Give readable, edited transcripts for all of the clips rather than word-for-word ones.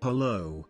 Hello.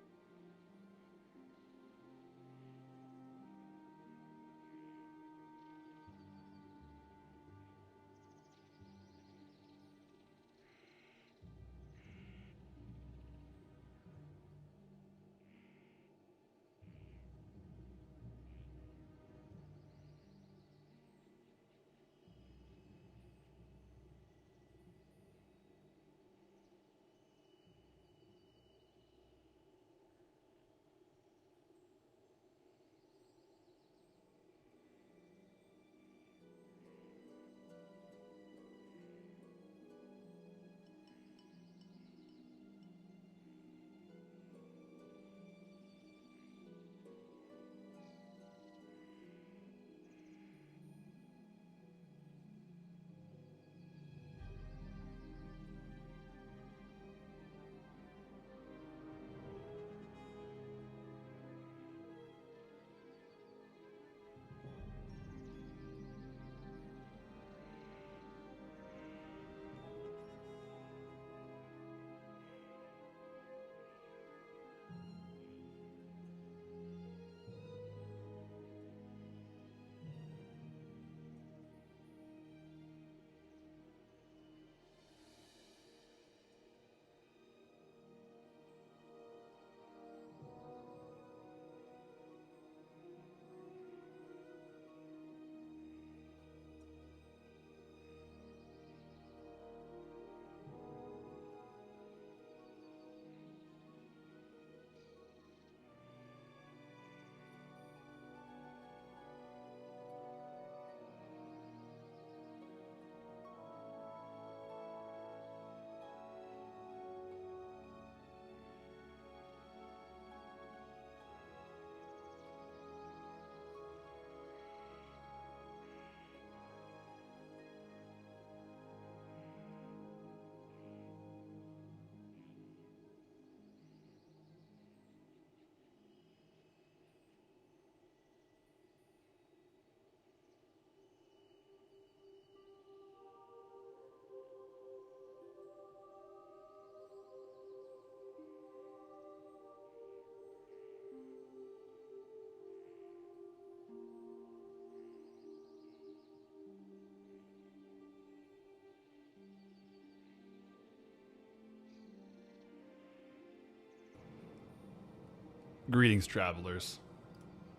Greetings, travelers.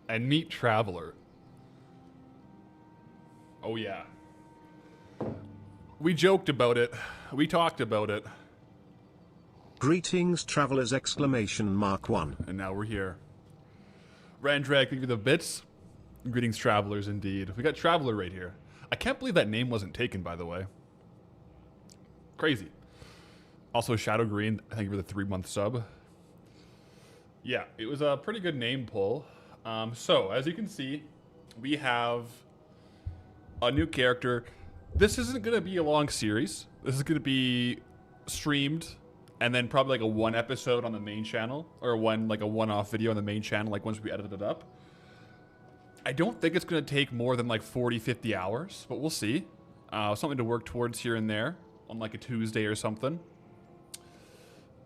And meet Traveler. Oh yeah. We joked about it. We talked about it. Greetings, travelers! Exclamation mark 1. And now we're here. Randrag, thank you for the bits. Greetings, travelers, indeed. We got Traveler right here. I can't believe that name wasn't taken, by the way. Crazy. Also, Shadow Green, thank you for the 3-month sub. Yeah, it was a pretty good name pull. So, as you can see, we have a new character. This isn't going to be a long series. This is going to be streamed, and then probably like a 1 episode on the main channel, or a one-off video on the main channel, like once we edited it up. I don't think it's going to take more than like 40, 50 hours, but we'll see. Something to work towards here and there on like a Tuesday or something.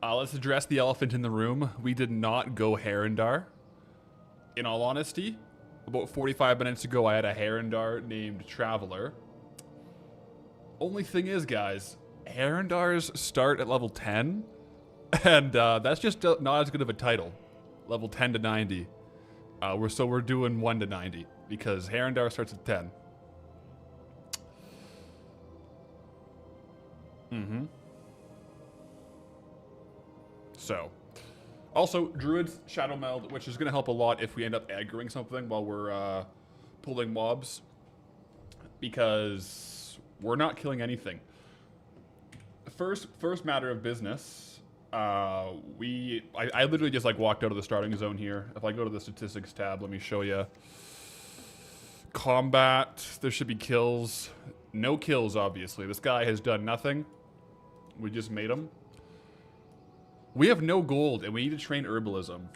Let's address the elephant in the room. We did not go Herondar. In all honesty, about 45 minutes ago, I had a Herondar named Traveler. Only thing is, guys, Herondars start at level 10, and that's just not as good of a title. Level 10 to 90. We're doing 1 to 90, because Herondar starts at 10. So, also, Druid's Shadow Meld, which is going to help a lot if we end up aggroing something while we're pulling mobs, because we're not killing anything. First matter of business, I literally just like walked out of the starting zone here. If I go to the statistics tab, let me show you. Combat, there should be kills. No kills, obviously. This guy has done nothing. We just made him. We have no gold, and we need to train herbalism.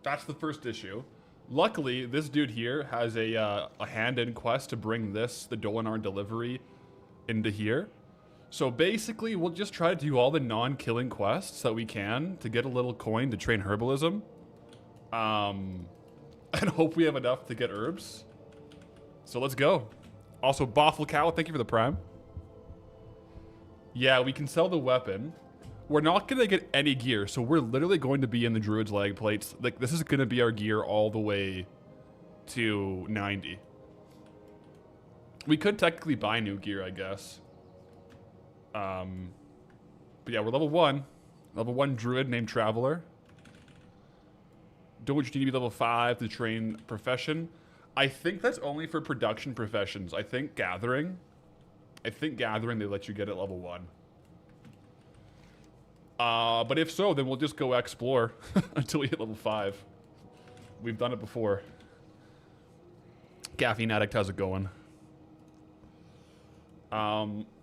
That's the first issue. Luckily, this dude here has a hand-in quest to bring the Dolinar delivery into here. So basically, we'll just try to do all the non-killing quests that we can to get a little coin to train herbalism. And hope we have enough to get herbs. So let's go. Also, Boffle Cow, thank you for the prime. Yeah, we can sell the weapon. We're not going to get any gear, so we're literally going to be in the Druid's leg plates. Like, this is going to be our gear all the way to 90. We could technically buy new gear, I guess. But yeah, we're level 1. Level 1 Druid named Traveler. Don't you need to be level 5 to train profession? I think that's only for production professions. I think gathering they let you get at level 1. But if so, then we'll just go explore until we hit level 5. We've done it before. Caffeine Addict, how's it going?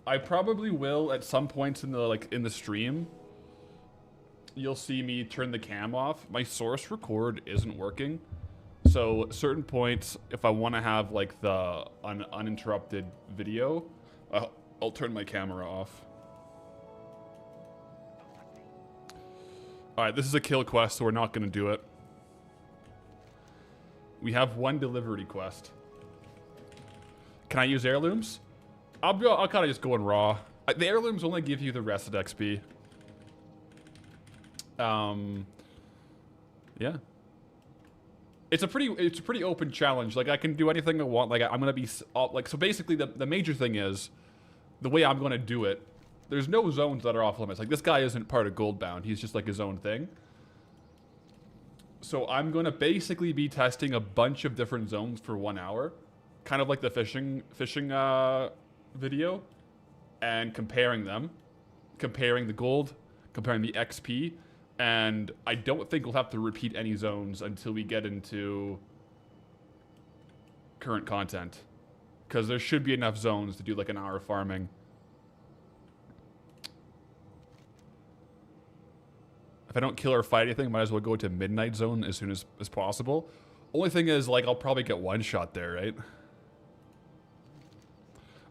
I probably will at some points in the stream. You'll see me turn the cam off. My source record isn't working. So at certain points, if I want to have like the uninterrupted video, I'll turn my camera off. Alright, this is a kill quest, so we're not going to do it. We have 1 delivery quest. Can I use heirlooms? I'll kind of just go in raw. The heirlooms only give you the rested XP. Yeah. It's a pretty open challenge. Like, I can do anything I want. Like, I'm gonna be like, so basically the major thing is the way I'm gonna do it. There's no zones that are off limits. Like, this guy isn't part of Goldbound. He's just like his own thing. So I'm gonna basically be testing a bunch of different zones for 1 hour, kind of like the fishing video, and comparing them, comparing the gold, comparing the XP. And I don't think we'll have to repeat any zones until we get into current content. Because there should be enough zones to do like an hour of farming. If I don't kill or fight anything, might as well go to midnight zone as soon as possible. Only thing is, like, I'll probably get one shot there, right?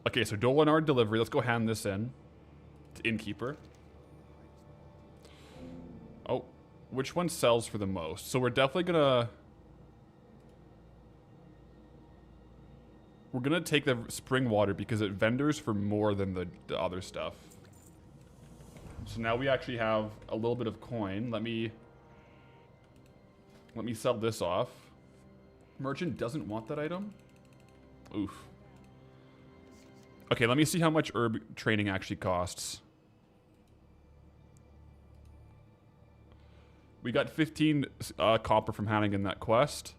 Okay, so Dolinar delivery. Let's go hand this in to Innkeeper. Oh, which one sells for the most? So we're definitely gonna... We're gonna take the spring water because it vendors for more than the other stuff. So now we actually have a little bit of coin. Let me sell this off. Merchant doesn't want that item? Oof. Okay, let me see how much herb training actually costs. We got 15 copper from handing in that quest.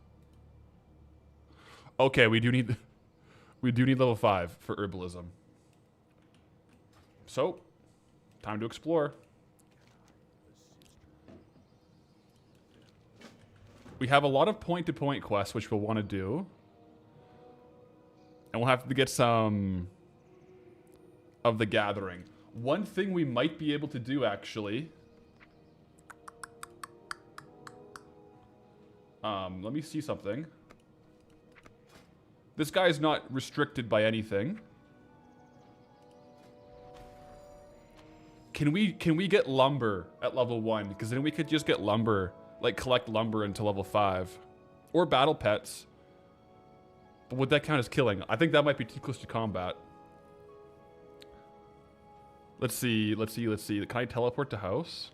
Okay, we do need level 5 for herbalism. So, time to explore. We have a lot of point-to-point quests which we'll want to do. And we'll have to get some of the gathering. One thing we might be able to do, actually... let me see something. This guy is not restricted by anything. Can we get lumber at level 1? Because then we could just get lumber, like collect lumber until level 5. Or battle pets. But would that count as killing? I think that might be too close to combat. Let's see. Can I teleport to house?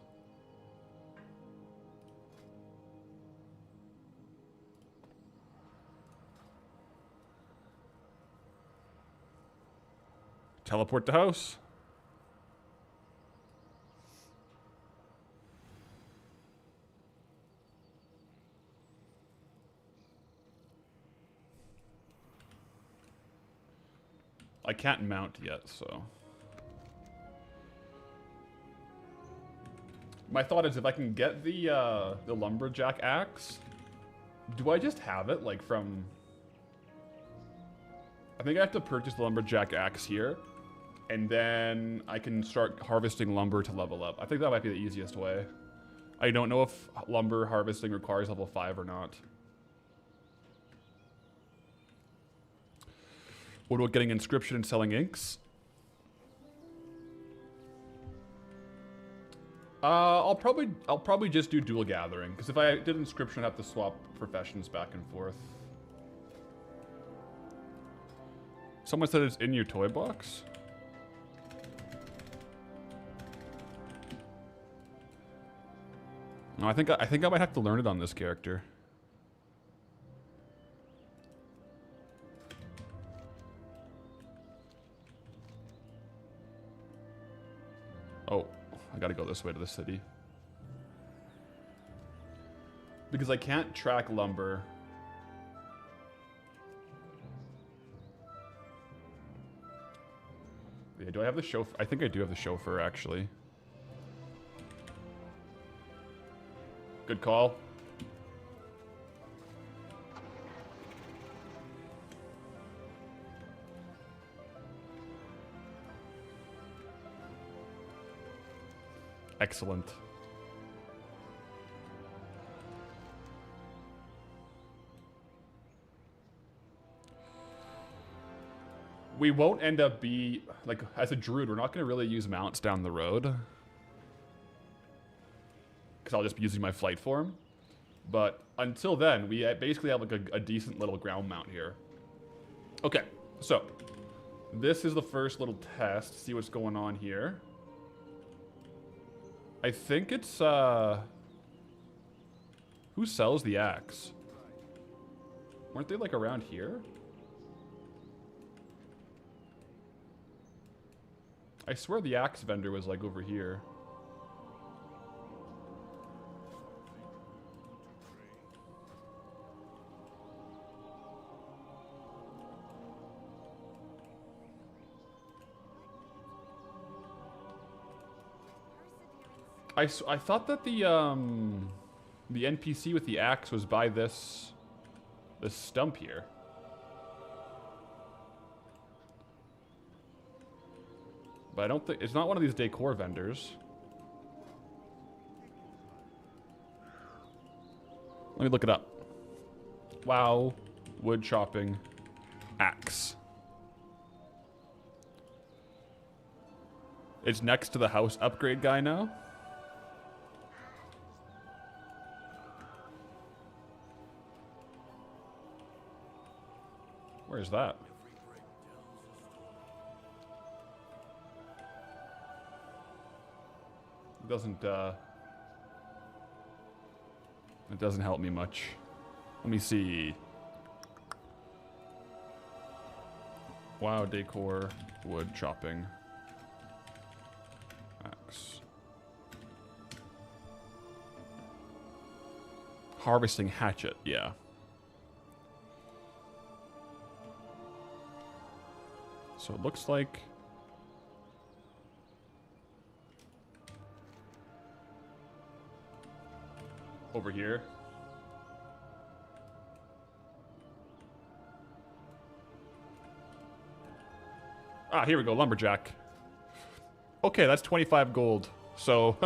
Teleport to house. I can't mount yet, so. My thought is if I can get the lumberjack axe, do I just have it like from? I think I have to purchase the lumberjack axe here. And then I can start harvesting lumber to level up. I think that might be the easiest way. I don't know if lumber harvesting requires level 5 or not. What about getting inscription and selling inks? I'll probably just do dual gathering, because if I did inscription, I'd have to swap professions back and forth. Someone said it's in your toy box. No, I think I might have to learn it on this character. Oh, I gotta go this way to the city. Because I can't track lumber. Yeah, do I have the chauffeur? I think I do have the chauffeur, actually. Good call. Excellent. We won't end up like, as a druid, we're not going to really use mounts down the road. Because I'll just be using my flight form. But until then, we basically have like a decent little ground mount here. Okay, so this is the first little test. See what's going on here. I think it's, who sells the axe? Weren't they like around here? I swear the axe vendor was like over here. I thought that the NPC with the axe was by this stump here. But I don't think it's not one of these decor vendors. Let me look it up. Wow, wood chopping axe. It's next to the house upgrade guy now. Where's that? It doesn't help me much. Let me see. Wow, decor, wood chopping, axe. Harvesting hatchet, yeah. So it looks like over here. Ah, here we go, lumberjack. Okay, that's 25 gold. So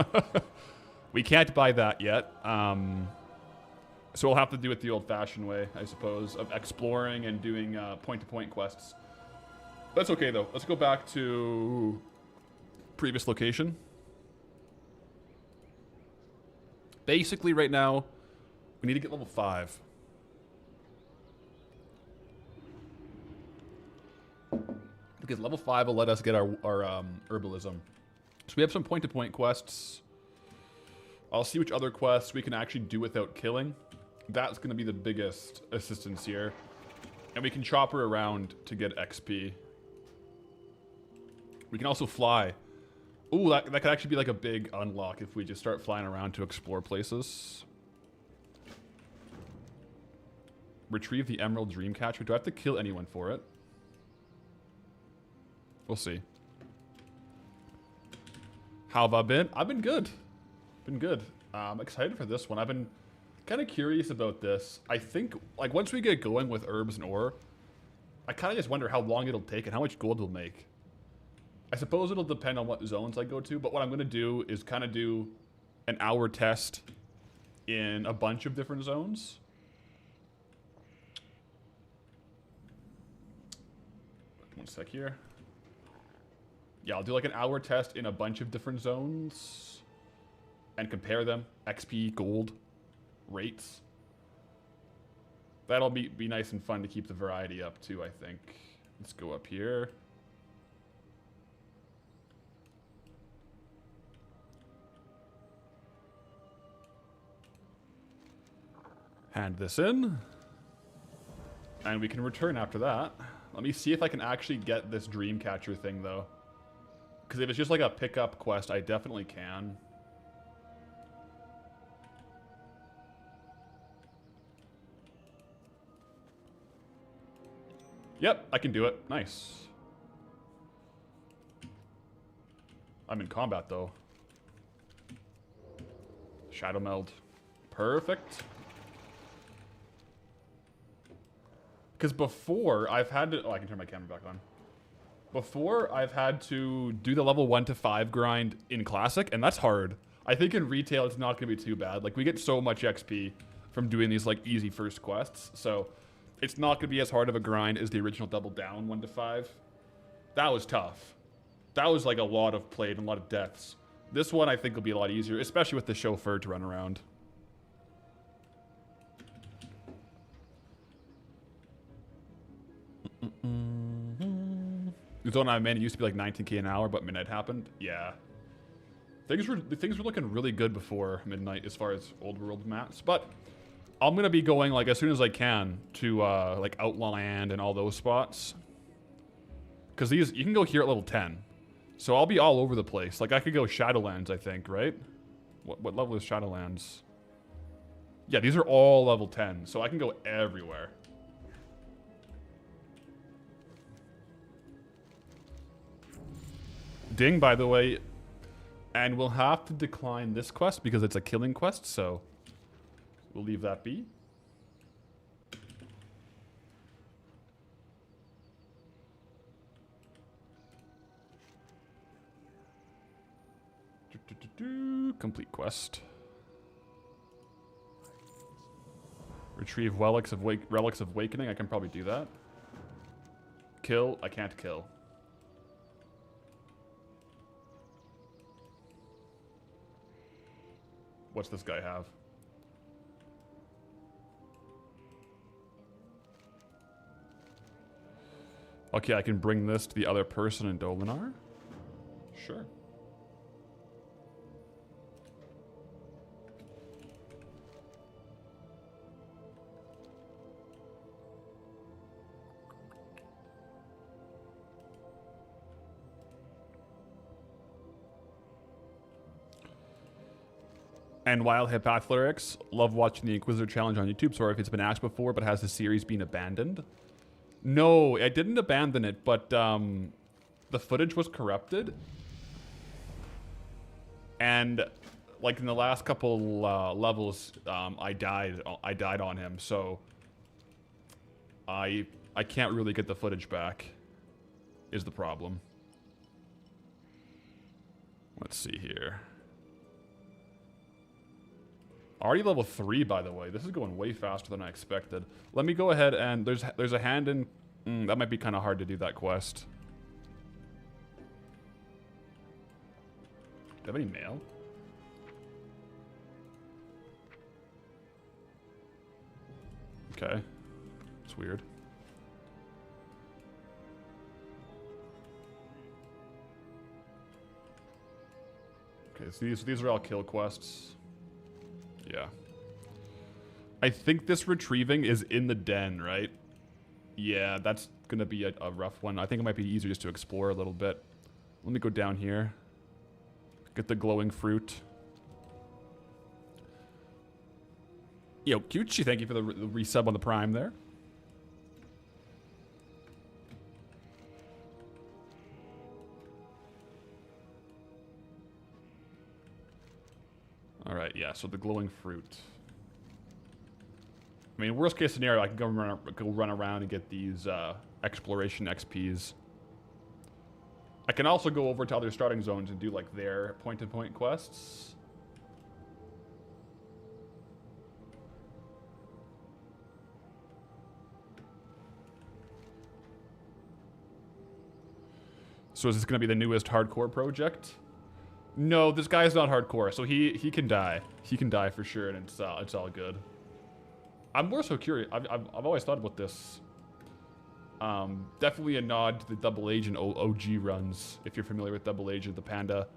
we can't buy that yet. So we'll have to do it the old-fashioned way, I suppose, of exploring and doing point-to-point quests. That's okay, though. Let's go back to previous location. Basically, right now, we need to get level 5. Because level 5 will let us get our herbalism. So we have some point-to-point quests. I'll see which other quests we can actually do without killing. That's going to be the biggest assistance here. And we can chop her around to get XP. We can also fly. Ooh, that could actually be like a big unlock if we just start flying around to explore places. Retrieve the Emerald Dreamcatcher. Do I have to kill anyone for it? We'll see. How have I been? I've been good. Been good. I'm excited for this one. I've been kind of curious about this. I think, like, once we get going with herbs and ore, I kind of just wonder how long it'll take and how much gold we'll make. I suppose it'll depend on what zones I go to, but what I'm going to do is kind of do an hour test in a bunch of different zones. One sec here. Yeah, I'll do like an hour test in a bunch of different zones. and compare them. XP, gold, rates. That'll be nice and fun to keep the variety up too, I think. Let's go up here. Hand this in. And we can return after that. Let me see if I can actually get this Dreamcatcher thing, though. Because if it's just like a pickup quest, I definitely can. Yep, I can do it. Nice. I'm in combat, though. Shadow Meld. Perfect. Because before, I've had to... Oh, I can turn my camera back on. Before, I've had to do the level 1 to 5 grind in Classic, and that's hard. I think in retail, it's not going to be too bad. Like, we get so much XP from doing these, like, easy first quests. So, it's not going to be as hard of a grind as the original Double Down 1 to 5. That was tough. That was, like, a lot of play and a lot of deaths. This one, I think, will be a lot easier, especially with the chauffeur to run around. The zone I'm in, it used to be like 19k an hour, but midnight happened. Yeah. Things were looking really good before midnight as far as old world maps, but I'm gonna be going like as soon as I can to like Outlaw Land and all those spots. Cause these you can go here at level 10. So I'll be all over the place. Like I could go Shadowlands, I think, right? What level is Shadowlands? Yeah, these are all level 10, so I can go everywhere. Ding, by the way, and we'll have to decline this quest because it's a killing quest, so we'll leave that be. Complete quest. Retrieve relics of awakening. I can probably do that. Kill. I can't kill. What's this guy have? Okay, I can bring this to the other person in Dolinar? Sure. And while Hepathlerics, love watching the Inquisitor challenge on YouTube. Sorry if it's been asked before, but has the series been abandoned? No, I didn't abandon it, but the footage was corrupted. And like in the last couple levels, I died on him, so I can't really get the footage back. Is the problem. Let's see here. Already level 3, by the way. This is going way faster than I expected. Let me go ahead and... There's a hand in... that might be kind of hard to do that quest. Do I have any mail? Okay. It's weird. Okay, so these are all kill quests. Yeah. I think this retrieving is in the den, right? Yeah, that's going to be a rough one. I think it might be easier just to explore a little bit. Let me go down here. Get the glowing fruit. Yo, Cucci, thank you for the resub on the Prime there. Alright, yeah, so the glowing fruit. I mean, worst case scenario, I can go run around and get these exploration XPs. I can also go over to other starting zones and do like their point-to-point quests. So is this going to be the newest hardcore project? No, this guy's not hardcore, so he can die. He can die for sure, and it's all good. I'm more so curious. I've always thought about this. Definitely a nod to the Double Agent OG runs, if you're familiar with Double Agent, the Panda.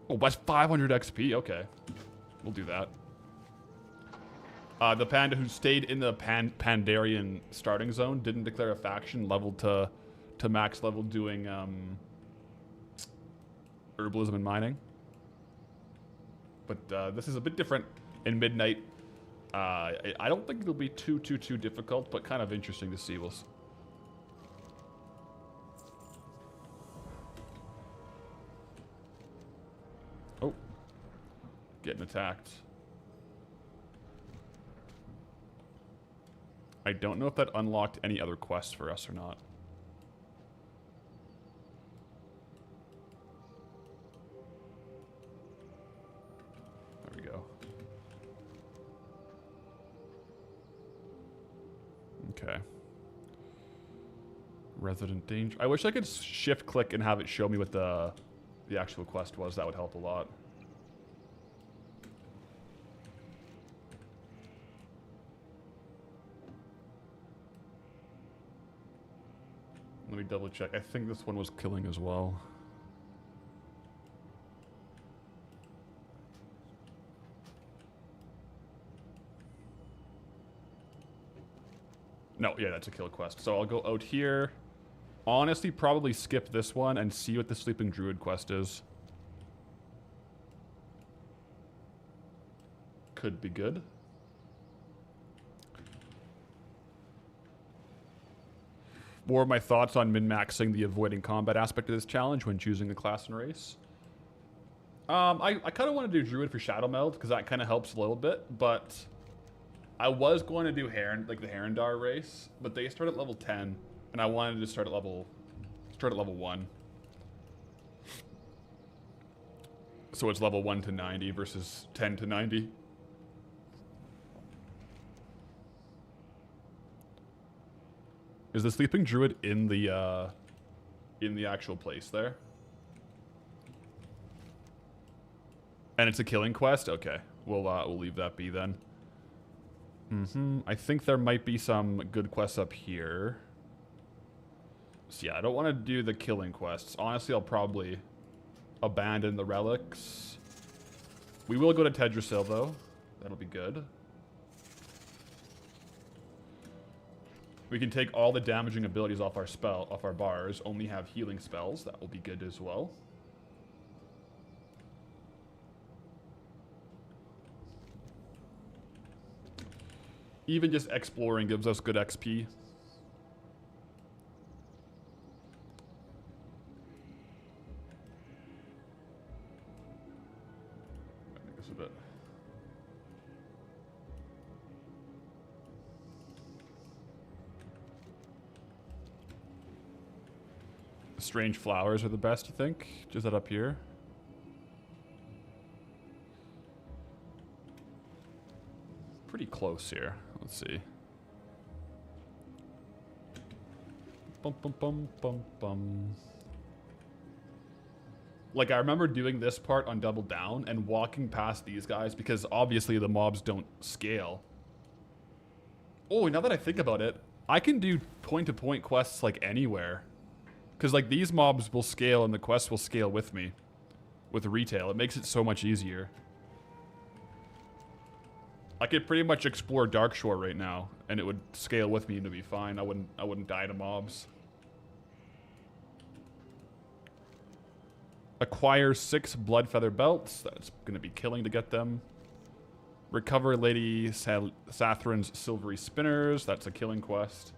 Oh, that's 500 XP. Okay, we'll do that. The Panda who stayed in the Pandarian starting zone didn't declare a faction, leveled to max level doing herbalism and mining. But this is a bit different in Midnight. I don't think it'll be too difficult, but kind of interesting to see. Oh, getting attacked. I don't know if that unlocked any other quests for us or not. There we go. Okay. Resident Danger. I wish I could shift click and have it show me what the actual quest was. That would help a lot. Let me double check. I think this one was killing as well. No, yeah, that's a kill quest. So I'll go out here. Honestly, probably skip this one and see what the Sleeping Druid quest is. Could be good. More of my thoughts on min-maxing the avoiding combat aspect of this challenge when choosing a class and race. I kind of want to do Druid for Shadow Meld because that kind of helps a little bit, but I was going to do the Herondar race, but they start at level 10, and I wanted to start at level 1. So it's level 1 to 90 versus 10 to 90. Is the Sleeping Druid in the actual place there? And it's a killing quest? Okay. We'll leave that be then. I think there might be some good quests up here. So yeah, I don't want to do the killing quests. Honestly, I'll probably abandon the relics. We will go to Teldrassil though. That'll be good. We can take all the damaging abilities off our bars, only have healing spells. That will be good as well. Even just exploring gives us good XP. I think this a bit. Strange flowers are the best, you think? Just that up here? Pretty close here. Let's see. Bum, bum, bum, bum, bum. Like, I remember doing this part on Double Down and walking past these guys because obviously the mobs don't scale. Oh, now that I think about it, I can do point-to-point quests like anywhere. Because like these mobs will scale and the quests will scale with me. With retail. It makes it so much easier. I could pretty much explore Darkshore right now and it would scale with me and it'd be fine. I wouldn't die to mobs. Acquire 6 Bloodfeather belts. That's gonna be killing to get them. Recover Lady Sathrin's silvery spinners. That's a killing quest.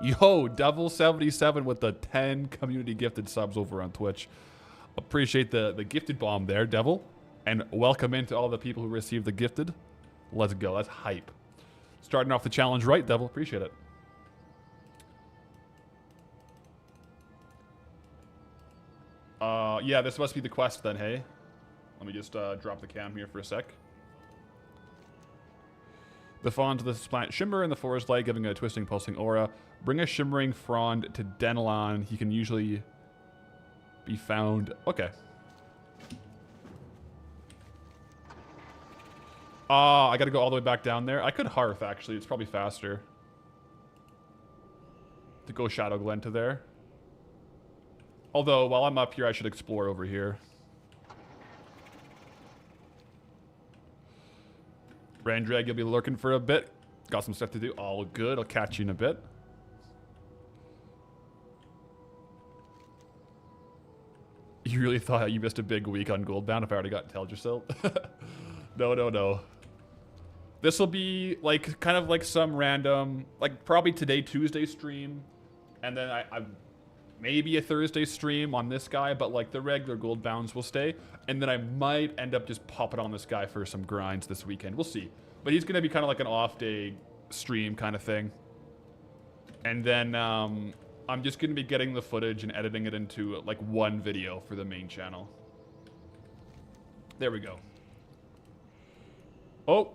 Yo, Devil77 with the 10 community gifted subs over on Twitch. Appreciate the gifted bomb there, Devil. And welcome into all the people who received the gifted. Let's go. That's hype. Starting off the challenge right, Devil. Appreciate it. Yeah, this must be the quest then, hey? Let me just drop the cam here for a sec. The fawns of the plant shimmer in the forest light, giving a twisting, pulsing aura. Bring a shimmering frond to Denelon. He can usually be found. Okay. I gotta go all the way back down there. I could Hearth, actually. It's probably faster to go Shadow Glen to there. Although, while I'm up here, I should explore over here. Randrag, you'll be lurking for a bit. Got some stuff to do. All good. I'll catch you in a bit. You really thought you missed a big week on Goldbound if I already got Teldrassil? No, no, no. This will be like kind of like some random, like probably today, Tuesday stream. And then I maybe a Thursday stream on this guy, but like the regular Goldbounds will stay. And then I might end up just popping on this guy for some grinds this weekend. We'll see. But he's going to be kind of like an off day stream kind of thing. And then I'm just going to be getting the footage and editing it into like one video for the main channel. There we go. Oh.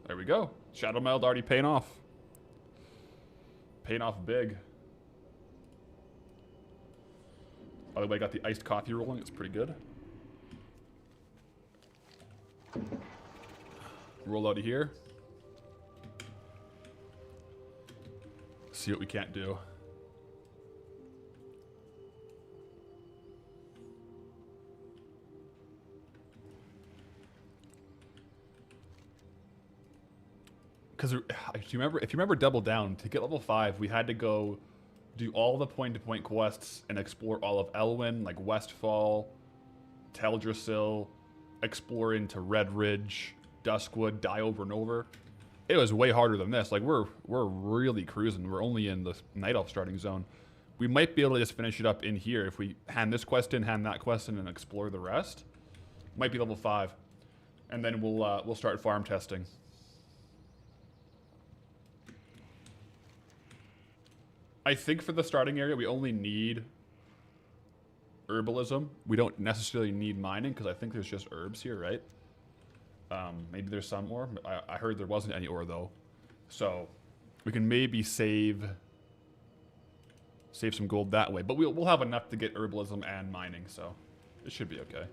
There we go. Shadow Meld already paying off. Paying off big. By the way, I got the iced coffee rolling. It's pretty good. Roll out of here. See what we can't do. Because if you remember Double Down, to get level 5, we had to go do all the point-to-point quests and explore all of Elwyn, like Westfall, Teldrassil, explore into Red Ridge, Duskwood, die over and over. It was way harder than this. Like we're really cruising. We're only in the Night Elf starting zone. We might be able to just finish it up in here if we hand this quest in, hand that quest in, and explore the rest. Might be level 5, and then we'll start farm testing. I think for the starting area, we only need herbalism. We don't necessarily need mining, because I think there's just herbs here, right? Maybe there's some ore. I heard there wasn't any ore, though. So we can maybe save some gold that way. But we'll have enough to get herbalism and mining, so it should be okay.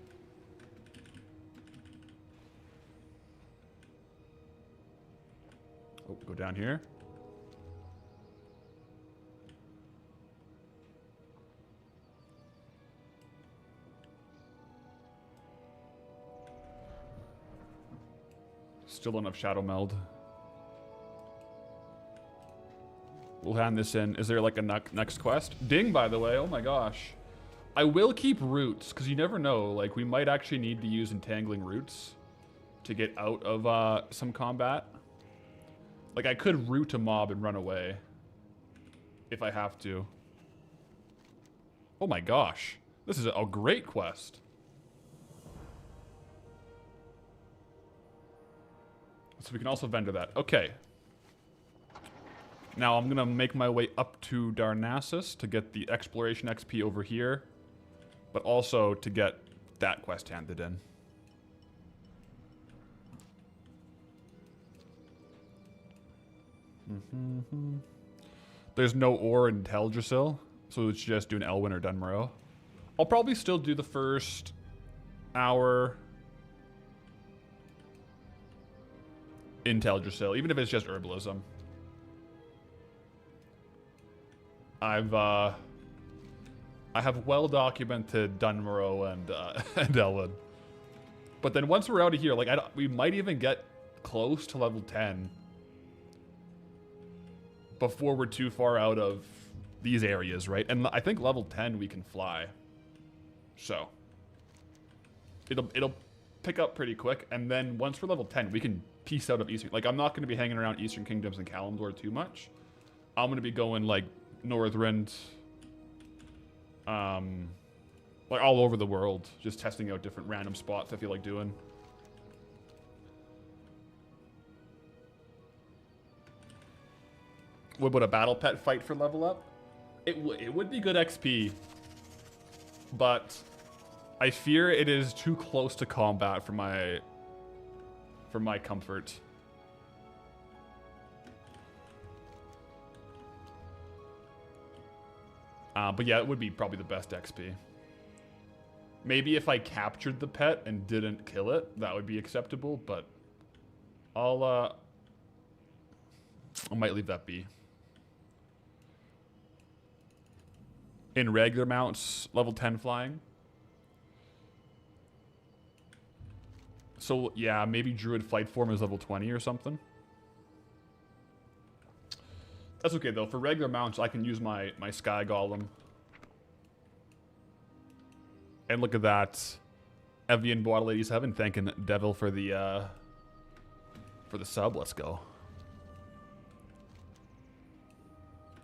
Oh, go down here. Still enough Shadow Meld. We'll hand this in. Is there like a next quest? Ding, by the way. Oh my gosh. I will keep roots, because you never know. Like, we might actually need to use entangling roots to get out of some combat. Like, I could root a mob and run away if I have to. Oh my gosh. This is a great quest. So we can also vendor that. Okay. Now I'm going to make my way up to Darnassus to get the exploration XP over here, but also to get that quest handed in. There's no ore in Teldrassil, so it's just doing Elwyn or Dunmorrow. I'll probably still do the first hour in Teldrassil, even if it's just herbalism. I have well documented Dunmorrow and Elwyn. But then once we're out of here, like we might even get close to level 10 before we're too far out of these areas, right? And I think level 10 we can fly. So it'll pick up pretty quick, and then once we're level 10, we can piece out of Eastern. Like, I'm not going to be hanging around Eastern Kingdoms and Kalimdor too much. I'm going to be going like Northrend, like all over the world, just testing out different random spots I feel like doing. What about a battle pet fight for level up? It would be good XP, but I fear it is too close to combat for my comfort. But yeah, it would be probably the best XP. Maybe if I captured the pet and didn't kill it, that would be acceptable, but I might leave that be. In regular mounts, level 10 flying. So yeah, maybe Druid flight form is level 20 or something. That's okay though. For regular mounts, I can use my Sky Golem. And look at that. Evian Bottle 87 thanking Devil for the sub. Let's go.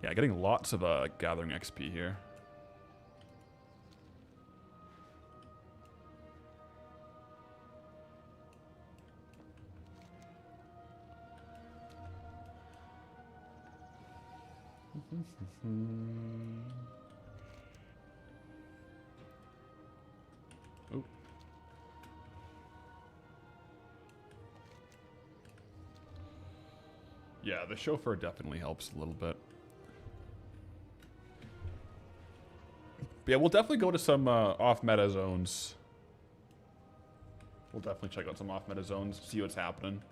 Yeah, getting lots of gathering XP here. Oh. Yeah, the chauffeur definitely helps a little bit. But yeah, we'll definitely go to some off-meta zones. We'll definitely check out some off-meta zones, see what's happening.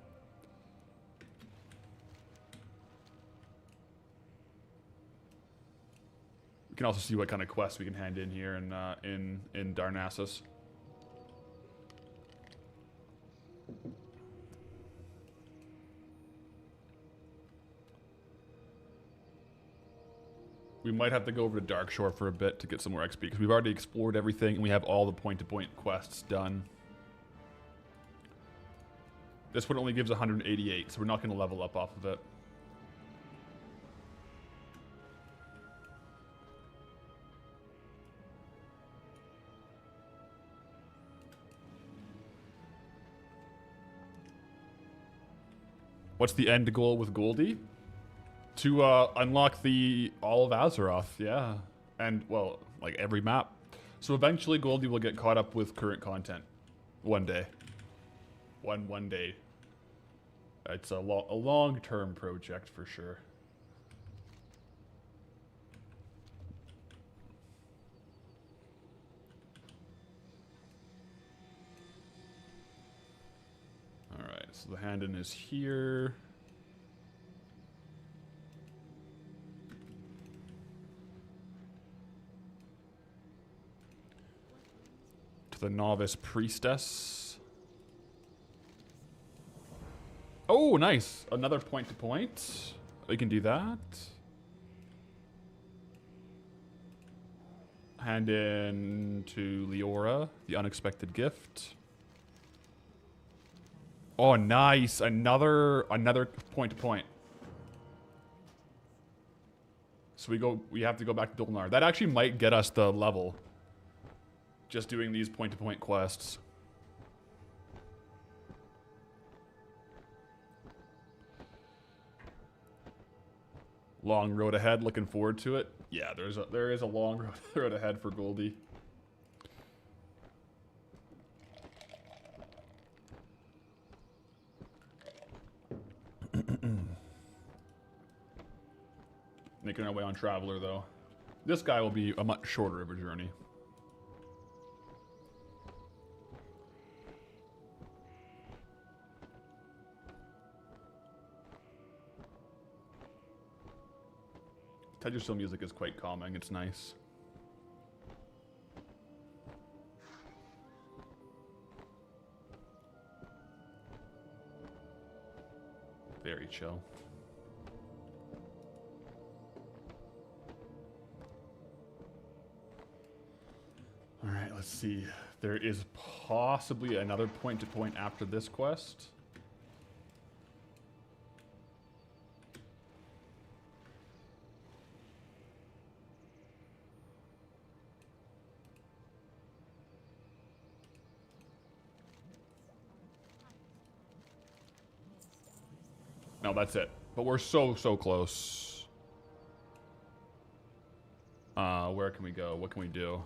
We can also see what kind of quests we can hand in here in Darnassus. We might have to go over to Darkshore for a bit to get some more XP, because we've already explored everything and we have all the point-to-point quests done. This one only gives 188, so we're not going to level up off of it. What's the end goal with Goldie? To unlock the all of Azeroth, yeah. And, well, like every map. So eventually Goldie will get caught up with current content. One day. One day. It's a long-term project for sure. Alright, so the hand-in is here. The Novice Priestess. Oh, nice. Another point-to-point. We can do that. Hand in to Leora, the Unexpected Gift. Oh, nice. Another point-to-point. So we have to go back to Dolnar. That actually might get us the level. Just doing these point-to-point quests. Long road ahead, looking forward to it. Yeah, there is a long road ahead for Goldie. Making our way on Traveler though. This guy will be a much shorter of a journey. Teldrassil music is quite calming. It's nice. Very chill. All right, let's see. There is possibly another point-to-point after this quest. No, that's it. But we're so close. Where can we go? What can we do?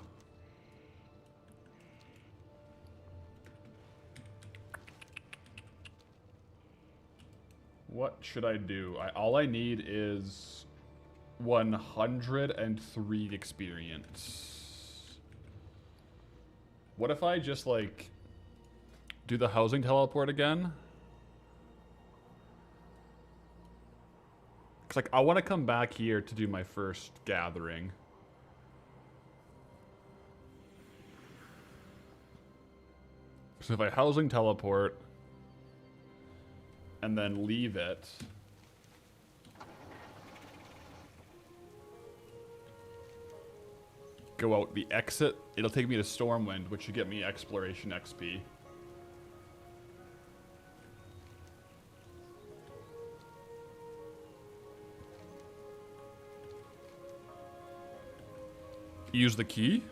What should I do? All I need is 103 experience. What if I just, like, do the housing teleport again? Because, like, I want to come back here to do my first gathering. So if I housing teleport and then leave it, go out the exit, it'll take me to Stormwind, which should get me exploration XP. Use the key?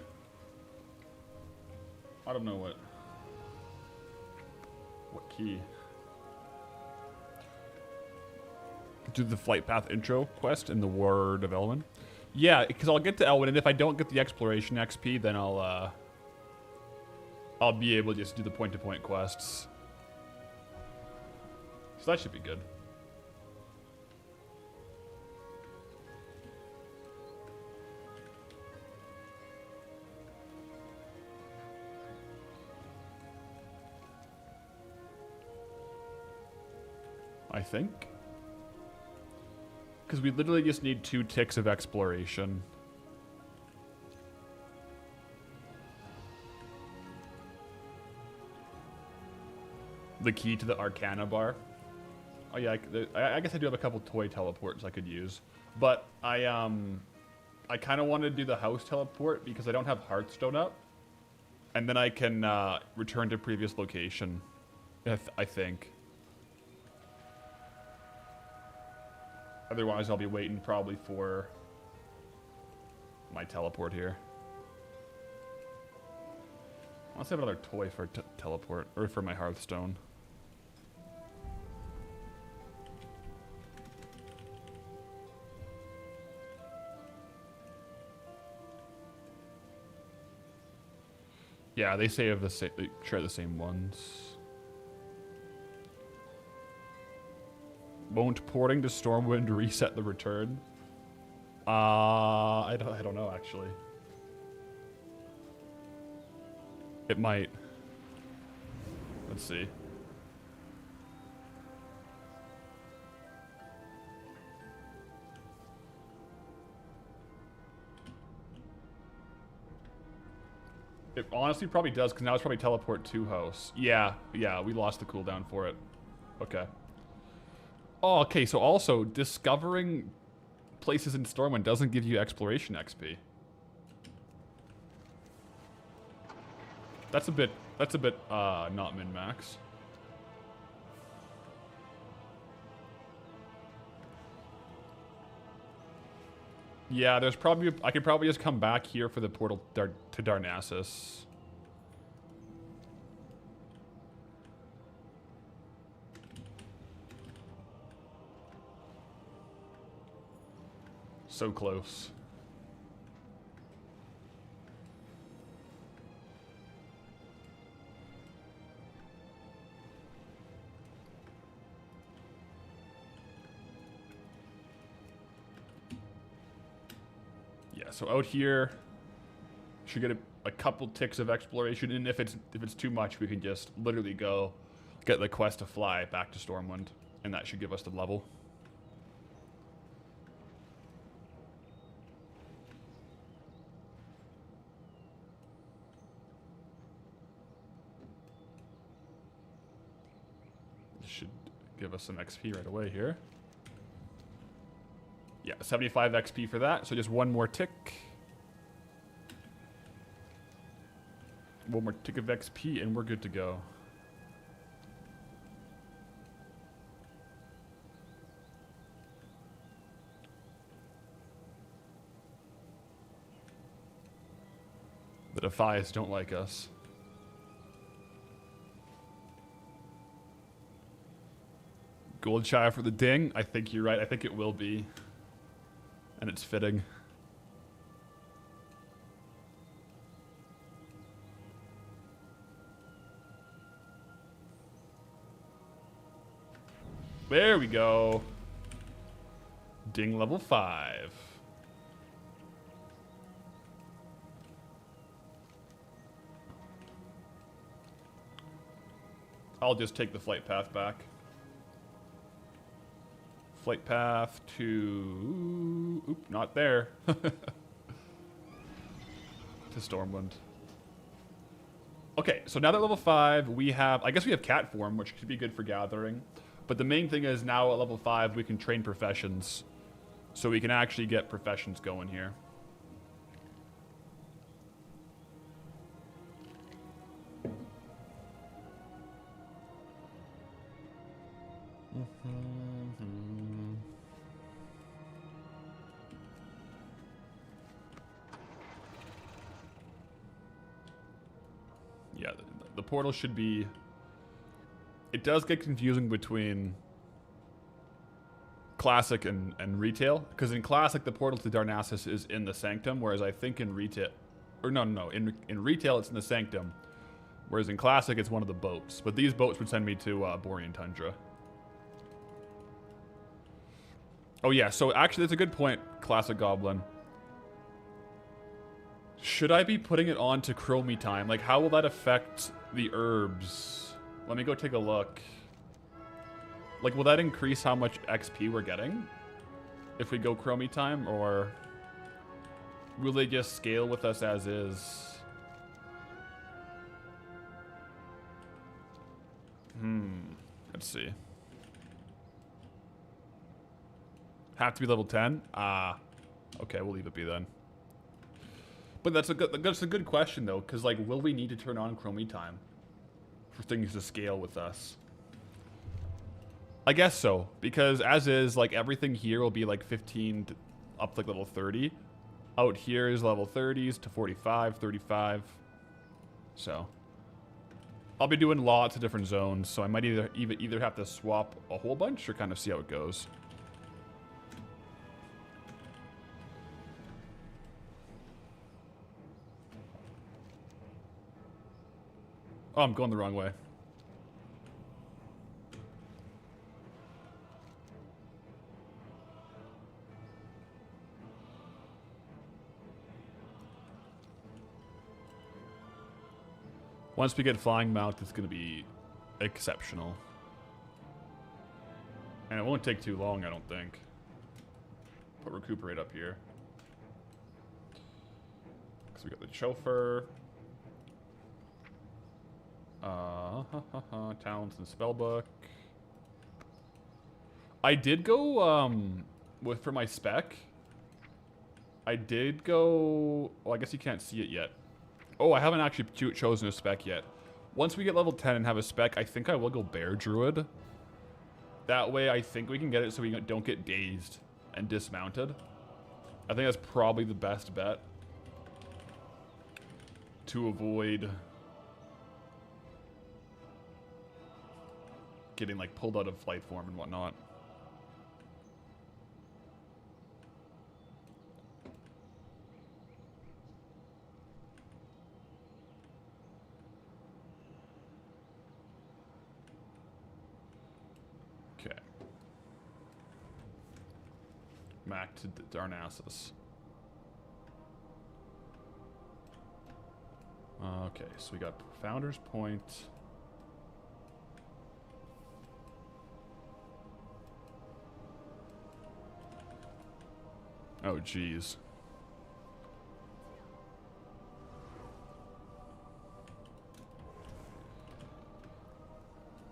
I don't know what key. Do the flight path intro quest in the Ward of Elwyn. Yeah, because I'll get to Elwyn, and if I don't get the exploration XP, then I'll be able to just do the point-to-point quests. So that should be good. I think. Because we literally just need 2 ticks of exploration. The key to the Arcana bar. Oh yeah, I guess I do have a couple toy teleports I could use. But I kind of want to do the house teleport because I don't have Hearthstone up. And then I can return to previous location, I think. Otherwise, I'll be waiting probably for my teleport here. Let's have another toy for teleport, or for my Hearthstone. Yeah, they say of the same, they share the same ones. Won't porting to Stormwind reset the return? I don't know actually. It might. Let's see. It honestly probably does, because now it's probably teleport to house. Yeah, we lost the cooldown for it. Okay. Oh, okay, so also, discovering places in Stormwind doesn't give you exploration XP. That's a bit, not min-max. Yeah, there's probably, I could probably just come back here for the portal to Darnassus. So close. Yeah, so out here should get a couple ticks of exploration, and if it's too much, we can just literally go get the quest to fly back to Stormwind, and that should give us the level. Give us some XP right away here. Yeah, 75 XP for that. So just one more tick. One more tick of XP and we're good to go. The Defias don't like us. Gold shy for the ding? I think you're right. I think it will be. And it's fitting. There we go. Ding level 5. I'll just take the flight path back. Flight path to... Oop, not there. To Stormwind. Okay, so now that level 5, we have... I guess we have cat form, which should be good for gathering. But the main thing is now at level 5, we can train professions. So we can actually get professions going here. Yeah, the portal should be... It does get confusing between Classic and Retail. Because in Classic, the portal to Darnassus is in the Sanctum, whereas I think in Retail... Or no. In Retail, it's in the Sanctum. Whereas in Classic, it's one of the boats. But these boats would send me to Borean Tundra. Oh yeah, so actually that's a good point, Classic Goblin. Should I be putting it on to Chromie time? Like, how will that affect the herbs? Let me go take a look. Like, will that increase how much XP we're getting? If we go Chromie time, or... will they just scale with us as is? Let's see. Have to be level 10? Okay, we'll leave it be then. But that's a good question though, because like, will we need to turn on Chromie time for things to scale with us? I guess so, because as is, like everything here will be like 15 to, up to like level 30. Out here is level 30s to 45, 35. So I'll be doing lots of different zones, so I might either have to swap a whole bunch or kind of see how it goes. Oh, I'm going the wrong way. Once we get flying mount, it's going to be exceptional. And it won't take too long, I don't think. Put recuperate up here. Because we got the chauffeur. Talents and spellbook. I did go for my spec. I did go. Well, I guess you can't see it yet. Oh, I haven't actually chosen a spec yet. Once we get level 10 and have a spec, I think I will go Bear Druid. That way, I think we can get it so we don't get dazed and dismounted. I think that's probably the best bet to avoid getting like pulled out of flight form and whatnot. Okay. Back to Darnassus. Okay, so we got Founder's Point. Oh, geez.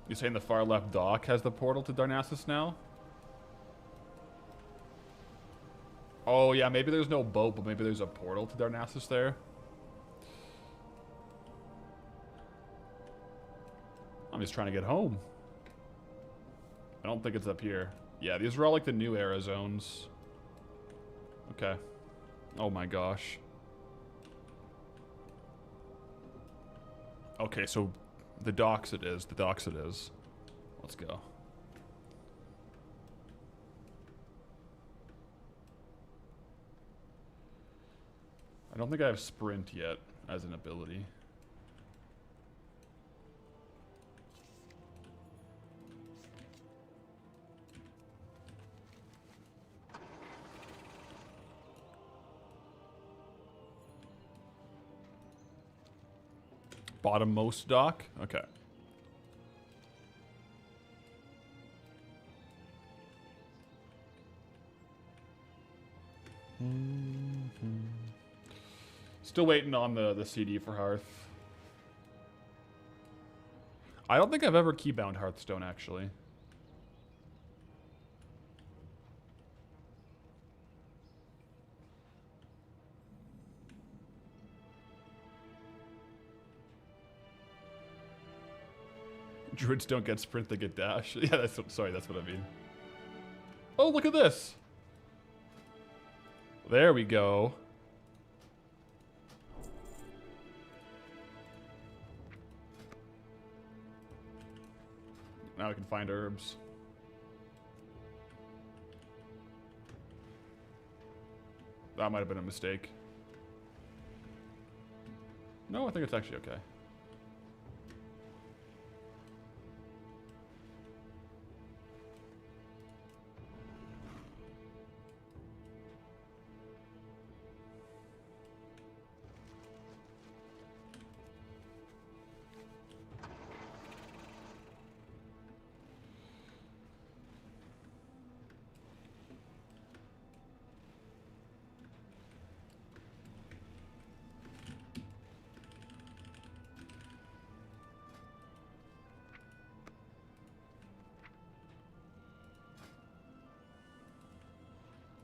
You saying the far left dock has the portal to Darnassus now? Oh, yeah, maybe there's no boat, but maybe there's a portal to Darnassus there. I'm just trying to get home. I don't think it's up here. Yeah, these are all like the new era zones. Okay. Oh my gosh. Okay, so the docks it is. The docks it is. Let's go. I don't think I have sprint yet as an ability. Bottommost dock? Okay. Still waiting on the CD for Hearth. I don't think I've ever keybound Hearthstone, actually. Druids don't get sprint, they get dash. Yeah, sorry, that's what I mean. Oh, look at this. There we go. Now I can find herbs. That might have been a mistake. No, I think it's actually okay.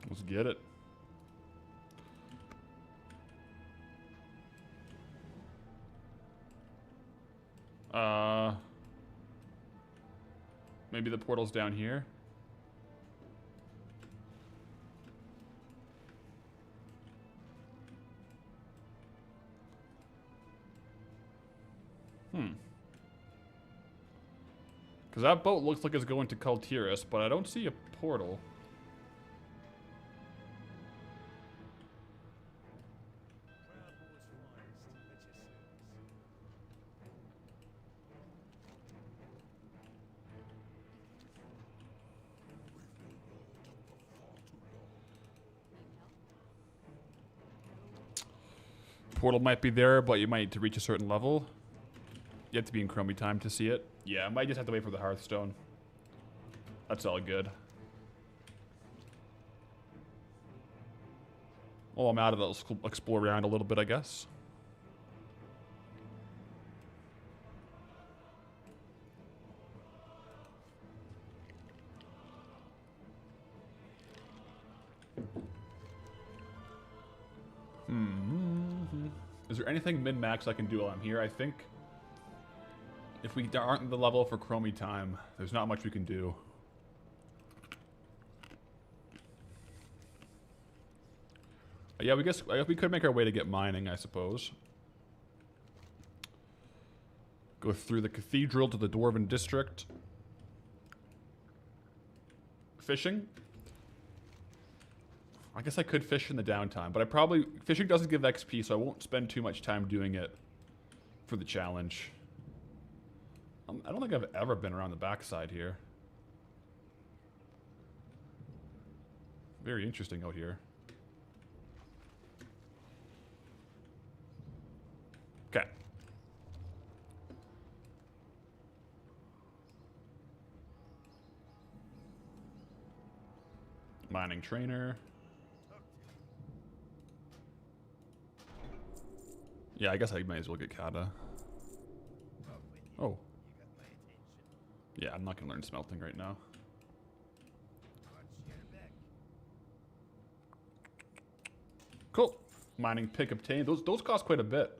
Let's get it. Maybe the portal's down here. Because that boat looks like it's going to Kultiris, but I don't see a portal. Portal might be there, but you might need to reach a certain level. You have to be in Chromie time to see it. Yeah, I might just have to wait for the Hearthstone. That's all good. Well, I'm out of it. Let's explore around a little bit, I guess. Is there anything min-max I can do while I'm here? I think if we aren't in the level for Chromie time, there's not much we can do. Yeah, I guess we could make our way to get mining, I suppose. Go through the cathedral to the Dwarven district. Fishing? I guess I could fish in the downtime, but fishing doesn't give XP, so I won't spend too much time doing it for the challenge. I don't think I've ever been around the backside here. Very interesting out here. Okay. Mining trainer. Yeah, I guess I might as well get Kata. Oh. Yeah, I'm not going to learn smelting right now. Cool. Mining pick obtained. Those cost quite a bit.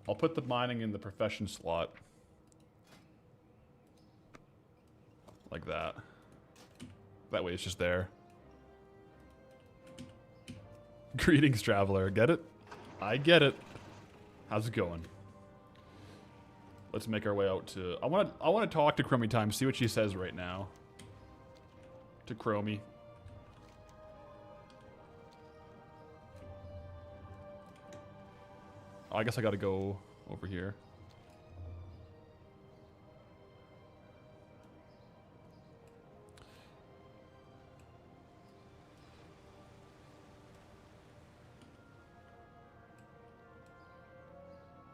I'll put the mining in the profession slot. Like that. That way it's just there. Greetings, traveler. Get it? I get it. How's it going? Let's make our way out to... I want to talk to Chromie time, see what she says right now. To Chromie. Oh, I guess I gotta go over here.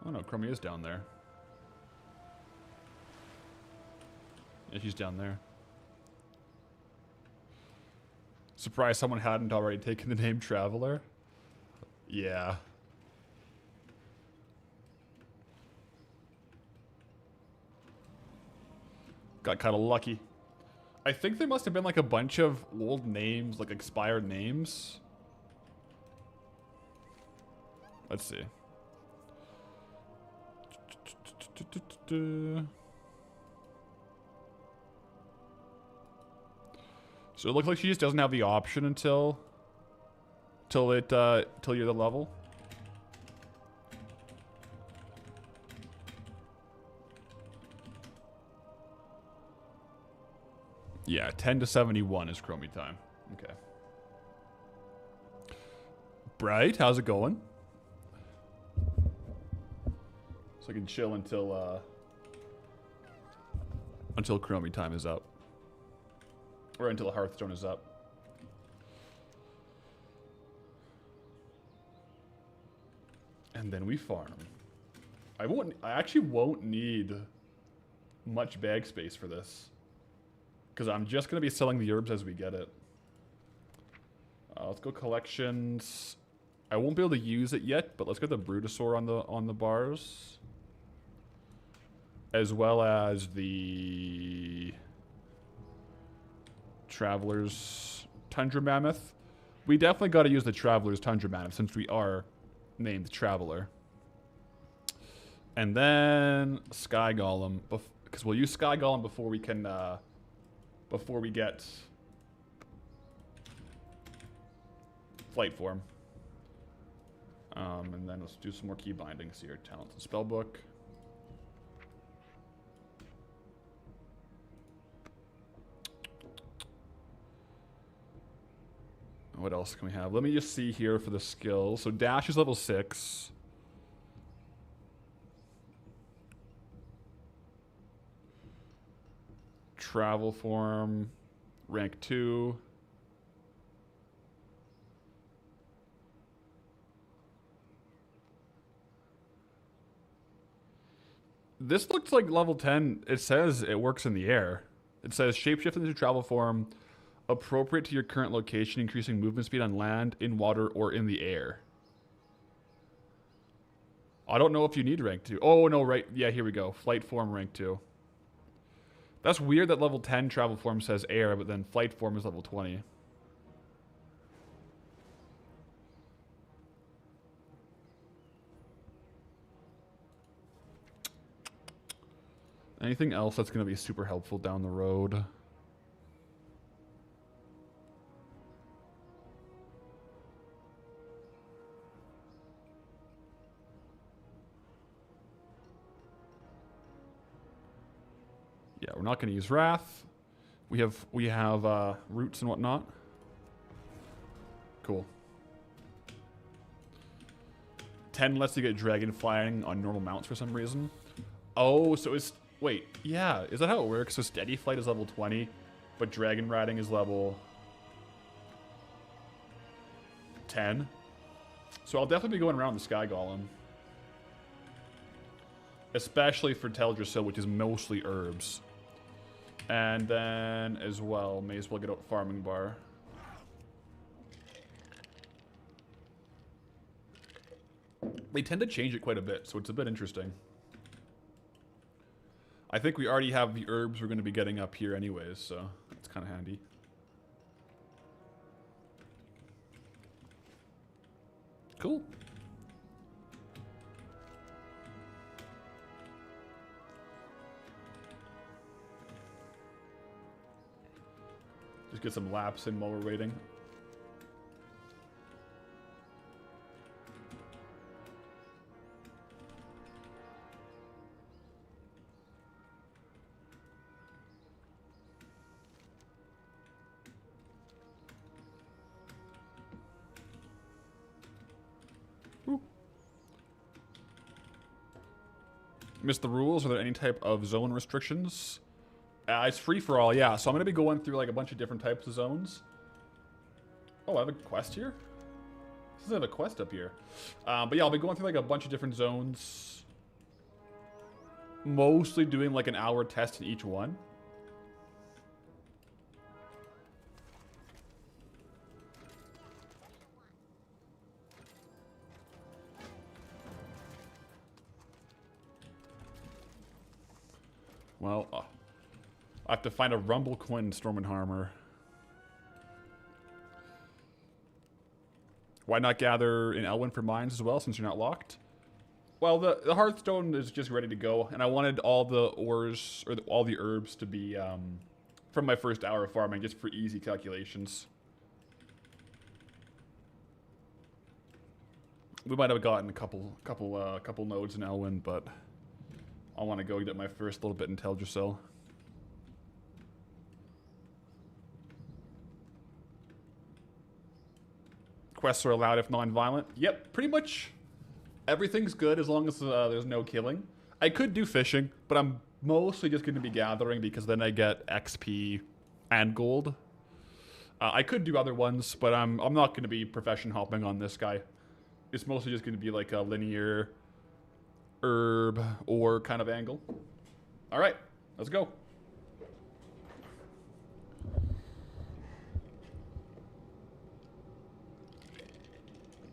Oh no, Chromie is down there. Yeah, she's down there. Surprised someone hadn't already taken the name Traveler. Yeah. Got kind of lucky. I think there must have been like a bunch of old names, like expired names. Let's see. So it looks like she just doesn't have the option until you're the level. Yeah, 10 to 71 is Chromie time. Okay. Bright, how's it going? So I can chill until Chromie time is up. Or until Hearthstone is up. And then we farm. I actually won't need much bag space for this. Because I'm just going to be selling the herbs as we get it. Let's go collections. I won't be able to use it yet, but let's get the Brutosaur on the bars. As well as the Traveler's Tundra Mammoth. We definitely got to use the Traveler's Tundra Mammoth since we are named Traveler. And then Sky Golem, because we'll use Sky Golem before we can, before we get Flight Form. And then let's do some more key bindings here. Talents and Spellbook. What else can we have? Let me just see here for the skills. So Dash is level 6. Travel Form, rank 2. This looks like level 10. It says it works in the air. It says shapeshift into travel form appropriate to your current location, increasing movement speed on land, in water, or in the air. I don't know if you need rank 2. Oh, no, right. Yeah, here we go. Flight form rank 2. That's weird that level 10 travel form says air, but then flight form is level 20. Anything else that's going to be super helpful down the road? Yeah, we're not going to use Wrath. We have roots and whatnot. Cool. 10 lets you get dragon flying on normal mounts for some reason. Oh, so it's... Wait, yeah. Is that how it works? So steady flight is level 20, but dragon riding is level 10. So I'll definitely be going around the Sky Golem. Especially for Teldrassil, which is mostly herbs. And then, as well, may as well get out Farming Bar. They tend to change it quite a bit, so it's a bit interesting. I think we already have the herbs we're going to be getting up here anyways, so it's kind of handy. Cool. Just get some laps in while we're waiting. Missed the rules? Are there any type of zone restrictions? It's free for all, yeah. So I'm going to be going through like a bunch of different types of zones. Oh, I have a quest here? This doesn't have a quest up here. But yeah, I'll be going through like a bunch of different zones. Mostly doing like an hour test in each one. Well, I have to find a Rumble Coin in Stormwind Armor. Why not gather in Elwyn for mines as well, since you're not locked? Well, the Hearthstone is just ready to go, and I wanted all the ores, or all the herbs to be from my first hour of farming, just for easy calculations. We might have gotten a couple nodes in Elwyn, but I want to go get my first little bit in Teldrassil. Quests are allowed if non-violent. Yep, pretty much everything's good as long as there's no killing. I could do fishing, but I'm mostly just going to be gathering because then I get XP and gold. I could do other ones, but I'm not going to be profession hopping on this guy. It's mostly just going to be like a linear herb or kind of angle. All right, let's go.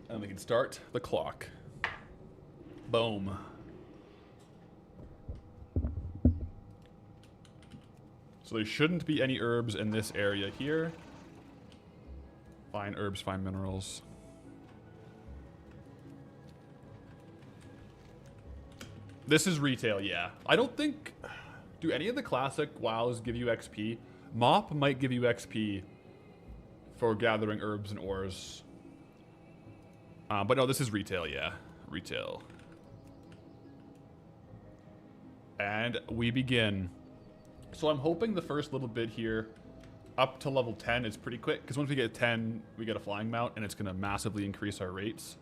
And we can start the clock. Boom. So there shouldn't be any herbs in this area here. Fine herbs, fine minerals. This is retail, yeah. I don't think... Do any of the classic WoWs give you XP? Mop might give you XP for gathering herbs and ores. But no, this is retail, yeah. Retail. And we begin. So I'm hoping the first little bit here up to level 10 is pretty quick, because once we get 10, we get a flying mount, and it's going to massively increase our rates.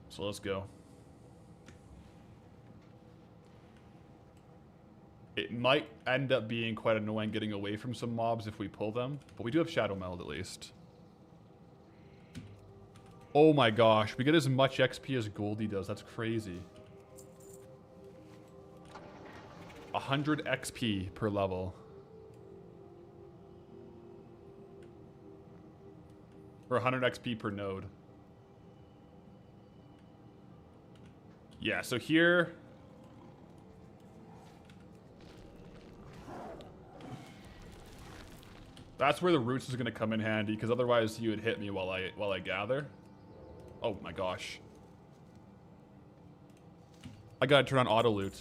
So let's go. It might end up being quite annoying getting away from some mobs if we pull them, but we do have Shadow Meld at least. Oh my gosh, we get as much XP as Goldie does. That's crazy. 100 XP per level. Or 100 XP per node. Yeah, so here... That's where the roots is going to come in handy, because otherwise you would hit me while I gather. Oh my gosh. I gotta turn on auto loot.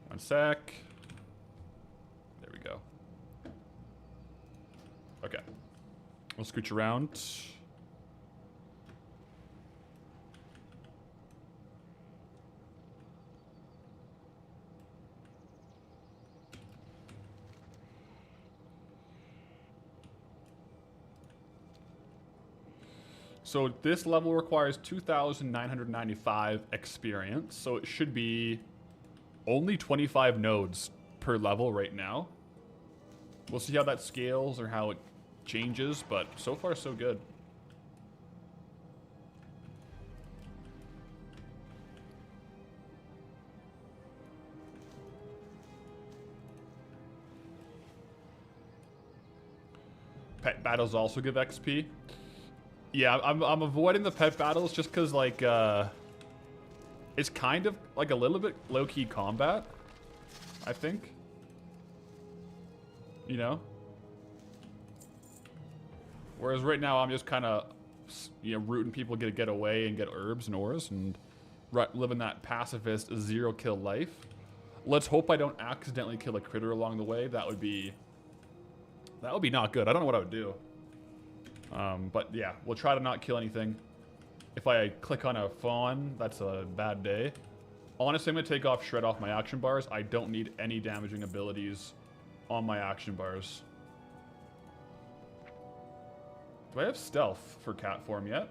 One sec. There we go. Okay. We'll scooch around. So this level requires 2,995 experience, so it should be only 25 nodes per level right now. We'll see how that scales or how it changes, but so far so good. Pet battles also give XP. Yeah, I'm avoiding the pet battles just because, like, it's kind of, like, a little bit low-key combat, I think. You know? Whereas right now I'm just kind of, you know, rooting people to get away and get herbs and ores and living that pacifist zero-kill life. Let's hope I don't accidentally kill a critter along the way. That would be not good. I don't know what I would do. But yeah, we'll try to not kill anything. If I click on a fawn, that's a bad day. Honestly, I'm going to take off Shred off my action bars. I don't need any damaging abilities on my action bars. Do I have stealth for cat form yet?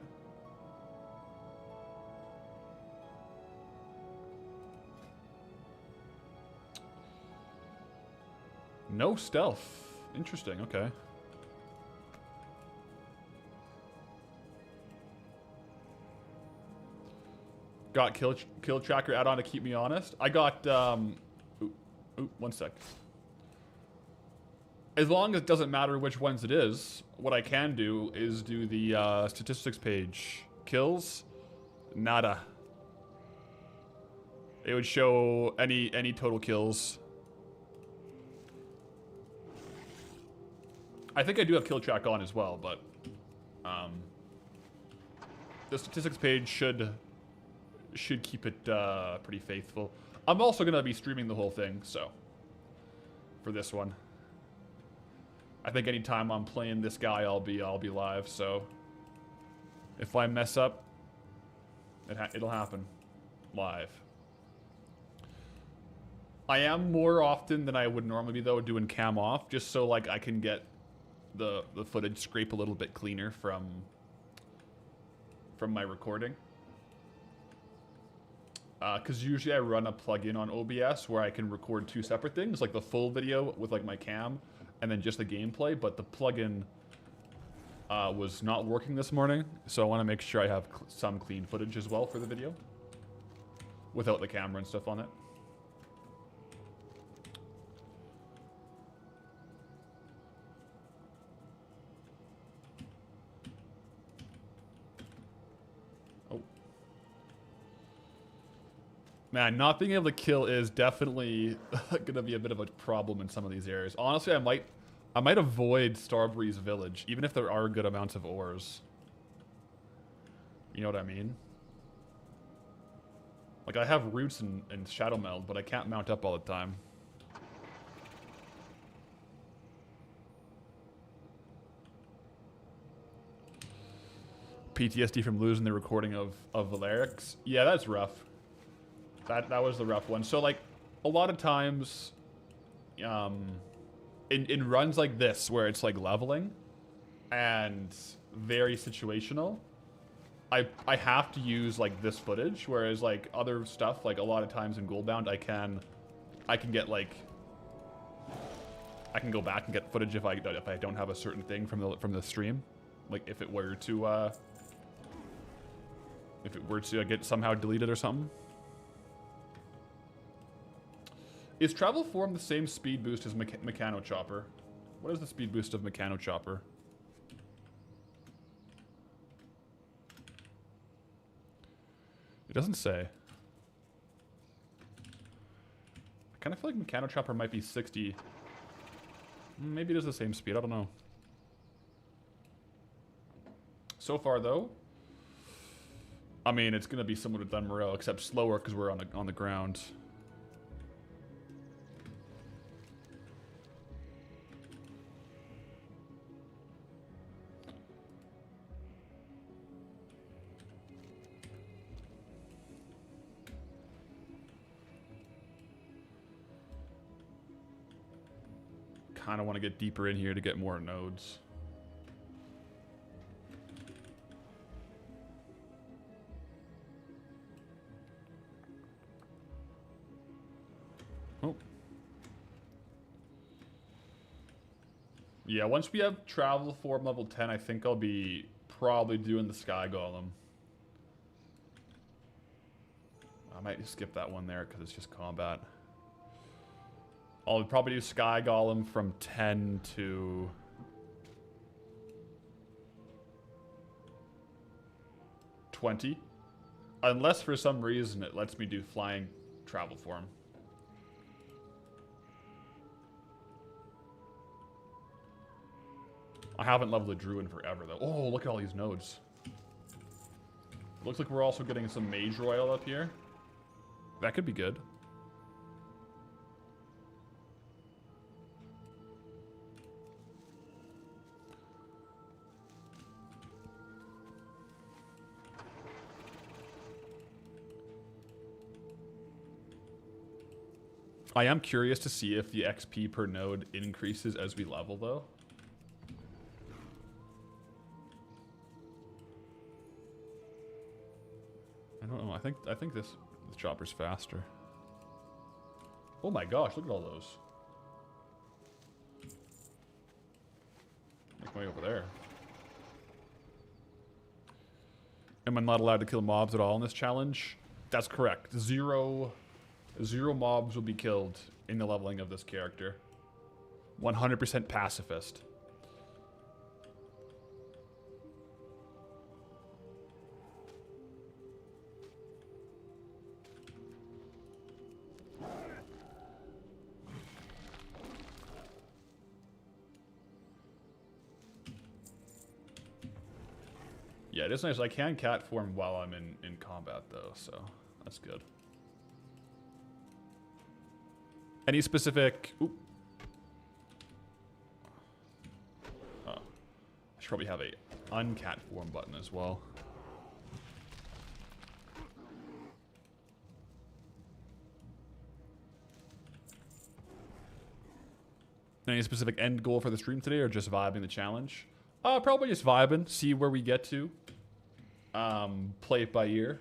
No stealth. Interesting, okay. Got kill tracker add-on to keep me honest. I got, one sec. As long as it doesn't matter which ones it is, what I can do is do the statistics page. Kills, nada. It would show any total kills. I think I do have kill track on as well, but the statistics page should keep it pretty faithful. I'm also gonna be streaming the whole thing, so for this one, I think anytime I'm playing this guy, I'll be live. So if I mess up, it'll happen live. I am more often than I would normally be though doing cam off, just so like I can get the footage scrape a little bit cleaner from my recording. Because usually I run a plugin on OBS where I can record two separate things, like the full video with like my cam and then just the gameplay, but the plugin was not working this morning, so I want to make sure I have some clean footage as well for the video without the camera and stuff on it. Man, not being able to kill is definitely gonna be a bit of a problem in some of these areas. Honestly, I might avoid Starbreeze Village, even if there are good amounts of ores. You know what I mean? Like, I have roots and Shadow Meld, but I can't mount up all the time. PTSD from losing the recording of Valerix. Yeah, that's rough. That was the rough one. So, like, a lot of times, in runs like this, where it's, like, leveling, and very situational, I have to use, like, this footage, whereas, like, other stuff, like, a lot of times in Goldbound, I can get, like, I can go back and get footage if I don't have a certain thing from the stream. Like, if it were to get somehow deleted or something. Is Travel Form the same speed boost as Mechano Chopper? What is the speed boost of Mechano Chopper? It doesn't say. I kind of feel like Mechano Chopper might be 60. Maybe it is the same speed, I don't know. So far though, I mean, it's going to be similar to Dun Morel, except slower because we're on the ground. Kind of want to get deeper in here to get more nodes. Oh. Yeah, once we have Travel Form level 10, I think I'll be probably doing the Sky Golem. I might skip that one there because it's just combat. I'll probably do Sky Golem from 10 to... $20. Unless for some reason it lets me do Flying Travel Form. I haven't leveled a Druid forever though. Oh, look at all these nodes. Looks like we're also getting some Mage Royal up here. That could be good. I am curious to see if the XP per node increases as we level, though. I don't know. I think this chopper's faster. Oh my gosh! Look at all those. Make my way over there. Am I not allowed to kill mobs at all in this challenge? That's correct. Zero mobs will be killed in the leveling of this character. 100% pacifist. Yeah, it is nice. I can cat form while I'm in combat, though, so that's good. Any specific... Oop. Oh. I should probably have a uncat form button as well. Any specific end goal for the stream today, or just vibing the challenge? Probably just vibing, see where we get to. Play it by ear.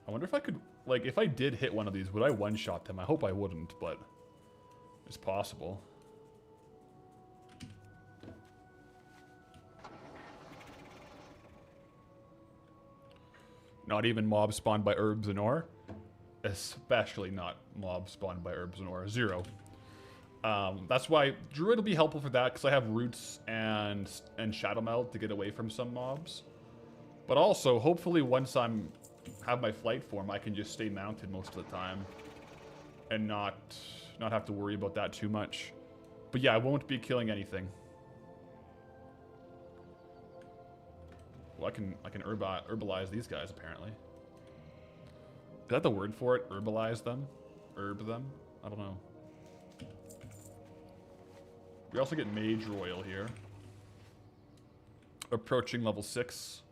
I wonder if I could, like, if I did hit one of these, would I one-shot them? I hope I wouldn't, but it's possible. Not even mobs spawned by herbs and ore. Especially not mobs spawned by herbs and ore. 0. That's why Druid will be helpful for that, because I have roots and Shadow Meld to get away from some mobs. But also, hopefully once I'm have my flight form, I can just stay mounted most of the time. And not have to worry about that too much. But yeah, I won't be killing anything. Well, I can herbalize these guys, apparently. Is that the word for it? Herbalize them? Herb them? I don't know. We also get Mage Royal here. Approaching level 6.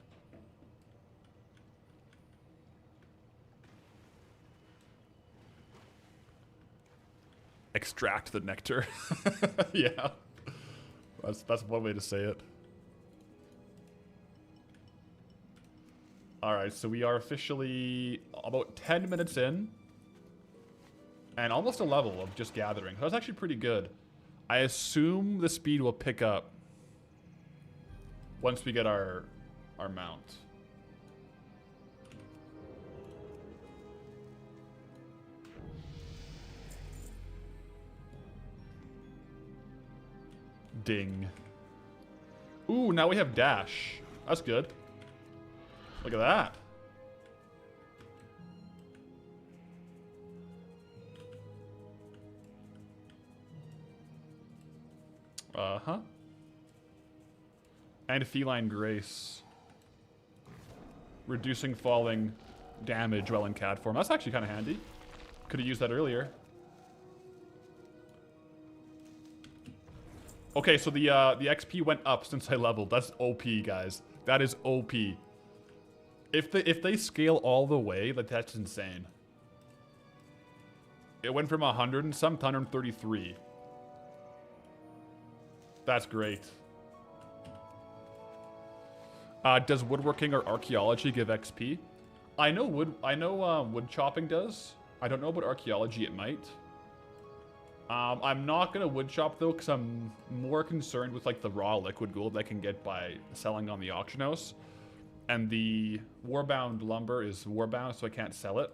Extract the nectar. Yeah. That's one way to say it. Alright, so we are officially about 10 minutes in. And almost a level of just gathering. That's actually pretty good. I assume the speed will pick up once we get our mount. Ding. Ooh, now we have dash. That's good. Look at that. Uh-huh. And Feline Grace. Reducing falling damage while in cat form. That's actually kind of handy. Could have used that earlier. Okay, so the XP went up since I leveled. That's OP, guys. That is OP. If they scale all the way, that's insane. It went from 100 and some to 133. That's great. Does woodworking or archaeology give XP? I know wood chopping does. I don't know about archaeology. It might. I'm not gonna wood chop though, because I'm more concerned with like the raw liquid gold I can get by selling on the auction house. And the warbound lumber is warbound, so I can't sell it.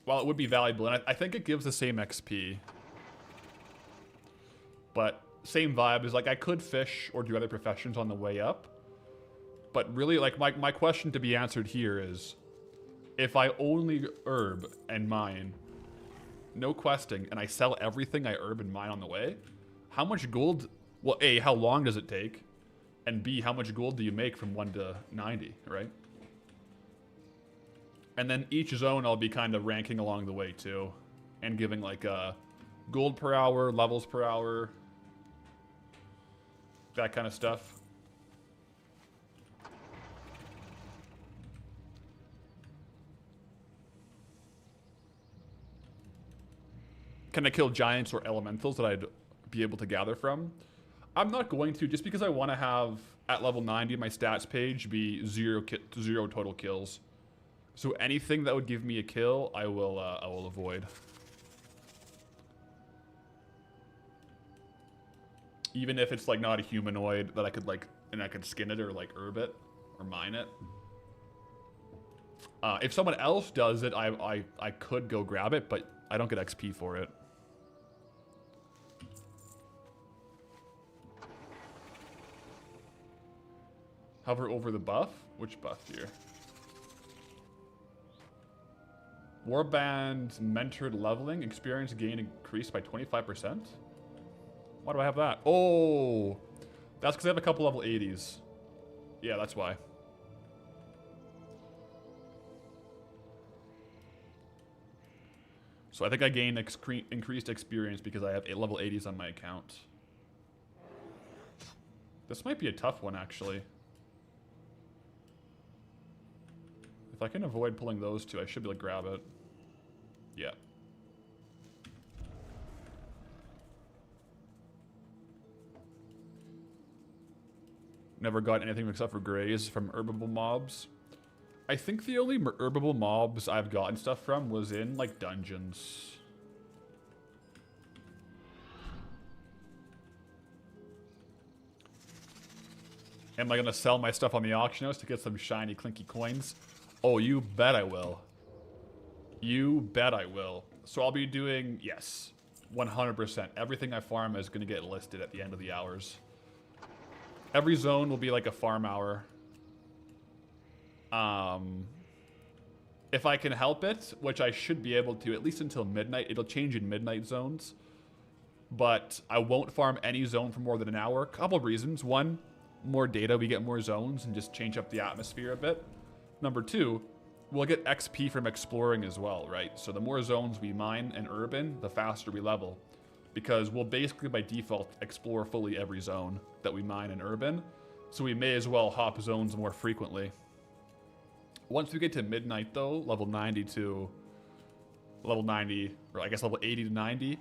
While it would be valuable, and I think it gives the same XP. But same vibe is like I could fish or do other professions on the way up. But really, like my question to be answered here is, if I only herb and mine, no questing, and I sell everything I herb and mine on the way, how much gold, well, A, how long does it take? And B, how much gold do you make from 1 to 90, right? And then each zone I'll be kind of ranking along the way too. And giving like gold per hour, levels per hour, that kind of stuff. Can I kill giants or elementals that I'd be able to gather from? I'm not going to, just because I want to have, at level 90, my stats page be zero total kills. So anything that would give me a kill, I will avoid. Even if it's like not a humanoid that I could like, and I could skin it or like herb it or mine it. If someone else does it, I could go grab it, but I don't get XP for it. Hover over the buff? Which buff here? Warband mentored leveling. Experience gain increased by 25%. Why do I have that? Oh, that's because I have a couple level 80s. Yeah, that's why. So I think I gained increased experience because I have level 80s on my account. This might be a tough one, actually. If I can avoid pulling those two, I should be able to grab it. Yeah. Never got anything except for grays from herbable mobs. I think the only herbable mobs I've gotten stuff from was in, like, dungeons. Am I gonna sell my stuff on the auction house to get some shiny, clinky coins? Oh, you bet I will. You bet I will. So I'll be doing, yes, 100%. Everything I farm is gonna get listed at the end of the hours. Every zone will be like a farm hour. If I can help it, which I should be able to, at least until midnight. It'll change in midnight zones. But I won't farm any zone for more than an hour. Couple of reasons. One, more data, we get more zones and just change up the atmosphere a bit. Number two, we'll get XP from exploring as well, right? So the more zones we mine in urban, the faster we level. Because we'll basically, by default, explore fully every zone that we mine in urban. So we may as well hop zones more frequently. Once we get to midnight, though, level 90 to level 90, or I guess level 80 to 90,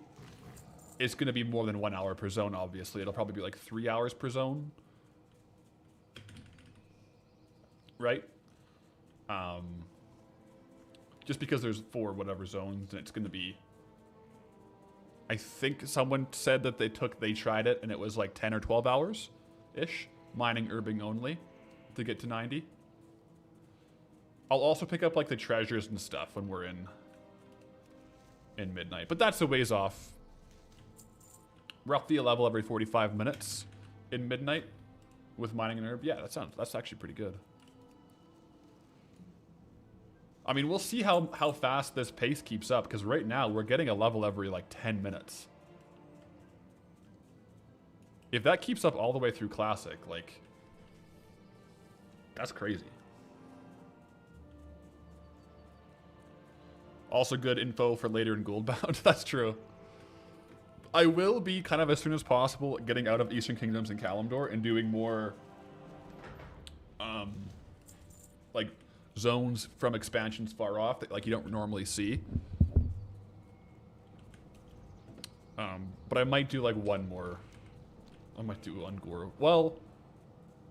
it's going to be more than 1 hour per zone, obviously. It'll probably be like 3 hours per zone. Right? Just because there's 4 whatever zones, and it's going to be... I think someone said that they tried it, and it was like 10 or 12 hours-ish, mining urban only, to get to 90. I'll also pick up like the treasures and stuff when we're in midnight, but that's a ways off. Roughly a level every 45 minutes in midnight with mining and herb. Yeah, that's actually pretty good. I mean, we'll see how fast this pace keeps up, because right now we're getting a level every like 10 minutes. If that keeps up all the way through Classic, like, that's crazy. Also good info for later in Goldbound. That's true. I will be kind of as soon as possible getting out of Eastern Kingdoms and Kalimdor and doing more like zones from expansions far off that like you don't normally see. But I might do like one more. I might do Ungor. Well,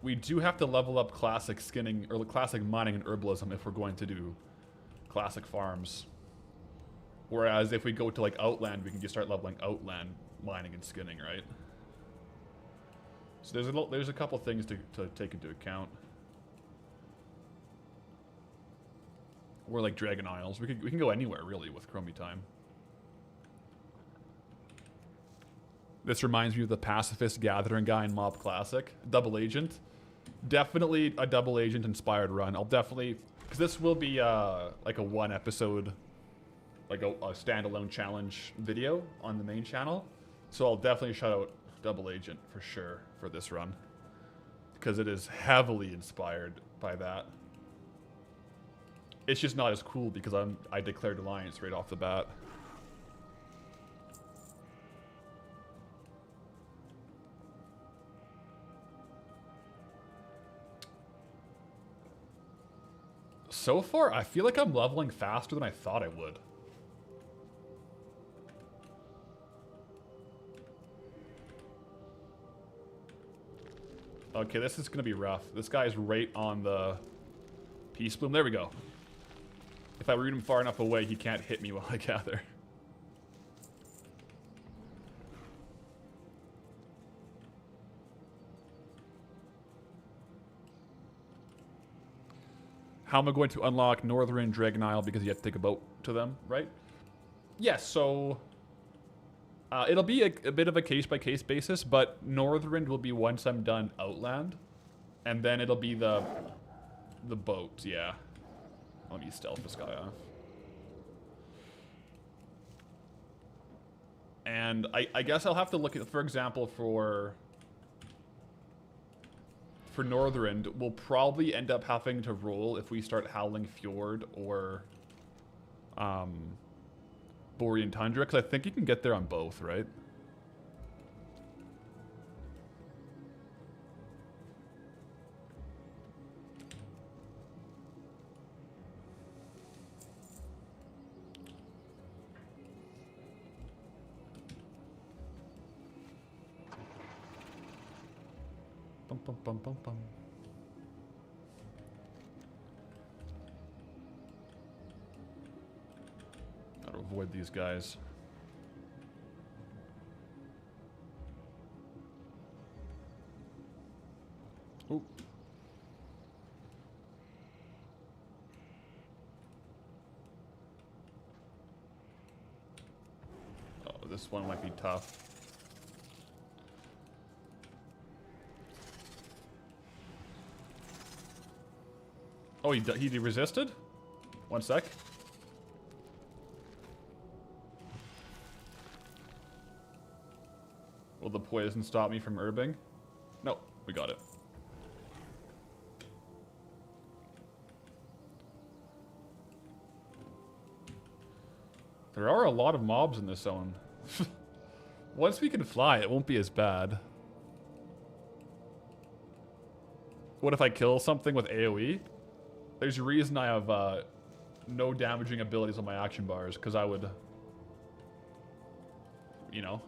we do have to level up classic skinning or classic mining and herbalism if we're going to do classic farms. Whereas if we go to like Outland, we can just start leveling Outland mining and skinning, right? So there's a couple things to take into account. Or like Dragon Isles. We can go anywhere really with Chromie Time. This reminds me of the Pacifist Gathering guy in Mob Classic. Double Agent. Definitely a double agent inspired run. I'll definitely, because this will be like a 1 episode, like a standalone challenge video on the main channel. So I'll definitely shout out Double Agent for sure for this run, because it is heavily inspired by that. It's just not as cool because I declared Alliance right off the bat. So far, I feel like I'm leveling faster than I thought I would. Okay, this is going to be rough. This guy's right on the Peace Bloom. There we go. If I root him far enough away, he can't hit me while I gather. How am I going to unlock Northern Dragon Isle? Because you have to take a boat to them, right? Yes, so... it'll be a bit of a case-by-case basis, but Northern will be once I'm done Outland. And then it'll be the boat, yeah. Let me stealth this guy off. And I guess I'll have to look at, for example, for Northrend, we'll probably end up having to roll if we start Howling Fjord or Borean Tundra, because I think you can get there on both, right? Bum, bum, bum, bum, bum. Gotta avoid these guys. Ooh. Oh, this one might be tough. Oh, he resisted? One sec. Will the poison stop me from herbing? No, we got it. There are a lot of mobs in this zone. Once we can fly, it won't be as bad. What if I kill something with AoE? There's a reason I have no damaging abilities on my action bars, because I would, you know,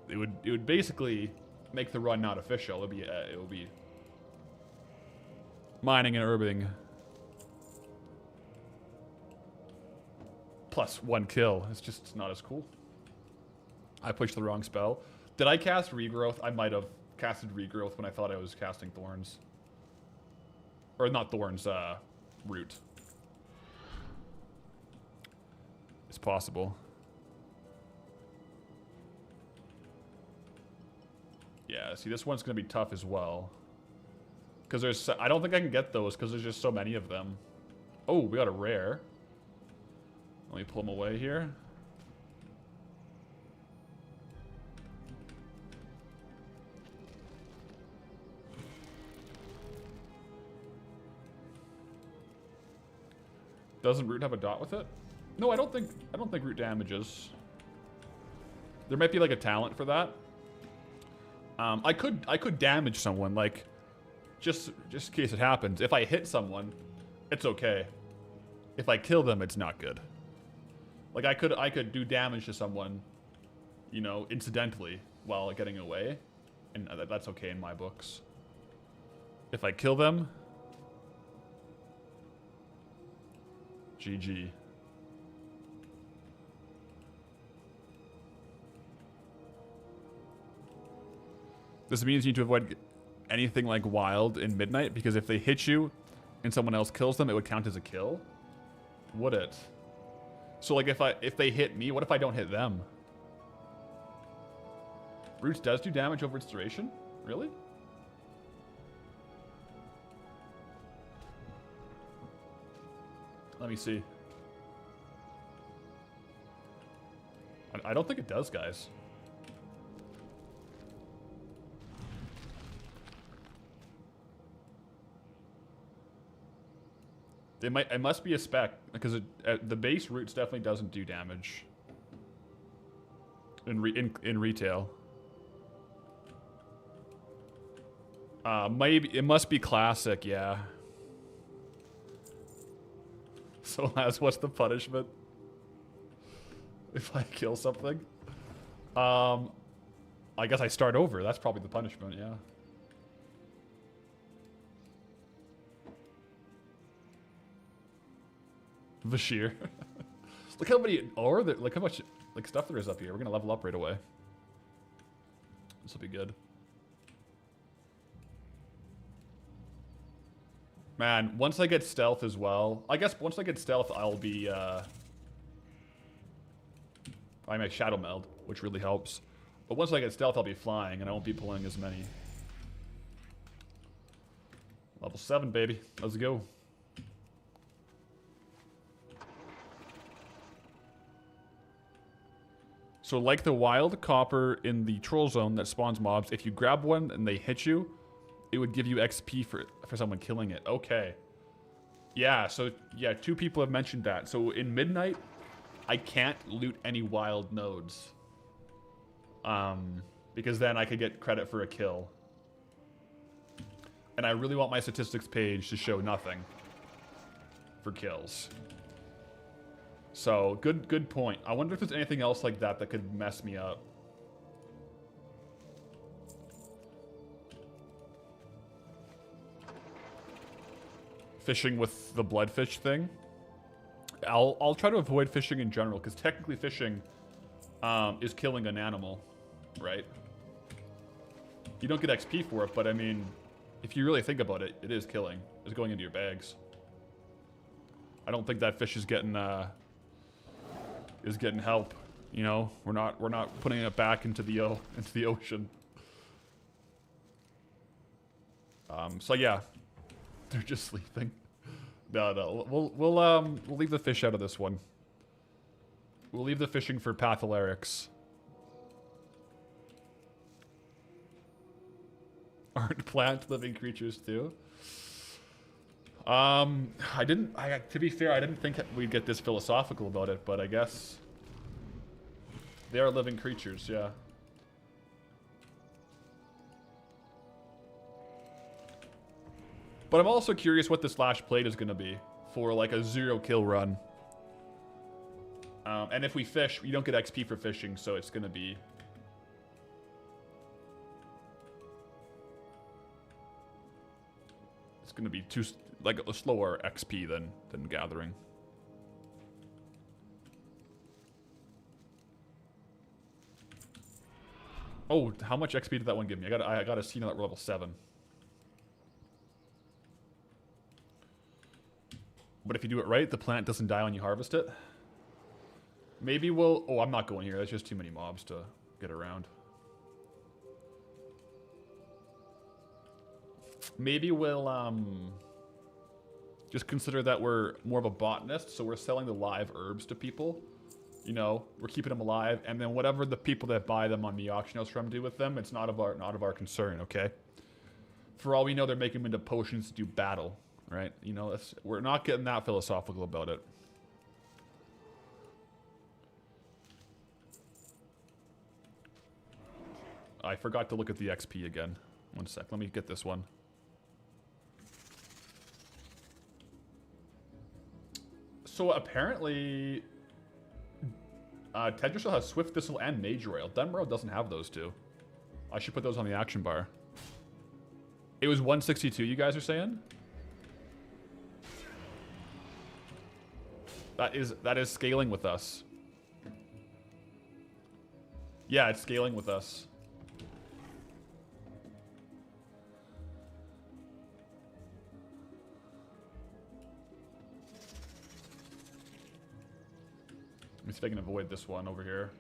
it would basically make the run not official. It would be mining and herbing. Plus 1 kill. It's just not as cool. I pushed the wrong spell. Did I cast Regrowth? I might have casted Regrowth when I thought I was casting Thorns. Or not Thorns, Root. It's possible. Yeah, see, this one's going to be tough as well. Because there's... I don't think I can get those because there's just so many of them. Oh, we got a rare. Let me pull them away here. Doesn't Root have a dot with it? No, I don't think Root damages. There might be like a talent for that. I could damage someone, like just in case it happens. If I hit someone, it's okay. If I kill them, it's not good. Like I could do damage to someone, you know, incidentally while getting away, and that's okay in my books. If I kill them, GG. This means you need to avoid anything like wild in midnight, because if they hit you and someone else kills them, it would count as a kill. Would it? So like if they hit me, what if I don't hit them? Roots does do damage over its duration? Really? Let me see. I don't think it does, guys. It must be a spec, because the base Roots definitely doesn't do damage in retail. Maybe it must be classic, yeah. So, Laz, what's the punishment if I kill something? I guess I start over. That's probably the punishment, yeah. Vashir. Look how many look how much stuff there is up here. We're gonna level up right away. This will be good. Man, once I get stealth as well, I guess once I get stealth, I'll be, I make Shadow Meld, which really helps. But once I get stealth, I'll be flying, and I won't be pulling as many. Level 7, baby. Let's go. So like the wild copper in the troll zone that spawns mobs, if you grab one and they hit you, it would give you XP for someone killing it. Okay. Yeah, so yeah, 2 people have mentioned that. So in Midnight, I can't loot any wild nodes. Because then I could get credit for a kill. And I really want my statistics page to show nothing for kills. So, good point. I wonder if there's anything else like that that could mess me up. Fishing with the bloodfish thing. I'll try to avoid fishing in general, because technically fishing is killing an animal, right? You don't get XP for it, but I mean, if you really think about it, it is killing. It's going into your bags. I don't think that fish is getting help. You know, we're not putting it back into the ocean. So yeah, they're just sleeping. No, we'll leave the fish out of this one. We'll leave the fishing for patholerics. Aren't plant living creatures too? To be fair, I didn't think we'd get this philosophical about it, but I guess they are living creatures, yeah. But I'm also curious what the slash plate is going to be for like a 0 kill run. And if we fish, we don't get XP for fishing, so it's going to be... It's going to be like a slower XP than gathering. Oh, how much XP did that one give me? I got a scene at level 7. But if you do it right, the plant doesn't die when you harvest it. Maybe we'll... Oh, I'm not going here. There's just too many mobs to get around. Maybe we'll just consider that we're more of a botanist, so we're selling the live herbs to people. You know, we're keeping them alive, and then whatever the people that buy them on the auction house from do with them, it's not of our concern, okay? For all we know, they're making them into potions to do battle, right? You know, we're not getting that philosophical about it. I forgot to look at the XP again. One sec, let me get this one. So apparently, Teldrassil has Swift Thistle and Major Oil. Dunmerrow doesn't have those two. I should put those on the action bar. It was 162, you guys are saying? That is scaling with us. Yeah, it's scaling with us. Let me see if I can avoid this one over here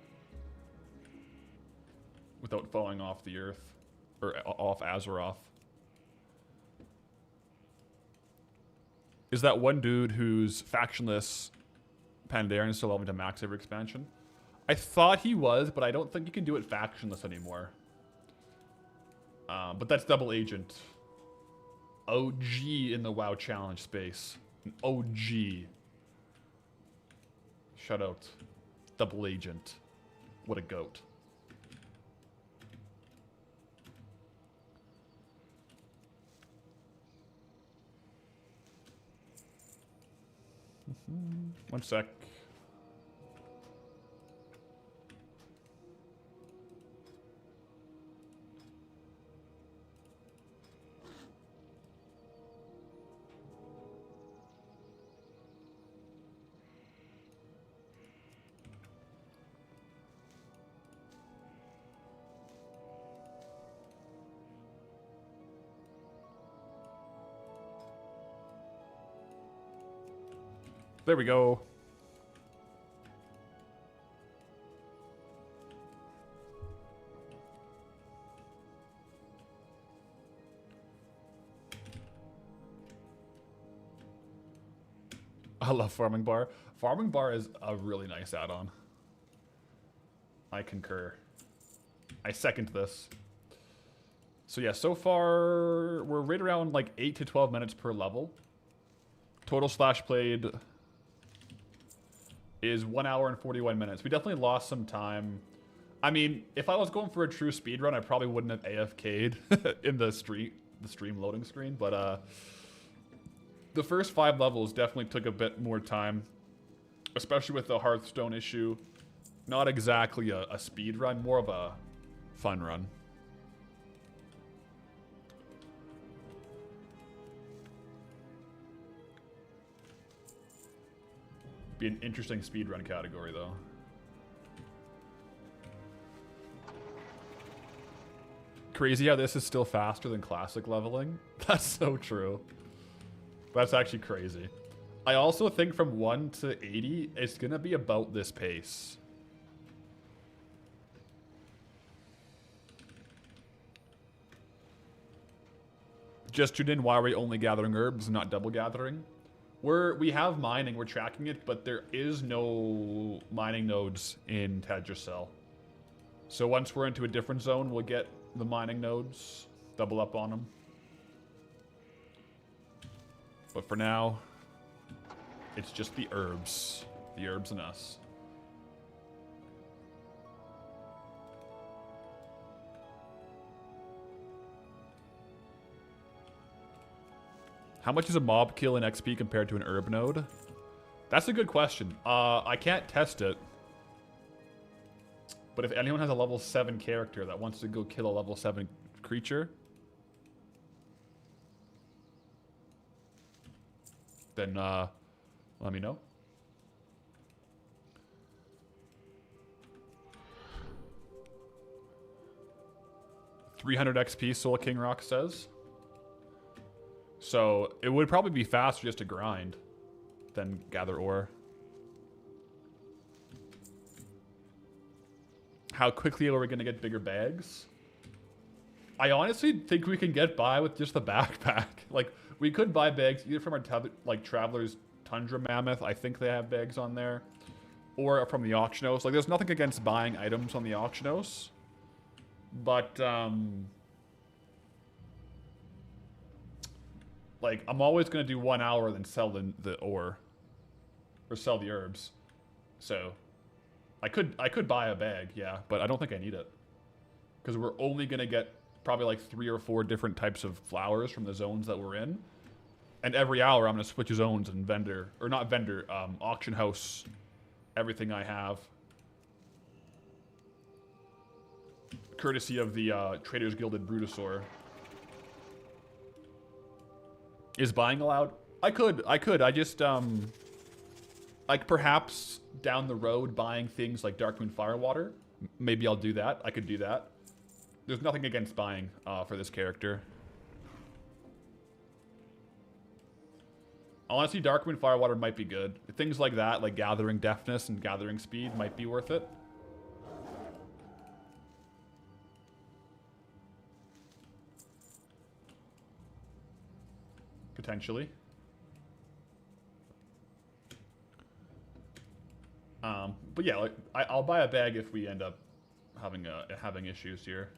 without falling off the earth, or off Azeroth. Is that one dude who's factionless Pandaren still allowed me to max every expansion? I thought he was, but I don't think you can do it factionless anymore. But that's Double Agent. OG in the WoW challenge space. An OG. Shout out. Double Agent. What a goat. One sec. There we go. I love Farming Bar. Farming Bar is a really nice add-on. I concur. I second this. So yeah, so far we're right around like 8 to 12 minutes per level. Total slash played is 1 hour and 41 minutes. We definitely lost some time. I mean, if I was going for a true speed run, I probably wouldn't have AFK'd in the stream loading screen, but the first 5 levels definitely took a bit more time, especially with the Hearthstone issue. Not exactly a speed run, more of a fun run. Be an interesting speedrun category, though. Crazy how this is still faster than classic leveling. That's so true. That's actually crazy. I also think from 1 to 80, it's going to be about this pace. Just tuned in, why are we only gathering herbs, not double gathering? We have mining, we're tracking it, but there is no mining nodes in Teldrassil. So once we're into a different zone, we'll get the mining nodes, double up on them. But for now, it's just the herbs and us. How much is a mob kill in XP compared to an herb node? That's a good question. I can't test it. But if anyone has a level 7 character that wants to go kill a level 7 creature, then let me know. $300 XP, Soul King Rock says. So it would probably be faster just to grind than gather ore. How quickly are we going to get bigger bags? I honestly think we can get by with just the backpack. Like, we could buy bags either from our Traveler's Tundra Mammoth. I think they have bags on there. Or from the auction house. Like, there's nothing against buying items on the auction house. But, like, I'm always going to do 1 hour then sell the ore. Or sell the herbs. So, I could buy a bag, yeah, but I don't think I need it. Because we're only going to get probably like 3 or 4 different types of flowers from the zones that we're in. And every hour I'm going to switch zones and auction house everything I have. Courtesy of the Traders Guilded Brutosaur. Is buying allowed? I could. I just, like, perhaps down the road buying things like Darkmoon Firewater. Maybe I'll do that. I could do that. There's nothing against buying for this character. Honestly, Darkmoon Firewater might be good. Things like that, like Gathering Deafness and Gathering Speed, might be worth it. Potentially. But yeah, like, I'll buy a bag if we end up having issues here.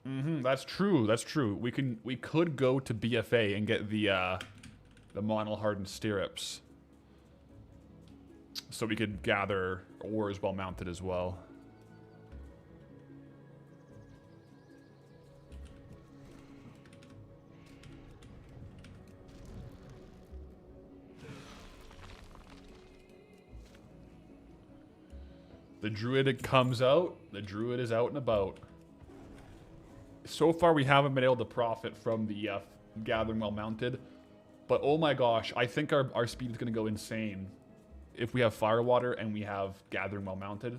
That's true. That's true. We could go to BFA and get the Monel Hardened Stirrups, so we could gather ores while mounted as well. The druid comes out. The druid is out and about. So far, we haven't been able to profit from the gathering while mounted. But oh my gosh, I think our speed is going to go insane if we have Firewater and we have gathering while mounted.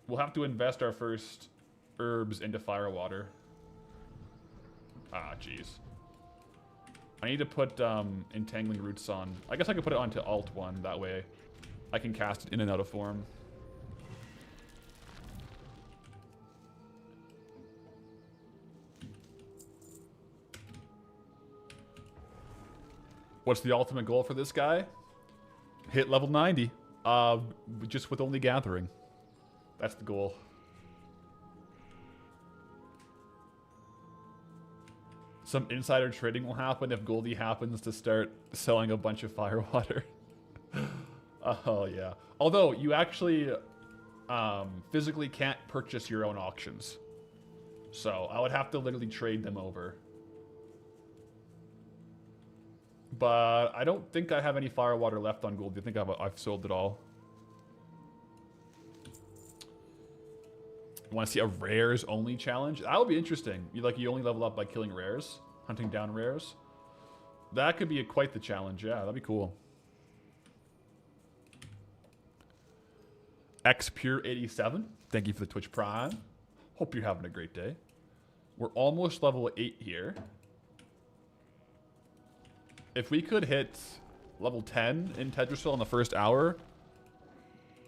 We'll have to invest our first herbs into Firewater. Ah, jeez. I need to put Entangling Roots on. I guess I could put it onto Alt 1. That way I can cast it in and out of form. What's the ultimate goal for this guy? Hit level 90. Just with only gathering. That's the goal. Some insider trading will happen if Goldie happens to start selling a bunch of firewater. Oh, yeah. Although, you actually physically can't purchase your own auctions. So, I would have to literally trade them over. But I don't think I have any firewater left on Goldie. I think I've sold it all. You want to see a rares only challenge? That would be interesting. You only level up by killing rares, hunting down rares. That could be quite the challenge. Yeah, that'd be cool. XPure87, thank you for the Twitch Prime. Hope you're having a great day. We're almost level 8 here. If we could hit level 10 in Teldrassil in the first hour,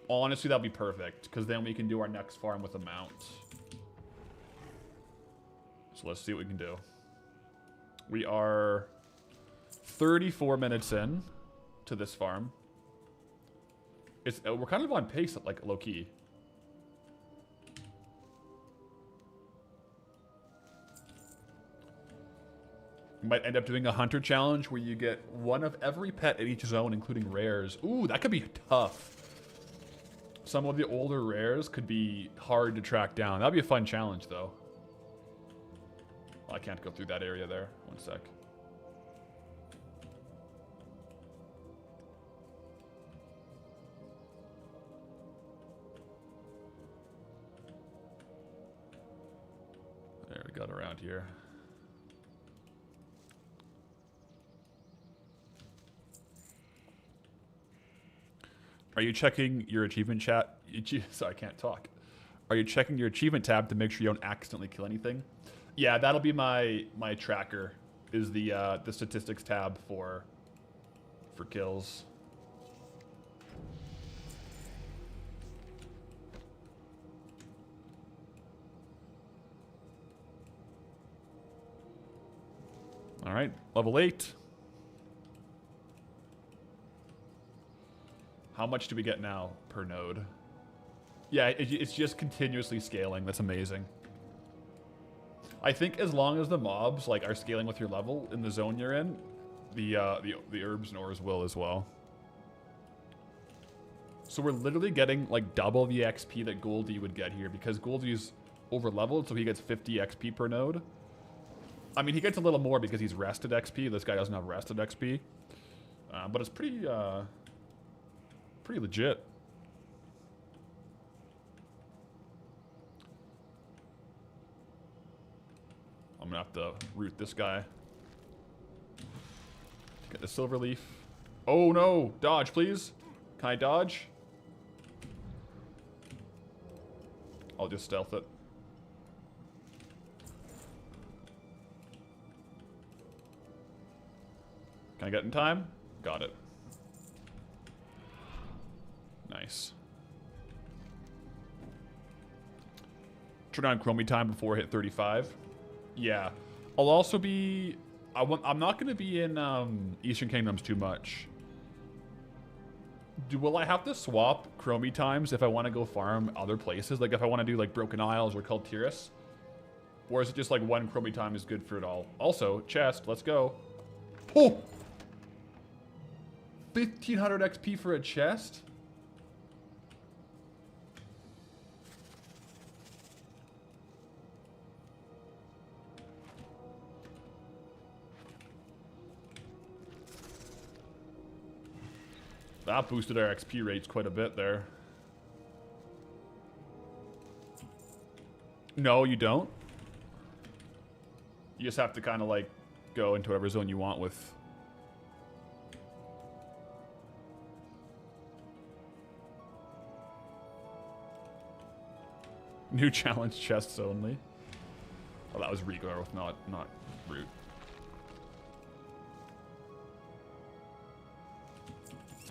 honestly, that'd be perfect, because then we can do our next farm with a mount. So let's see what we can do. We are 34 minutes in to this farm. We're kind of on pace at, like, low-key. We might end up doing a hunter challenge where you get one of every pet in each zone, including rares. Ooh, that could be tough. Some of the older rares could be hard to track down. That'd be a fun challenge, though. Well, I can't go through that area there. One sec. There, we got around here. Are you checking your achievement chat? Sorry, I can't talk. Are you checking your achievement tab to make sure you don't accidentally kill anything? Yeah, that'll be my tracker. Is the statistics tab for kills. All right, level 8. How much do we get now per node? Yeah, it's just continuously scaling. That's amazing. I think as long as the mobs like are scaling with your level in the zone you're in, the herbs and ores will as well. So we're literally getting like double the XP that Goldie would get here because Goldie's over leveled, so he gets 50 XP per node. I mean, he gets a little more because he's rested XP. This guy doesn't have rested XP, but it's pretty legit. I'm gonna have to root this guy. Get the silver leaf. Oh no! Dodge, please. Can I dodge? I'll just stealth it. Can I get in time? Got it. Nice. Turn on Chromie time before I hit 35. Yeah. I'll also be... I'm not going to be in Eastern Kingdoms too much. Will I have to swap Chromie times if I want to go farm other places? Like if I want to do like Broken Isles or Kultiris? Or is it just like one Chromie time is good for it all? Also, chest, let's go. Oh! 1500 XP for a chest? That boosted our XP rates quite a bit there. No, you don't. You just have to kind of like go into whatever zone you want with. New challenge chests only. Oh, that was Regrowth, not Root.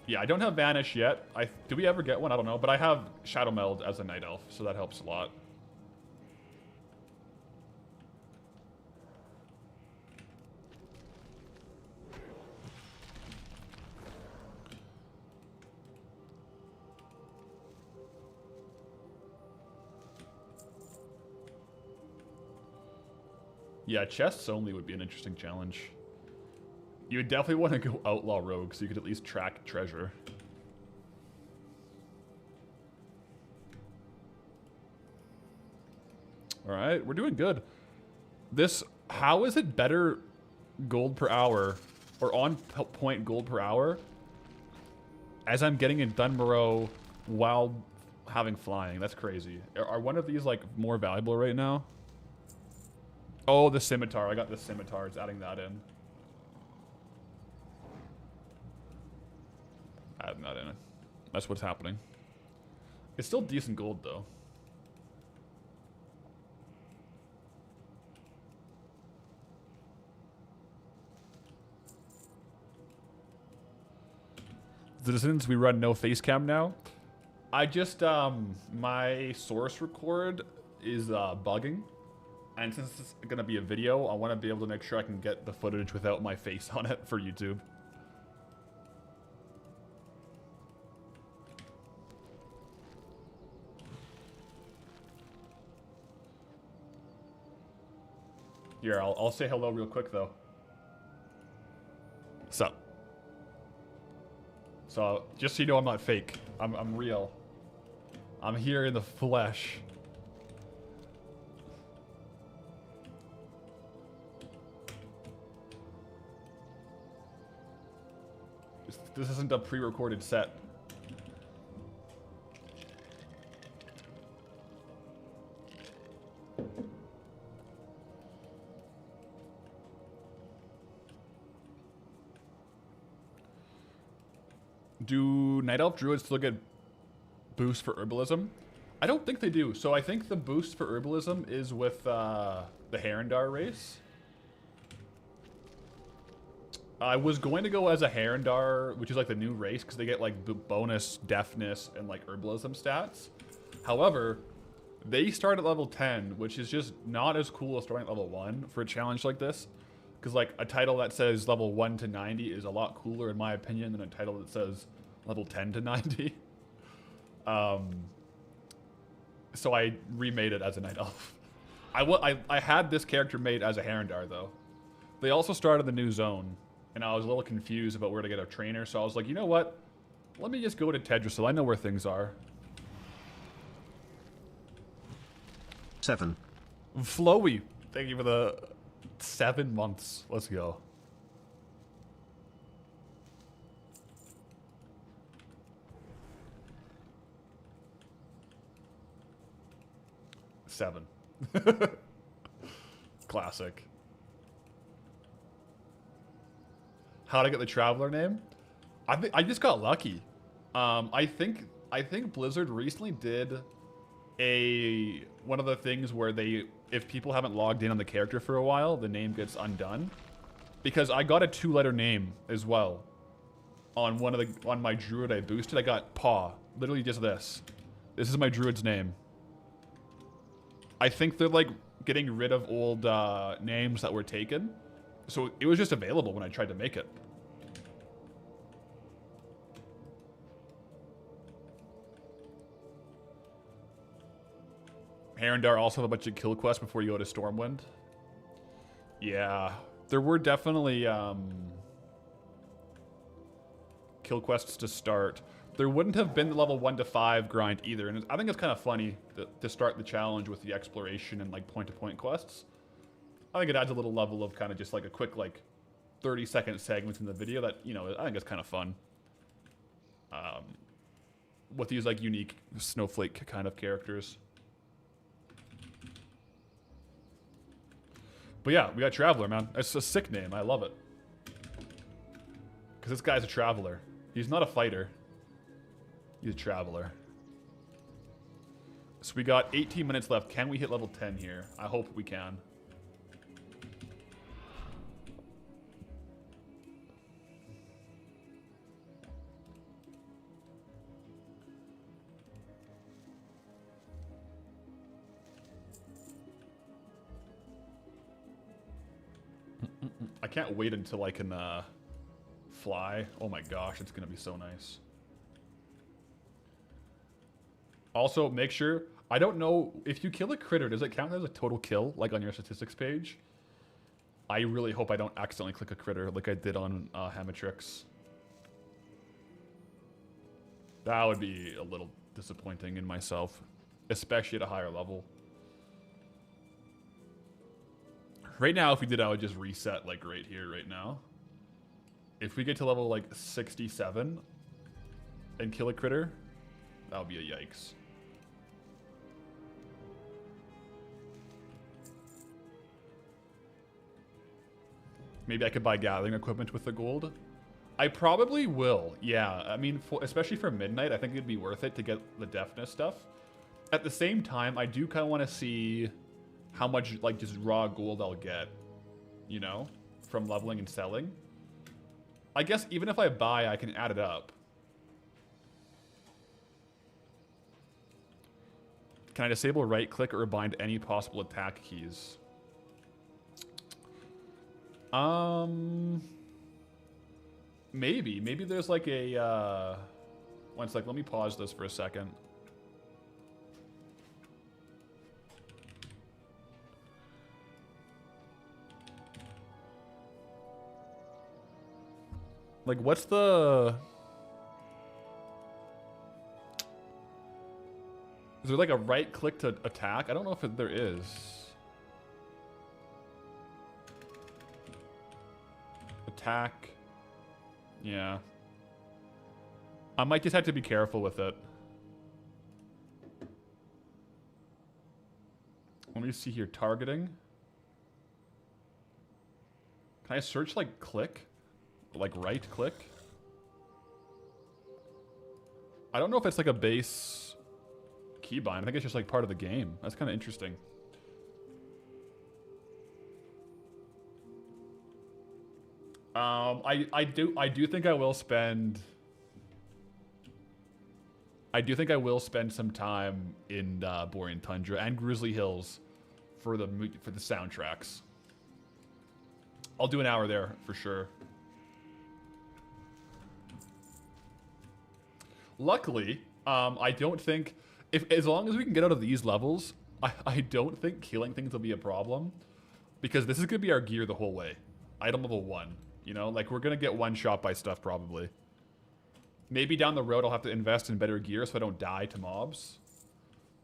Yeah, I don't have Vanish yet. Do we ever get one? I don't know. But I have Shadow Meld as a Night Elf, so that helps a lot. Yeah, chests only would be an interesting challenge. You would definitely want to go outlaw rogue so you could at least track treasure. Alright, we're doing good. This, how is it better gold per hour, or on point gold per hour, as I'm getting in Dunmoreau while having flying? That's crazy. Are one of these like more valuable right now? Oh, the scimitar. I got the scimitar. It's adding that in. Adding that in. That's what's happening. It's still decent gold though. Citizens, we run no face cam now. I just, my source record is bugging. And since it's going to be a video, I want to be able to make sure I can get the footage without my face on it for YouTube. Here, I'll say hello real quick though. So just so you know, I'm not fake. I'm real. I'm here in the flesh. This isn't a pre-recorded set. Do Night Elf Druids still get boosts for herbalism? I don't think they do. So I think the boost for herbalism is with the Herondar race. I was going to go as a Herondar, which is like the new race, because they get like bonus deafness and like herbalism stats. However, they start at level 10, which is just not as cool as starting at level 1 for a challenge like this. Because like a title that says level 1 to 90 is a lot cooler in my opinion than a title that says level 10 to 90. So I remade it as a Night Elf. I had this character made as a Herondar though. They also started the new zone, and I was a little confused about where to get a trainer, so I was like, you know what? Let me just go to Teldrassil. I know where things are. 7. Flowy, thank you for the 7 months. Let's go. Seven. Classic. How to get the Traveler name? I just got lucky. I think Blizzard recently did one of the things where if people haven't logged in on the character for a while, the name gets undone. Because I got a 2-letter name as well. On my druid I boosted, I got Paw. Literally just this. This is my druid's name. I think they're like getting rid of old names that were taken. So it was just available when I tried to make it. Herondar also have a bunch of kill quests before you go to Stormwind. Yeah, there were definitely kill quests to start. There wouldn't have been the level 1 to 5 grind either, and I think it's kind of funny to start the challenge with the exploration and like point-to-point quests. I think it adds a little level of kind of just like a quick like 30-second segment in the video that, you know, I think it's kind of fun. With these like unique snowflake kind of characters. But yeah, we got Traveler, man. It's a sick name. I love it. Because this guy's a Traveler. He's not a fighter. He's a Traveler. So we got 18 minutes left. Can we hit level 10 here? I hope we can. I can't wait until I can fly. Oh my gosh, it's gonna be so nice. Also, make sure, I don't know, if you kill a critter, does it count as a total kill, like on your statistics page? I really hope I don't accidentally click a critter like I did on Hamatrix. That would be a little disappointing in myself, especially at a higher level. Right now, if we did, I would just reset like right here, right now. If we get to level like 67 and kill a critter, that would be a yikes. Maybe I could buy gathering equipment with the gold. I probably will, yeah. I mean, especially for Midnight, I think it'd be worth it to get the deafness stuff. At the same time, I do kind of want to see how much, like, just raw gold I'll get, you know, from leveling and selling. I guess even if I buy, I can add it up. Can I disable right-click or bind any possible attack keys? Maybe there's like a, one sec, let me pause this for a second. Like, what's the... Is there like a right click to attack? I don't know if there is. Attack. Yeah. I might just have to be careful with it. Let me see here. Targeting. Can I search like click? Like right click? I don't know if it's like a base keybind. I think it's just like part of the game. That's kind of interesting. I do think I will spend. I do think I will spend some time in Borean Tundra and Grizzly Hills for the soundtracks. I'll do an hour there for sure. Luckily, I don't think as long as we can get out of these levels, I don't think killing things will be a problem, because this is gonna be our gear the whole way. Item level 1. You know, like, we're going to get one shot by stuff, probably. Maybe down the road I'll have to invest in better gear so I don't die to mobs.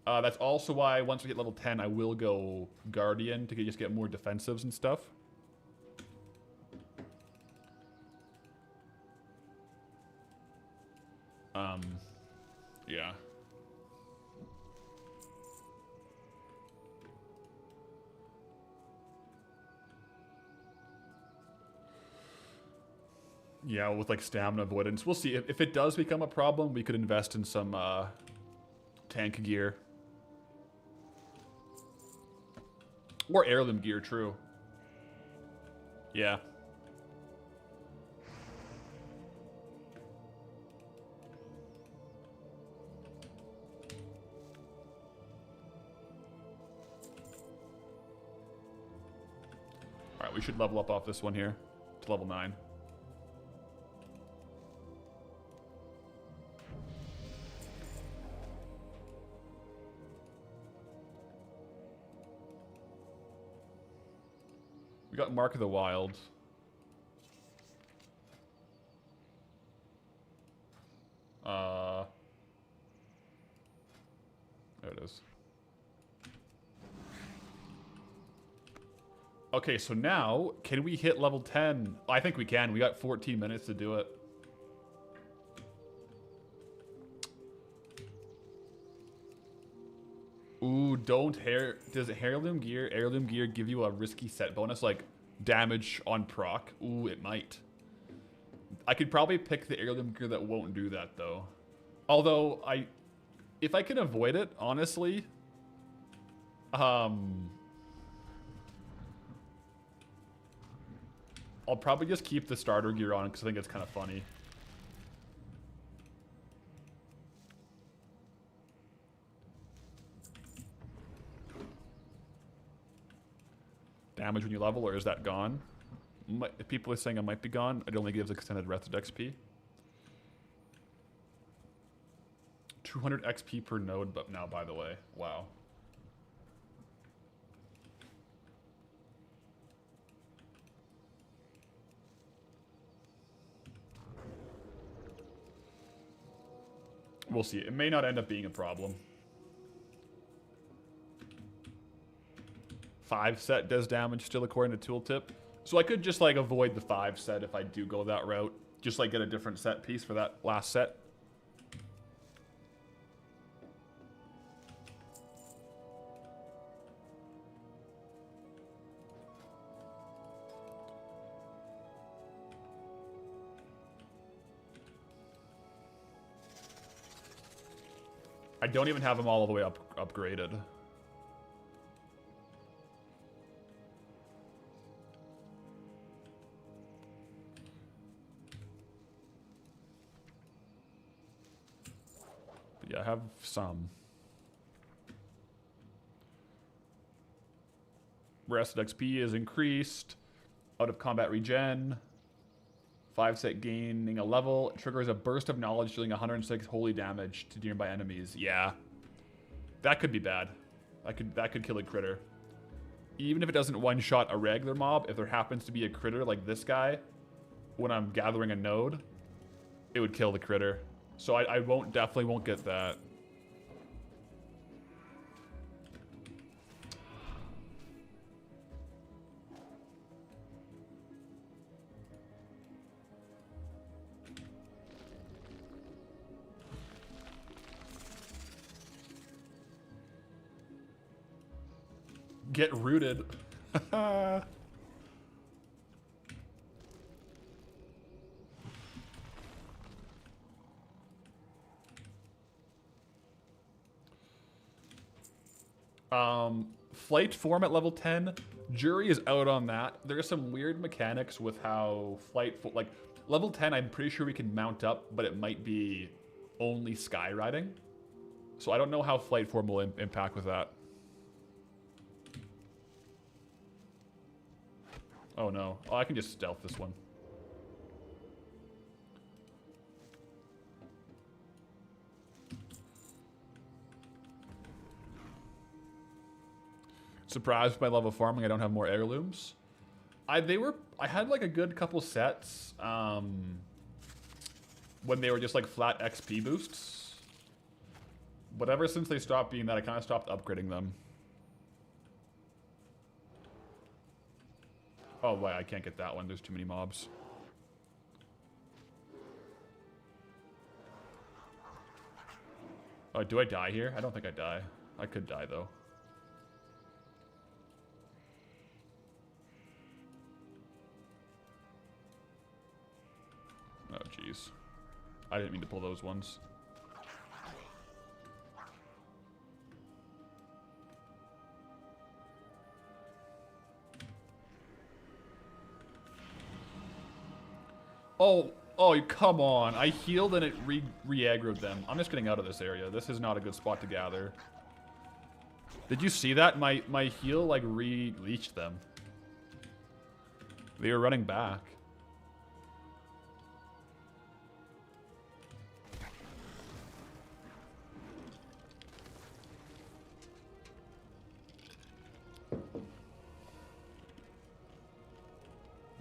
That's also why once we hit level 10, I will go Guardian to just get more defensives and stuff. Yeah. Yeah, with like stamina avoidance. We'll see. If it does become a problem, we could invest in some tank gear. Or heirloom gear, true. Yeah. Alright, we should level up off this one here to level 9. We got Mark of the Wild. There it is. Okay, so now, can we hit level 10? I think we can. We got 14 minutes to do it. Ooh, does heirloom gear give you a risky set bonus, like damage on proc? Ooh, it might. I could probably pick the heirloom gear that won't do that, though. Although, if I can avoid it, honestly, I'll probably just keep the starter gear on, because I think it's kind of funny. Damage when you level, or is that gone? If people are saying it might be gone, it only gives extended rested XP. 200 XP per node, but now, by the way. Wow. We'll see. It may not end up being a problem. 5 set does damage still according to tooltip. So I could just like avoid the 5 set if I do go that route. Just like get a different set piece for that last set. I don't even have them all the way upgraded. But yeah, I have some. Rest XP is increased. Out of combat regen. 5 set gaining a level. It triggers a burst of knowledge dealing 106 holy damage to nearby enemies. Yeah. That could be bad. That could kill a critter. Even if it doesn't one-shot a regular mob, if there happens to be a critter like this guy, when I'm gathering a node, it would kill the critter. So I definitely won't get that. Get rooted. Flight form at level 10. Jury is out on that. There's some weird mechanics with how like level 10 I'm pretty sure we can mount up, but it might be only sky riding. So I don't know how flight form will impact with that. Oh no. Oh, I can just stealth this one. Surprised by level farming, I don't have more heirlooms. I had like a good couple sets when they were just like flat XP boosts. But ever since they stopped being that, I kind of stopped upgrading them. Oh, wait, I can't get that one. There's too many mobs. Oh, do I die here? I don't think I die. I could die, though. Oh, jeez. I didn't mean to pull those ones. Oh, come on. I healed and it re-aggroed them. I'm just getting out of this area. This is not a good spot to gather. Did you see that? My heal, like, re-leached them. They were running back.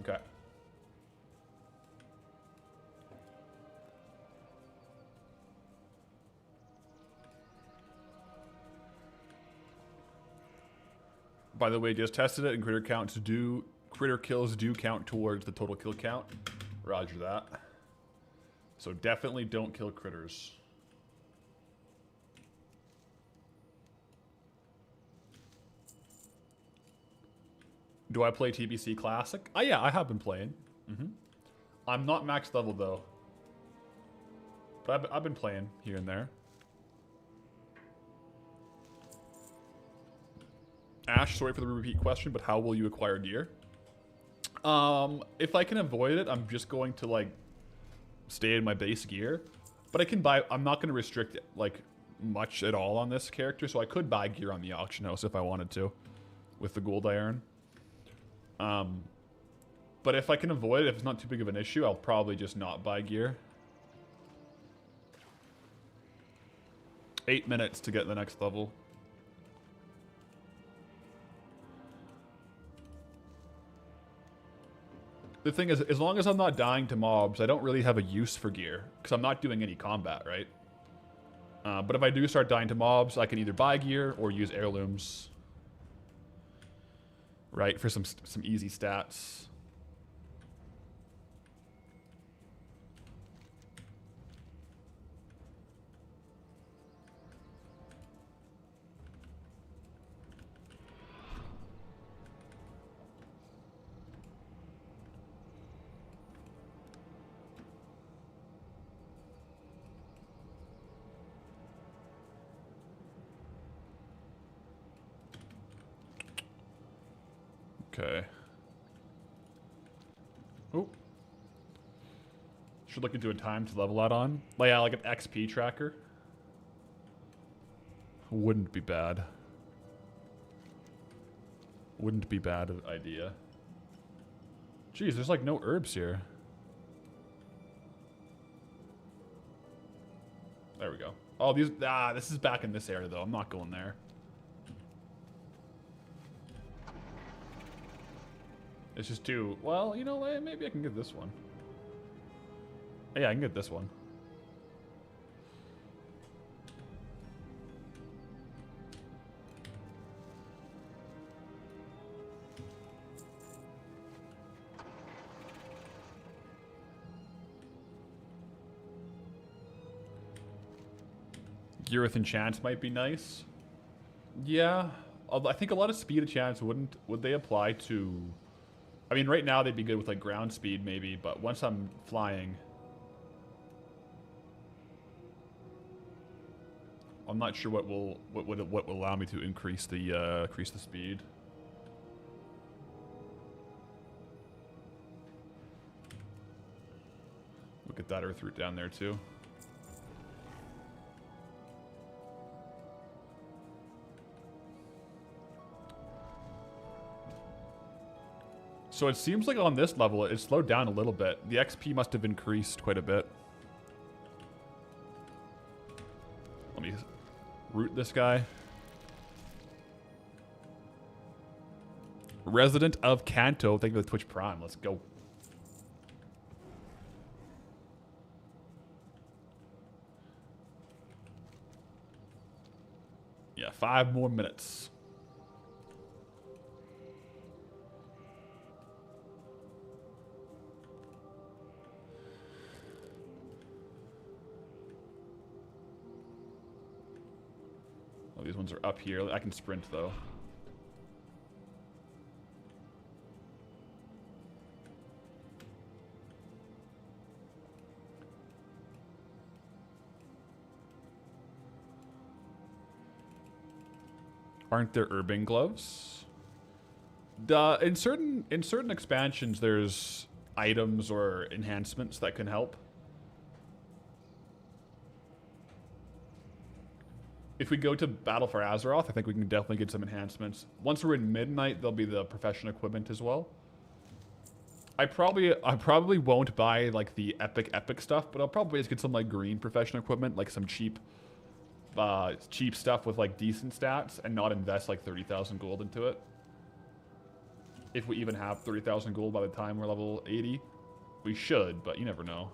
Okay. By the way, just tested it, and critter kills do count towards the total kill count. Roger that. So definitely don't kill critters. Do I play TBC Classic? Oh yeah, I have been playing. I'm not max level though. But I've been playing here and there. Ash, sorry for the repeat question, but how will you acquire gear? If I can avoid it, I'm just going to like stay in my base gear. But I can buy, I'm not going to restrict like much at all on this character, so I could buy gear on the auction house if I wanted to with the gold I earn. But if I can avoid it, if it's not too big of an issue, I'll probably just not buy gear. 8 minutes to get the next level. The thing is, as long as I'm not dying to mobs, I don't really have a use for gear. Because I'm not doing any combat, right? But if I do start dying to mobs, I can either buy gear or use heirlooms. Right, for some easy stats. Okay. Oh. Should look into a time to level out on. Like, yeah, like an XP tracker. Wouldn't be bad. Wouldn't be bad idea. Jeez, there's like no herbs here. There we go. Oh, these. This is back in this area though. I'm not going there. It's just too. Well, you know what? Maybe I can get this one. Yeah, I can get this one. Gear with enchants might be nice. Yeah, although I think a lot of speed enchants would they apply to? I mean, right now they'd be good with like ground speed maybe, but once I'm flying, I'm not sure what will allow me to increase the speed. Look at that earth root down there too. So it seems like on this level, it slowed down a little bit. The XP must have increased quite a bit. Let me root this guy. Resident of Kanto. Thank you for the Twitch Prime. Let's go. Yeah, 5 more minutes. These ones are up here. I can sprint though. Aren't there urbane gloves? In certain expansions, there's items or enhancements that can help. If we go to Battle for Azeroth, I think we can definitely get some enhancements. Once we're in Midnight, there'll be the profession equipment as well. I probably won't buy like the epic stuff, but I'll probably just get some like green profession equipment, like some cheap stuff with like decent stats, and not invest like 30,000 gold into it. If we even have 30,000 gold by the time we're level 80, we should, but you never know.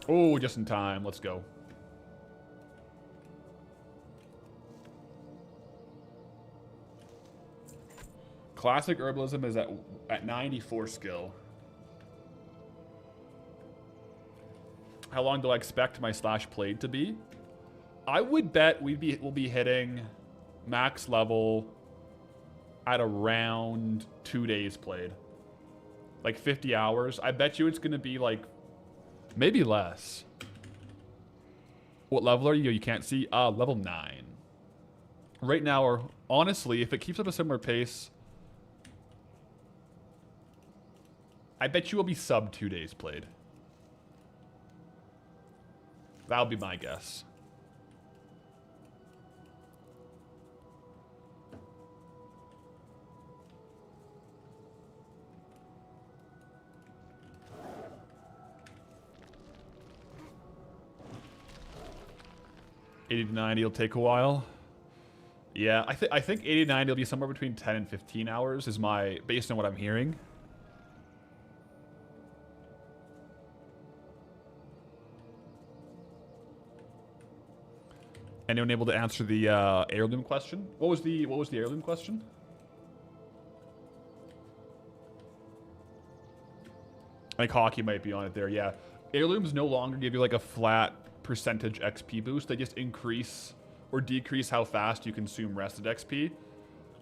Oh, just in time. Let's go. Classic herbalism is at 94 skill. How long do I expect my slash played to be? I would bet we'll be hitting max level at around 2 days played. Like 50 hours. I bet you it's going to be like maybe less. What level are you? You can't see. Level 9. Right now, or honestly, if it keeps up a similar pace, I bet you will be sub 2 days played. That'll be my guess. 80 to 90 will take a while. Yeah, I think 80 to 90 will be somewhere between 10 and 15 hours is my, based on what I'm hearing. Anyone able to answer the heirloom question? What was the heirloom question? Like hockey might be on it there, yeah. Heirlooms no longer give you like a flat percentage XP boost. They just increase or decrease how fast you consume rested XP,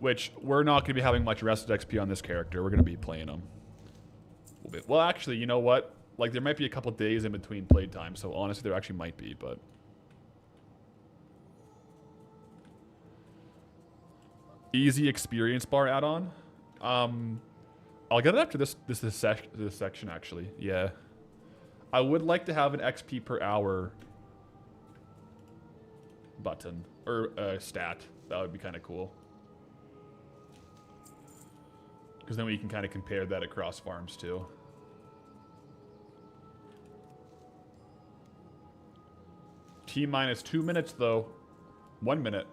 which we're not going to be having much rested XP on this character. We're going to be playing them a little bit. Well, actually, you know what? Like there might be a couple days in between playtime, so honestly there actually might be, but... Easy experience bar add-on. I'll get it after this section, actually. Yeah. I would like to have an XP per hour button. Or stat. That would be kind of cool. Because then we can kind of compare that across farms, too. T-minus 2 minutes, though. 1 minute.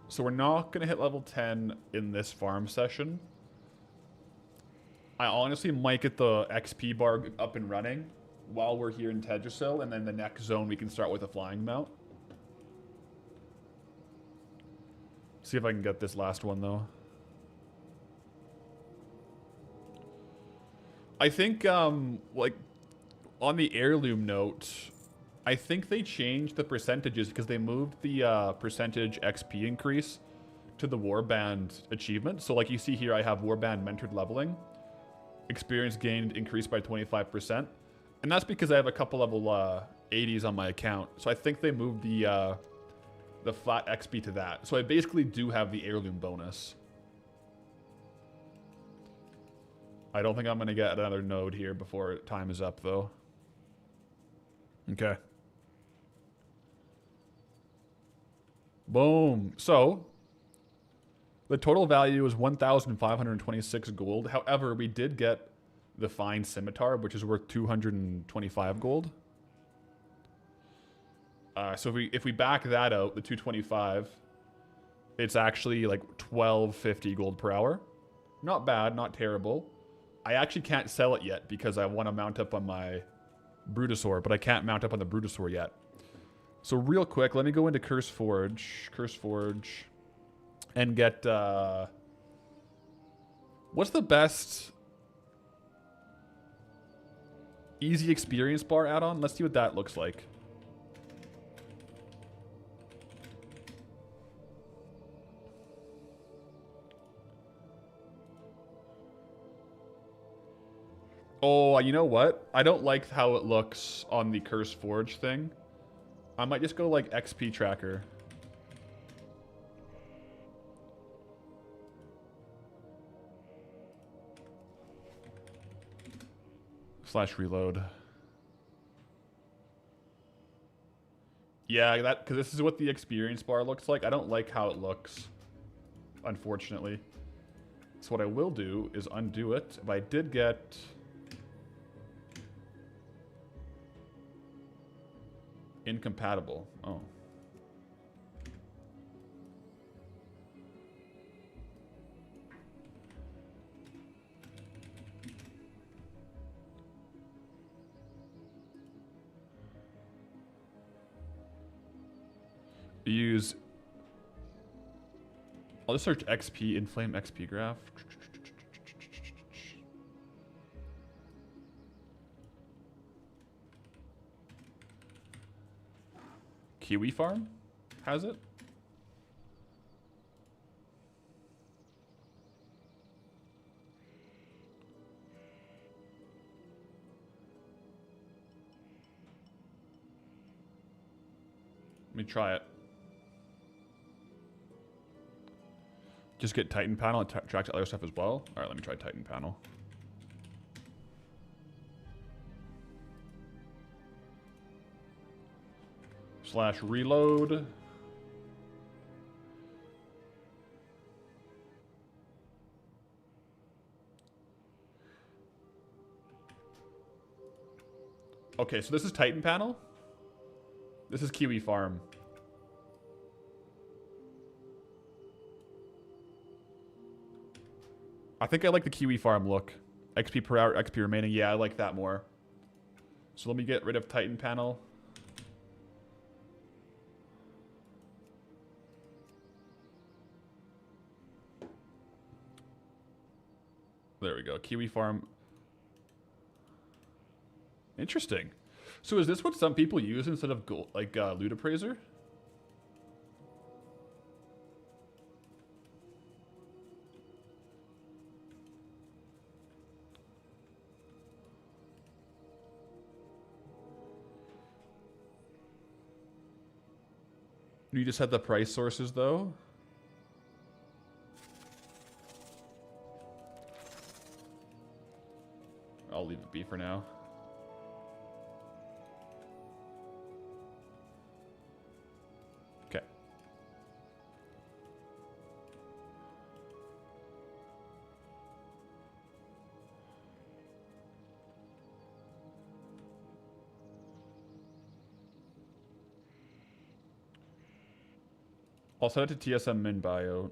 So we're not going to hit level 10 in this farm session. I honestly might get the XP bar up and running while we're here in Teldrassil, and then the next zone we can start with a flying mount. See if I can get this last one, though. I think, like, on the heirloom note, I think they changed the percentages because they moved the percentage XP increase to the Warband achievement. So, like you see here, I have Warband mentored leveling. Experience gained increased by 25%. And that's because I have a couple level 80s on my account. So I think they moved the flat XP to that. So I basically do have the heirloom bonus. I don't think I'm going to get another node here before time is up, though. Okay. Boom. So, the total value is 1,526 gold. However, we did get the fine scimitar, which is worth 225 gold. So if we back that out, the 225, it's actually like 1250 gold per hour. Not bad, not terrible. I actually can't sell it yet because I want to mount up on my Brutosaur, but I can't mount up on the Brutosaur yet. So real quick, let me go into Curse Forge, and get, what's the best easy experience bar add-on? Let's see what that looks like. Oh, you know what? I don't like how it looks on the Curse Forge thing. I might just go like XP tracker. / reload. Yeah, that, because this is what the experience bar looks like. I don't like how it looks, unfortunately. So what I will do is undo it. If I did get... incompatible. Oh. Use... I'll just search XP, inflame XP graph. Kiwi Farm has it. Let me try it. Just get Titan panel and track to other stuff as well. All right, let me try Titan panel. / reload. Okay, so this is Titan panel. This is Kiwi Farm. I think I like the Kiwi farm look. XP per hour, XP remaining. Yeah, I like that more. So let me get rid of Titan panel. There we go. Kiwi farm. Interesting. So is this what some people use instead of gold, like loot appraiser? You just had the price sources though. I'll leave it be for now. Okay. I'll set it to TSM min bio.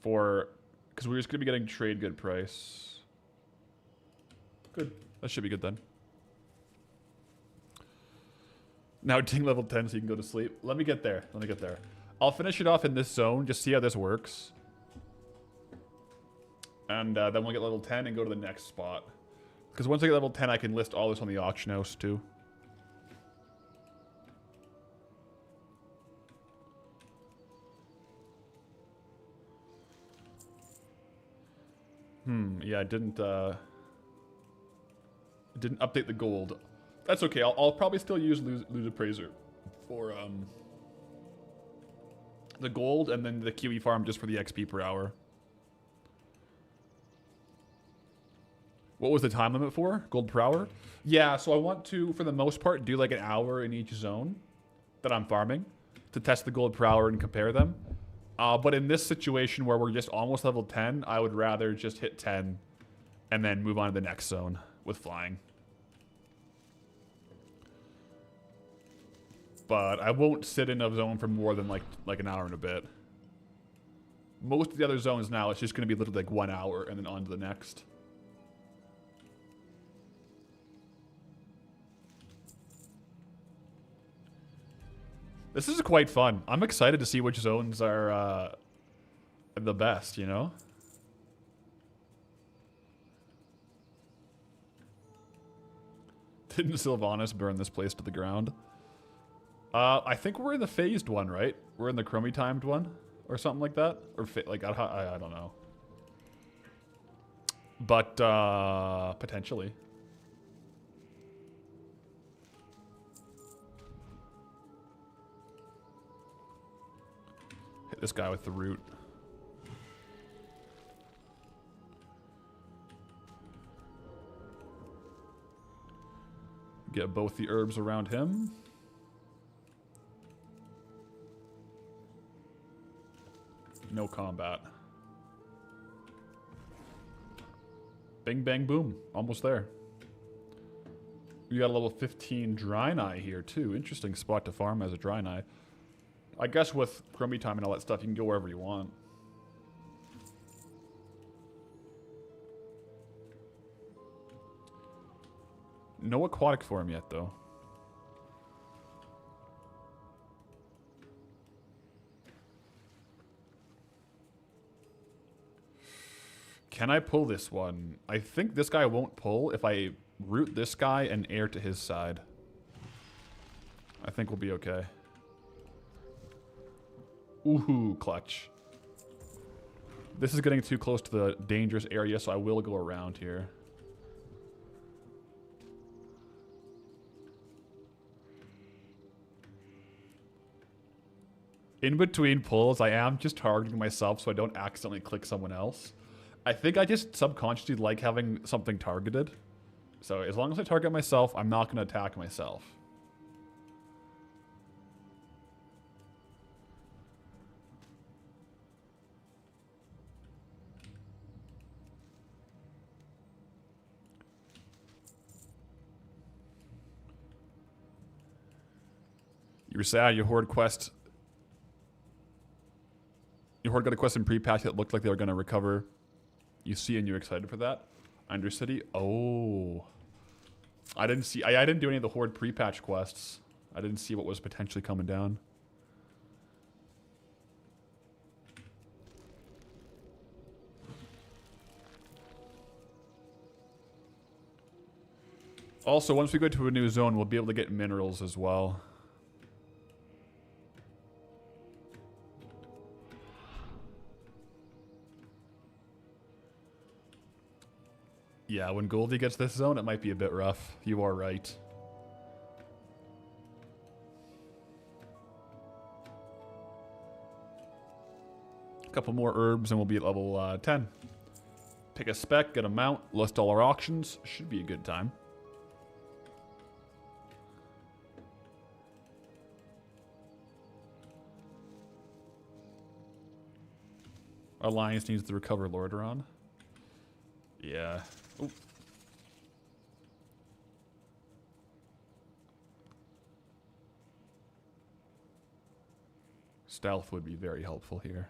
For, because we're just going to be getting trade good price. Good. That should be good then. Now ting level 10 so you can go to sleep. Let me get there. Let me get there. I'll finish it off in this zone. Just see how this works. And then we'll get level 10 and go to the next spot. Because once I get level 10, I can list all this on the auction house too. Yeah, I didn't update the gold. That's okay. I'll probably still use loot appraiser for the gold, and then the Kiwi farm just for the XP per hour. What was the time limit for? Gold per hour? Yeah, so I want to, for the most part, do like an hour in each zone that I'm farming to test the gold per hour and compare them. But in this situation where we're just almost level 10, I would rather just hit 10 and then move on to the next zone with flying. But I won't sit in a zone for more than like an hour and a bit. Most of the other zones now, it's just going to be literally like 1 hour and then on to the next. This is quite fun. I'm excited to see which zones are the best, you know? Didn't Sylvanas burn this place to the ground? I think we're in the phased one, right? We're in the chromie timed one? Or something like that? Or like, I don't know. But, potentially. Hit this guy with the root. Get both the herbs around him. No combat. Bing, bang, boom. Almost there. We got a level 15 Draenei here, too. Interesting spot to farm as a Draenei. I guess with chromie time and all that stuff, you can go wherever you want. No aquatic form yet, though. Can I pull this one? I think this guy won't pull if I root this guy and air to his side. I think we'll be okay. Ooh, clutch. This is getting too close to the dangerous area, so I will go around here. In between pulls, I am just targeting myself so I don't accidentally click someone else. I think I just subconsciously like having something targeted. So as long as I target myself, I'm not going to attack myself. You were sad your horde Your Horde got a quest in pre-patch that looked like they were going to recover. You see, and you're excited for that. Undercity. Oh, I didn't see. I didn't do any of the Horde pre-patch quests. I didn't see what was potentially coming down. Also, once we go to a new zone, we'll be able to get minerals as well. Yeah, when Goldie gets this zone, it might be a bit rough. You are right. A couple more herbs and we'll be at level 10. Pick a spec, get a mount, list all our auctions. Should be a good time. Alliance needs to recover Lordaeron. Yeah. Ooh. Stealth would be very helpful here.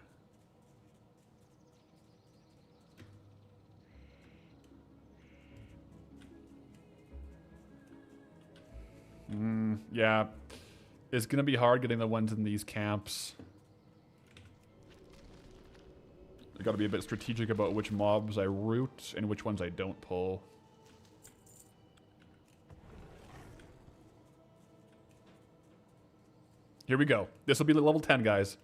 Yeah. It's going to be hard getting the ones in these camps. I got to be a bit strategic about which mobs I root and which ones I don't pull. Here we go. This will be level 10, guys.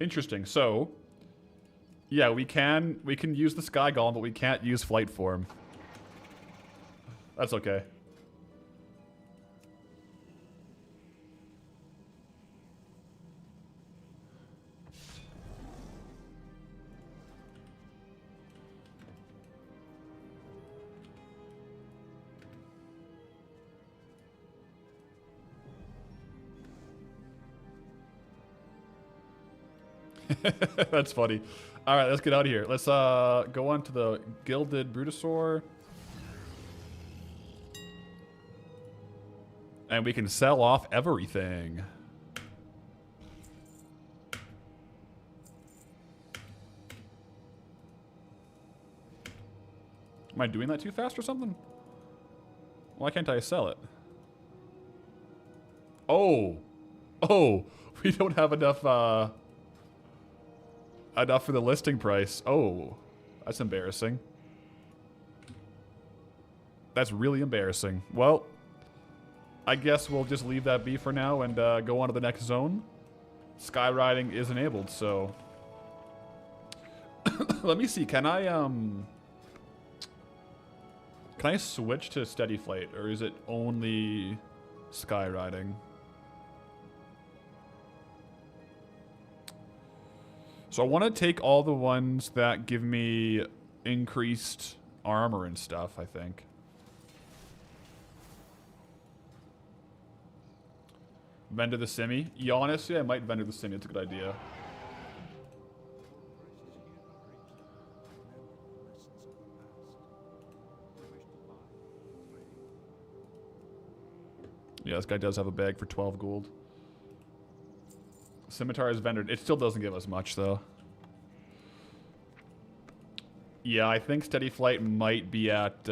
Interesting. So, yeah, we can use the Sky Golem, but we can't use Flight Form. That's okay. That's funny. All right, let's get out of here. Let's go on to the Gilded Brutosaur. And we can sell off everything. Am I doing that too fast or something? Why can't I sell it? Oh. Oh, we don't have enough enough for the listing price. Oh, that's embarrassing. That's really embarrassing. Well, I guess we'll just leave that be for now and go on to the next zone. Skyriding is enabled, so... Let me see, can I switch to steady flight, or is it only skyriding? So I want to take all the ones that give me increased armor and stuff, I think. Vendor the Simi? Yeah, honestly, I might vendor the Simi. It's a good idea. Yeah, this guy does have a bag for 12 gold. Scimitar is vendored. It still doesn't give us much, though. Yeah, I think Steady Flight might be at...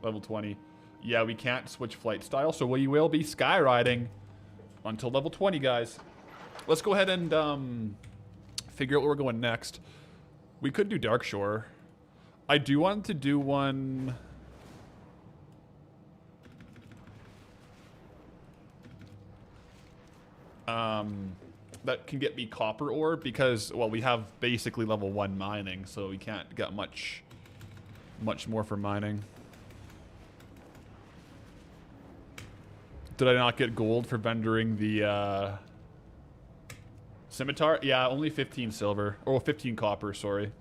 level 20. Yeah, we can't switch flight style, so we will be skyriding until level 20, guys. Let's go ahead and figure out where we're going next. We could do Darkshore. I do want to do one... that can get me copper ore because, well, we have basically level 1 mining, so we can't get much more for mining. Did I not get gold for vendoring the Scimitar? Yeah, only 15 silver. Or 15 copper, sorry.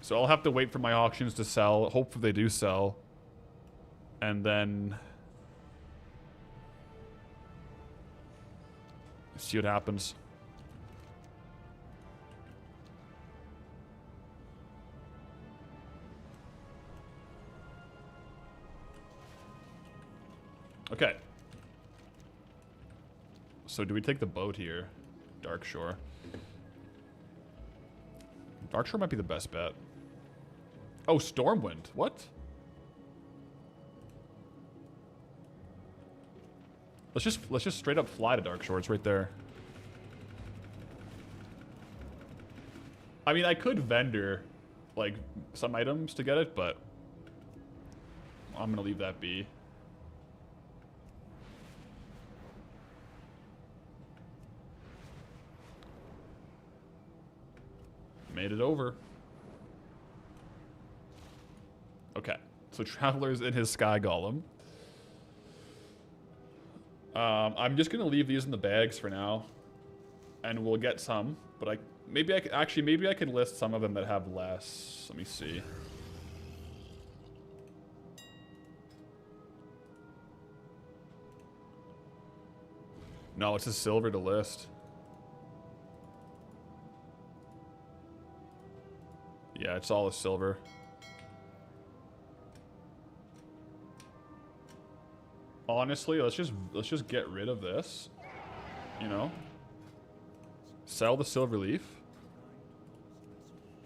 So I'll have to wait for my auctions to sell. Hopefully they do sell. And then... see what happens. Okay. So do we take the boat here? Darkshore. Darkshore might be the best bet. Oh, Stormwind. What? Let's just straight up fly to Darkshore. It's right there. I mean, I could vendor like some items to get it, but I'm gonna leave that be. Made it over. Okay, so Traveler's in his Sky Golem. I'm just gonna leave these in the bags for now, and we'll get some. But maybe I can list some of them that have less. Let me see. No, it's a silver to list. Yeah, it's all a silver. Honestly, let's just get rid of this. You know? Sell the silver leaf.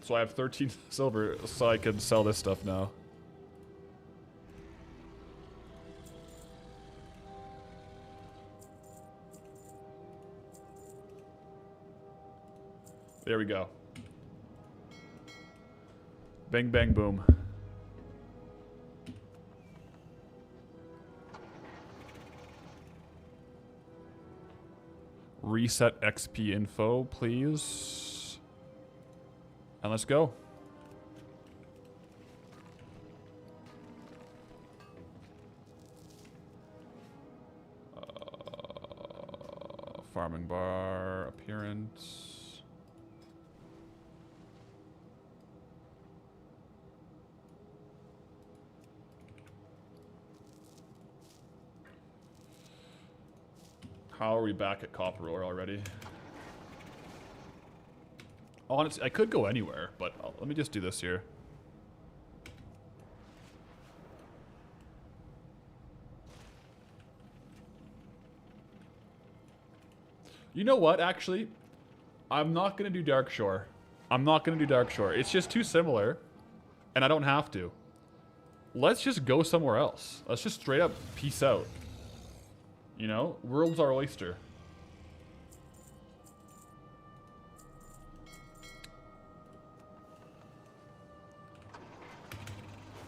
So I have 13 silver, so I can sell this stuff now. There we go. Bang, bang, boom. Reset XP info, please. And let's go. Farming bar, appearance. How are we back at copper ore already? Honestly, I could go anywhere, but let me just do this here. You know what, actually? I'm not going to do Darkshore. I'm not going to do Darkshore. It's just too similar, and I don't have to. Let's just go somewhere else. Let's just straight up peace out. You know, world's our oyster.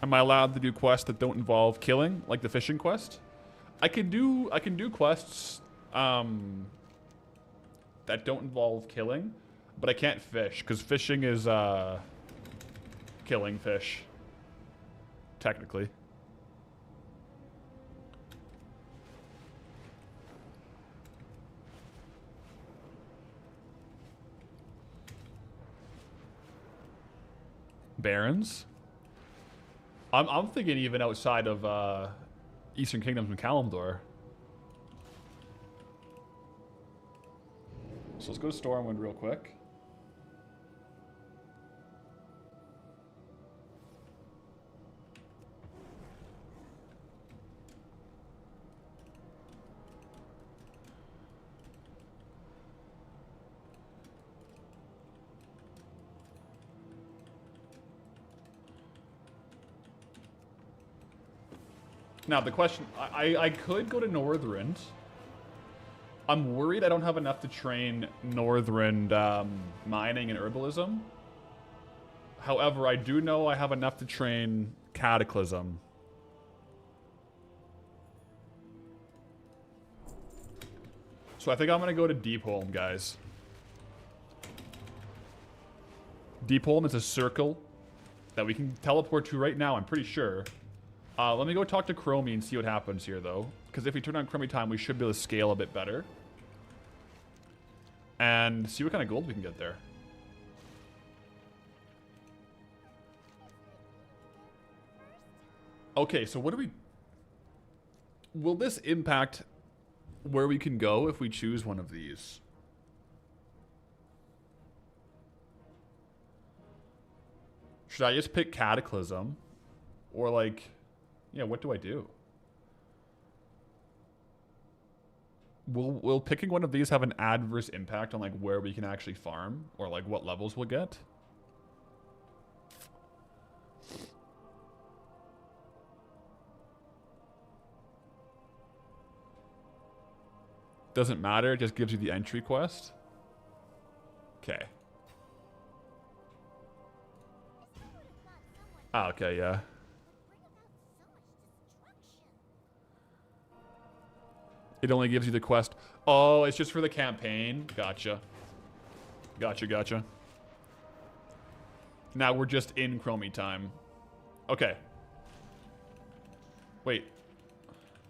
Am I allowed to do quests that don't involve killing, like the fishing quest? I can do quests that don't involve killing, but I can't fish because fishing is killing fish, technically. Barons. I'm thinking even outside of Eastern Kingdoms and Kalimdor. So let's go to Stormwind real quick. Now, the question, I could go to Northrend. I'm worried I don't have enough to train Northrend mining and herbalism. However, I do know I have enough to train Cataclysm. So I think I'm going to go to Deepholm, guys. Deepholm is a circle that we can teleport to right now, I'm pretty sure. Let me go talk to Chromie and see what happens here, though. Because if we turn on Chromie time, we should be able to scale a bit better. and see what kind of gold we can get there. Okay, so what do we... Will this impact where we can go if we choose one of these? Should I just pick Cataclysm? Or like... Yeah, what do I do? Will picking one of these have an adverse impact on like where we can actually farm? Or like what levels we'll get? Doesn't matter, it just gives you the entry quest. Okay. Ah, okay, yeah. It only gives you the quest. Oh, it's just for the campaign. Gotcha. Gotcha. Now we're just in Chromie time. Okay. Wait.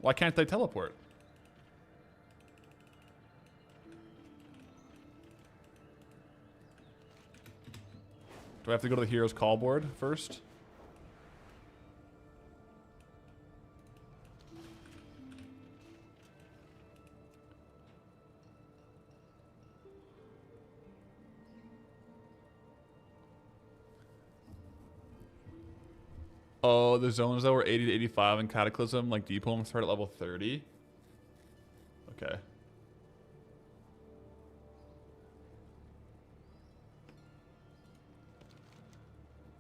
Why can't I teleport? Do I have to go to the Hero's Call board first? Oh, the zones that were 80 to 85 in Cataclysm, like Deep Home, start at level 30. Okay.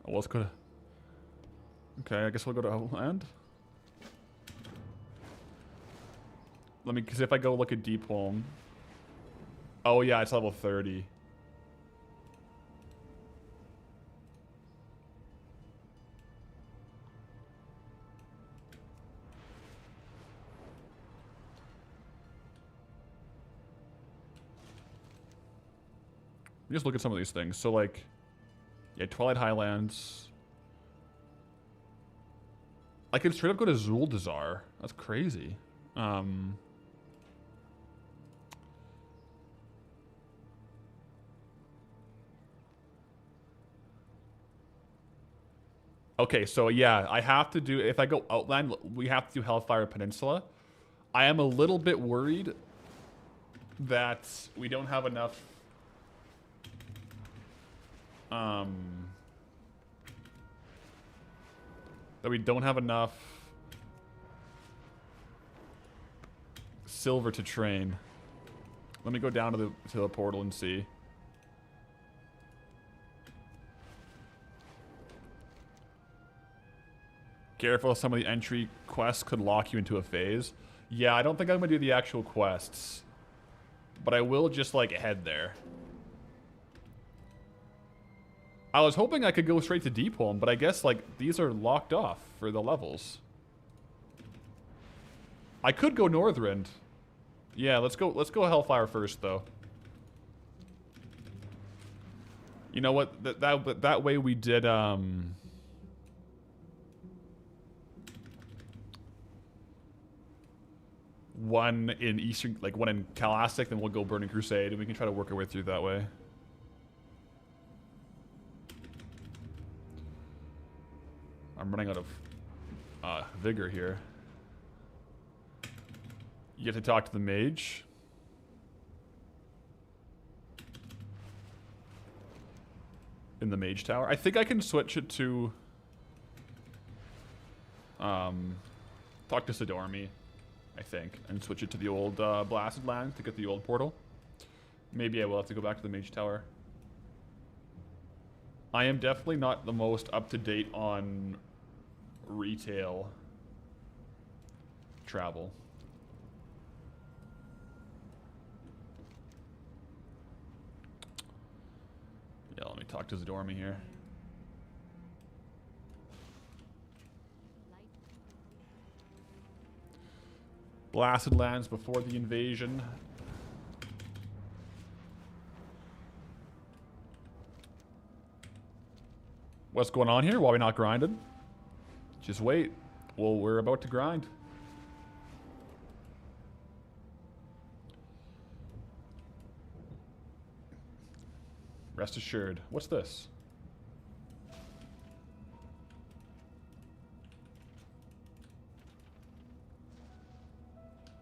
Oh, let's go to... Okay, I guess we'll go to Outland. Let me, because if I go look at Deep Home... Oh yeah, it's level 30. Just look at some of these things. So like, yeah, Twilight Highlands. I could straight up go to Zuldazar. That's crazy. Okay, so yeah, I have to do, if I go Outland, we have to do Hellfire Peninsula. I am a little bit worried that we don't have enough that we don't have enough silver to train. Let me go down to the portal and see. Careful, some of the entry quests could lock you into a phase. Yeah, I don't think I'm gonna do the actual quests, but I will just like head there. I was hoping I could go straight to Deep Home, but I guess like these are locked off for the levels. I could go Northrend. Yeah, let's go Hellfire first though. You know what? That way we did one in Eastern, like one in Calastic, then we'll go Burning Crusade, and we can try to work our way through that way. I'm running out of vigor here. You get to talk to the mage. In the mage tower. I think I can switch it to talk to Sidormi, I think, and switch it to the old Blasted Lands to get the old portal. Maybe I will have to go back to the mage tower. I am definitely not the most up-to-date on retail travel. Yeah, let me talk to Zadormi here. Blasted Lands before the invasion. What's going on here? Why are we not grinding? Just wait. Well, we're about to grind. Rest assured. What's this?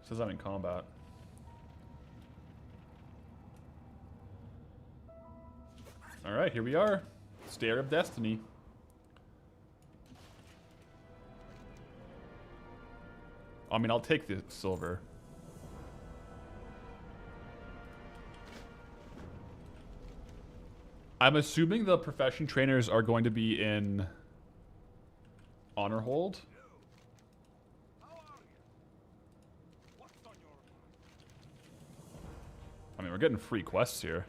Says I'm in combat. Alright, here we are. Stair of Destiny. I mean, I'll take the silver. I'm assuming the profession trainers are going to be in honor hold. I mean, we're getting free quests here.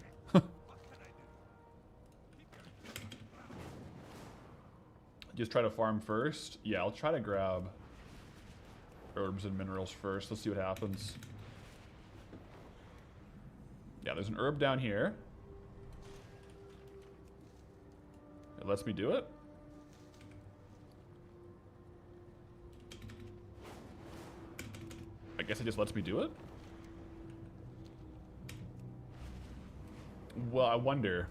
Just try to farm first. Yeah, I'll try to grab herbs and minerals first. Let's see what happens. Yeah, there's an herb down here. It lets me do it. I guess it just lets me do it. Well, I wonder.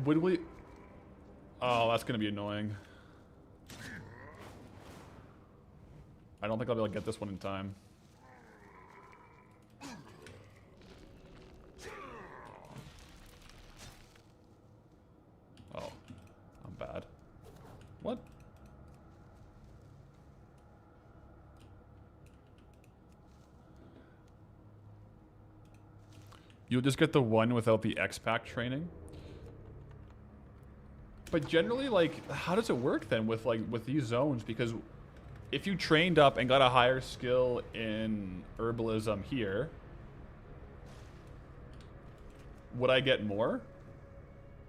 Would we... Oh, that's going to be annoying. I don't think I'll be able to get this one in time. Oh, I'm bad. What? You'll just get the one without the X-Pack training? But generally, like, how does it work then with these zones? Because if you trained up and got a higher skill in herbalism here, would I get more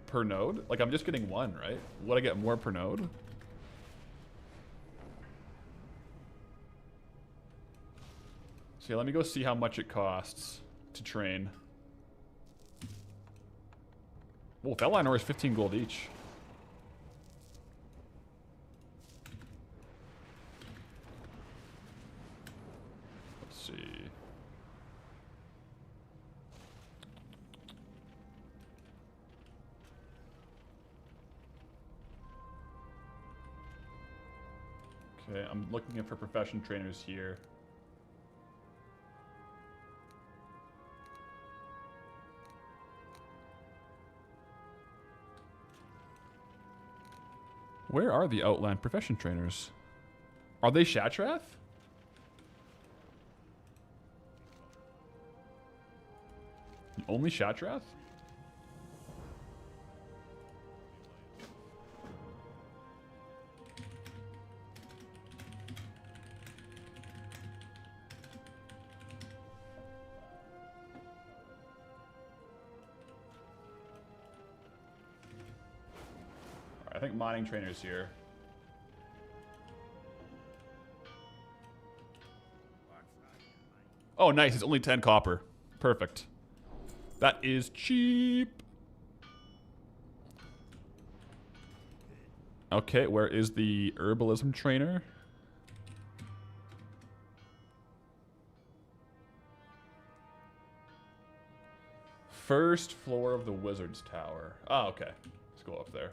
per node? Like, I'm just getting one, right? Would I get more per node? So yeah, let me go see how much it costs to train. Well, Felline ore is 15 gold each. Let's see. Okay, I'm looking for profession trainers here. Where are the Outland profession trainers? Are they Shatrath? Only Shatrath? I think mining trainer's here. Oh, nice. It's only 10 copper. Perfect. That is cheap. Okay, where is the herbalism trainer? First floor of the Wizard's Tower. Oh, okay. Let's go up there.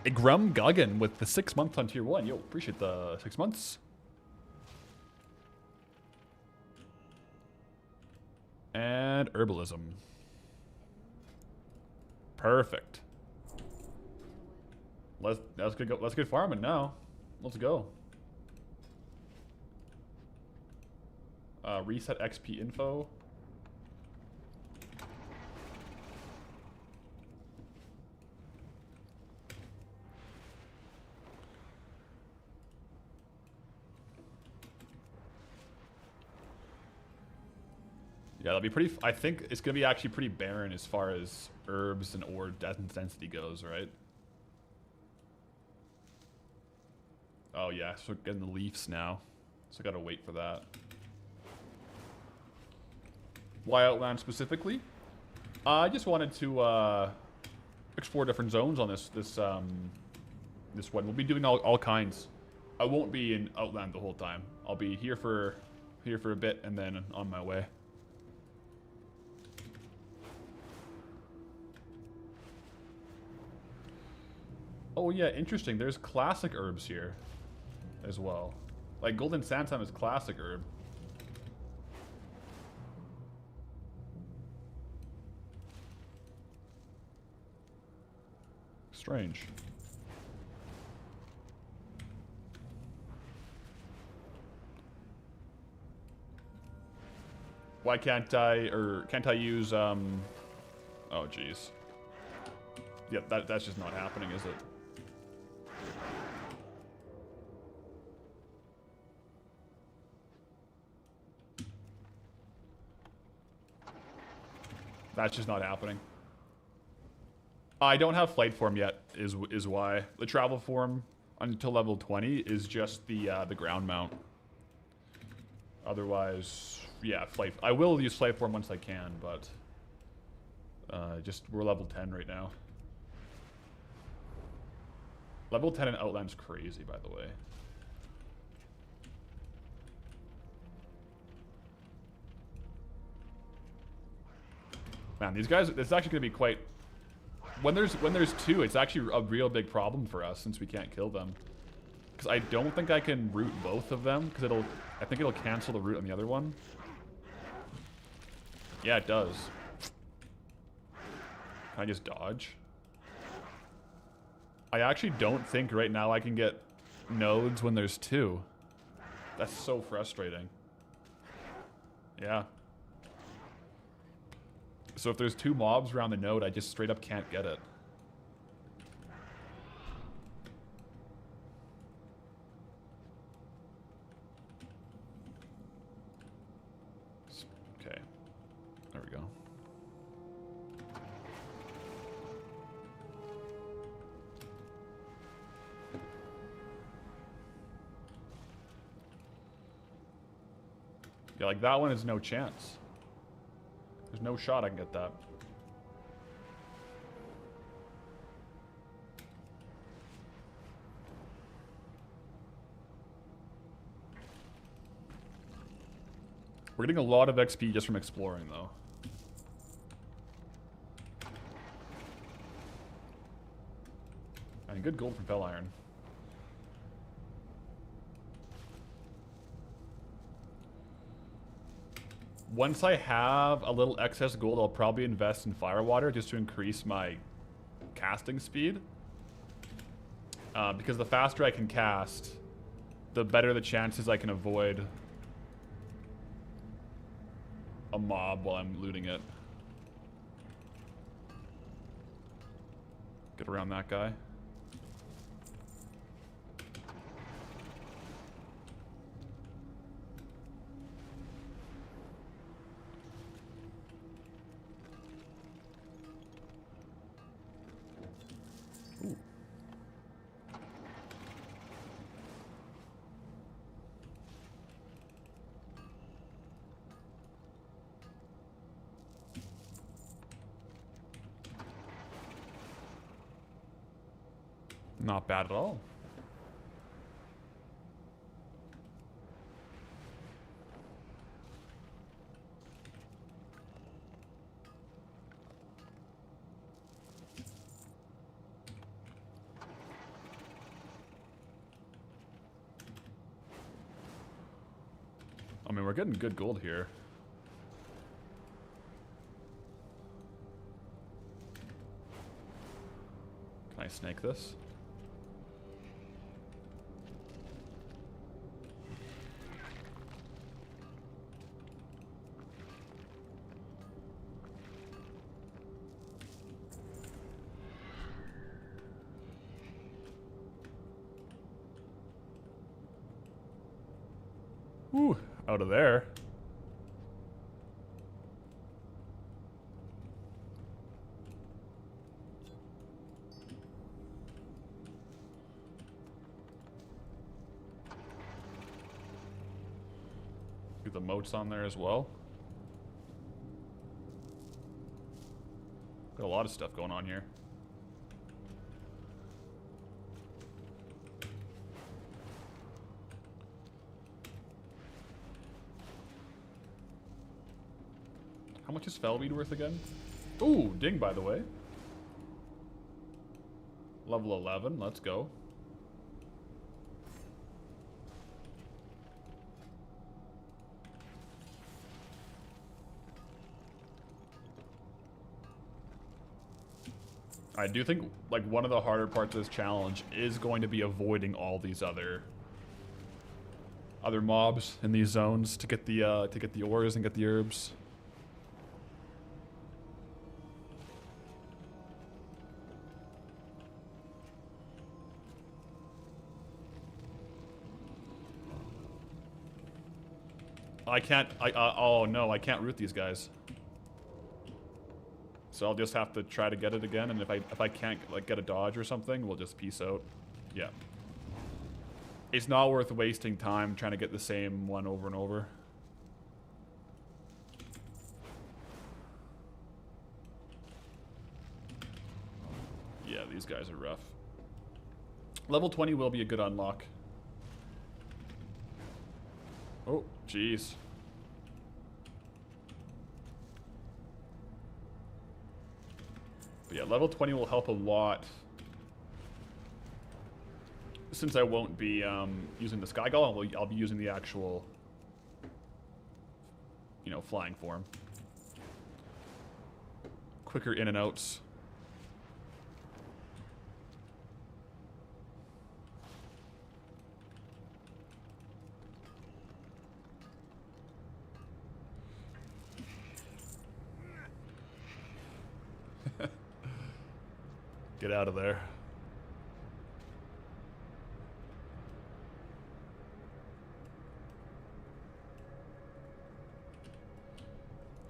A Grum Guggen with the 6 months on tier 1. Yo, appreciate the 6 months. And herbalism. Perfect. Let's get farming now. Let's go. Reset XP info. Yeah, that'll be pretty... I think it's going to be actually pretty barren as far as herbs and ore density goes, right? Oh, yeah. So we're getting the leaves now. So I got to wait for that. Why Outland specifically? I just wanted to explore different zones on this this one. We'll be doing all kinds. I won't be in Outland the whole time. I'll be here for a bit and then on my way. Oh yeah, interesting. There's classic herbs here as well. Like golden sandstorm is classic herb. Strange. Why can't I use oh jeez. Yeah, that's just not happening, is it? That's just not happening. I don't have flight form yet, is why. The travel form until level 20 is just the ground mount. Otherwise, yeah, flight. I will use flight form once I can, but just we're level 10 right now. Level 10 in Outland's crazy, by the way. Man, these guys, it's actually going to be quite... When there's two, it's actually a real big problem for us since we can't kill them. Because I don't think I can root both of them, because I think it'll cancel the root on the other one. Yeah, it does. Can I just dodge? I actually don't think right now I can get nodes when there's two. That's so frustrating. Yeah. So if there's two mobs around the node, I just straight up can't get it. Okay. There we go. Yeah, like that one is no chance. There's no shot I can get that. We're getting a lot of XP just from exploring, though. And good gold from Fell Iron. Once I have a little excess gold, I'll probably invest in Firewater just to increase my casting speed. Because the faster I can cast, the better the chances I can avoid a mob while I'm looting it. Get around that guy. Not bad at all. I mean, we're getting good gold here. Can I snake this? Ooh, out of there. Get the moats on there as well. Got a lot of stuff going on here. How much is Fellweed worth again? Ooh, ding, by the way. Level 11, let's go. I do think like one of the harder parts of this challenge is going to be avoiding all these other mobs in these zones to get the ores and get the herbs. I can't. Oh no, I can't root these guys. So I'll just have to try to get it again, and if I can't like get a dodge or something, we'll just peace out. Yeah. It's not worth wasting time trying to get the same one over and over. Yeah, these guys are rough. Level 20 will be a good unlock. Oh, jeez. But yeah, level 20 will help a lot. Since I won't be using the Sky Golem, I'll be using the actual, you know, flying form. Quicker in and outs. Get out of there.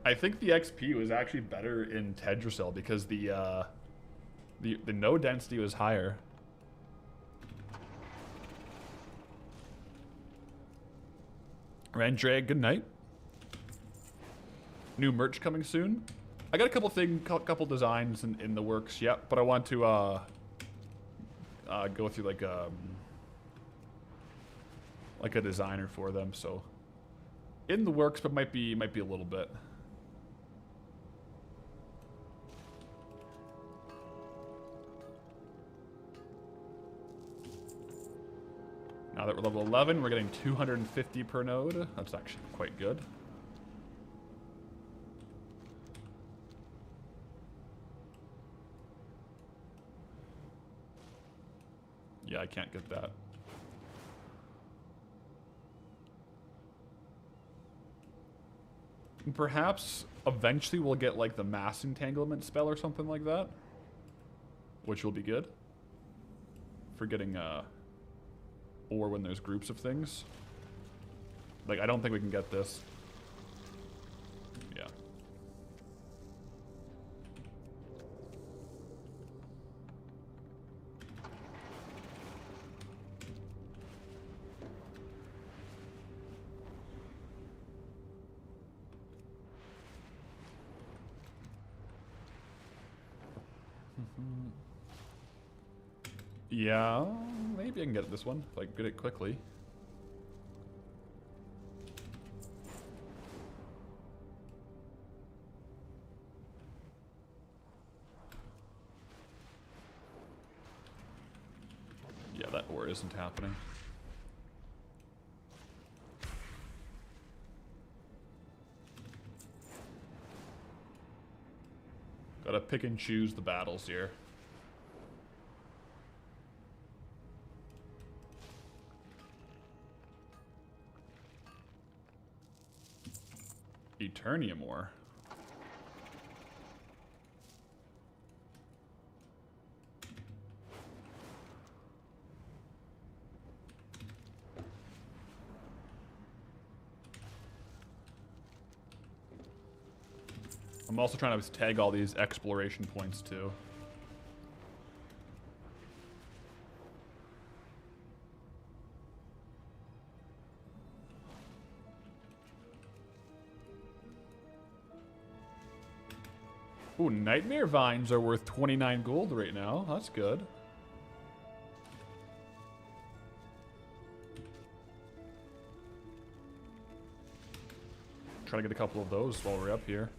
I think the XP was actually better in Teldrassil because the node density was higher. Randrag, good night. New merch coming soon. I got a couple designs in the works, yep, but I want to go through like a designer for them, so in the works, but might be a little bit. Now that we're level 11, we're getting 250 per node. That's actually quite good. Yeah, I can't get that. And perhaps eventually we'll get like the mass entanglement spell or something like that, which will be good for getting or when there's groups of things. Like, I don't think we can get this. Yeah. Yeah, maybe I can get this one, if I get it quickly. Yeah, that ore isn't happening. Gotta pick and choose the battles here. Eternium ore. I'm also trying to tag all these exploration points too. Ooh, Nightmare Vines are worth 29 gold right now. That's good. Try to get a couple of those while we're up here.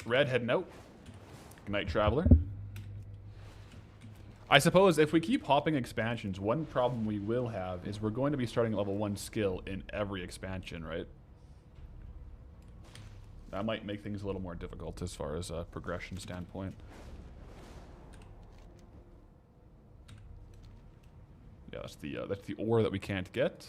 Red heading out. Good night, Traveler. I suppose if we keep hopping expansions, one problem we will have is we're going to be starting level 1 skill in every expansion, right? That might make things a little more difficult as far as a progression standpoint. Yeah, that's the ore that we can't get.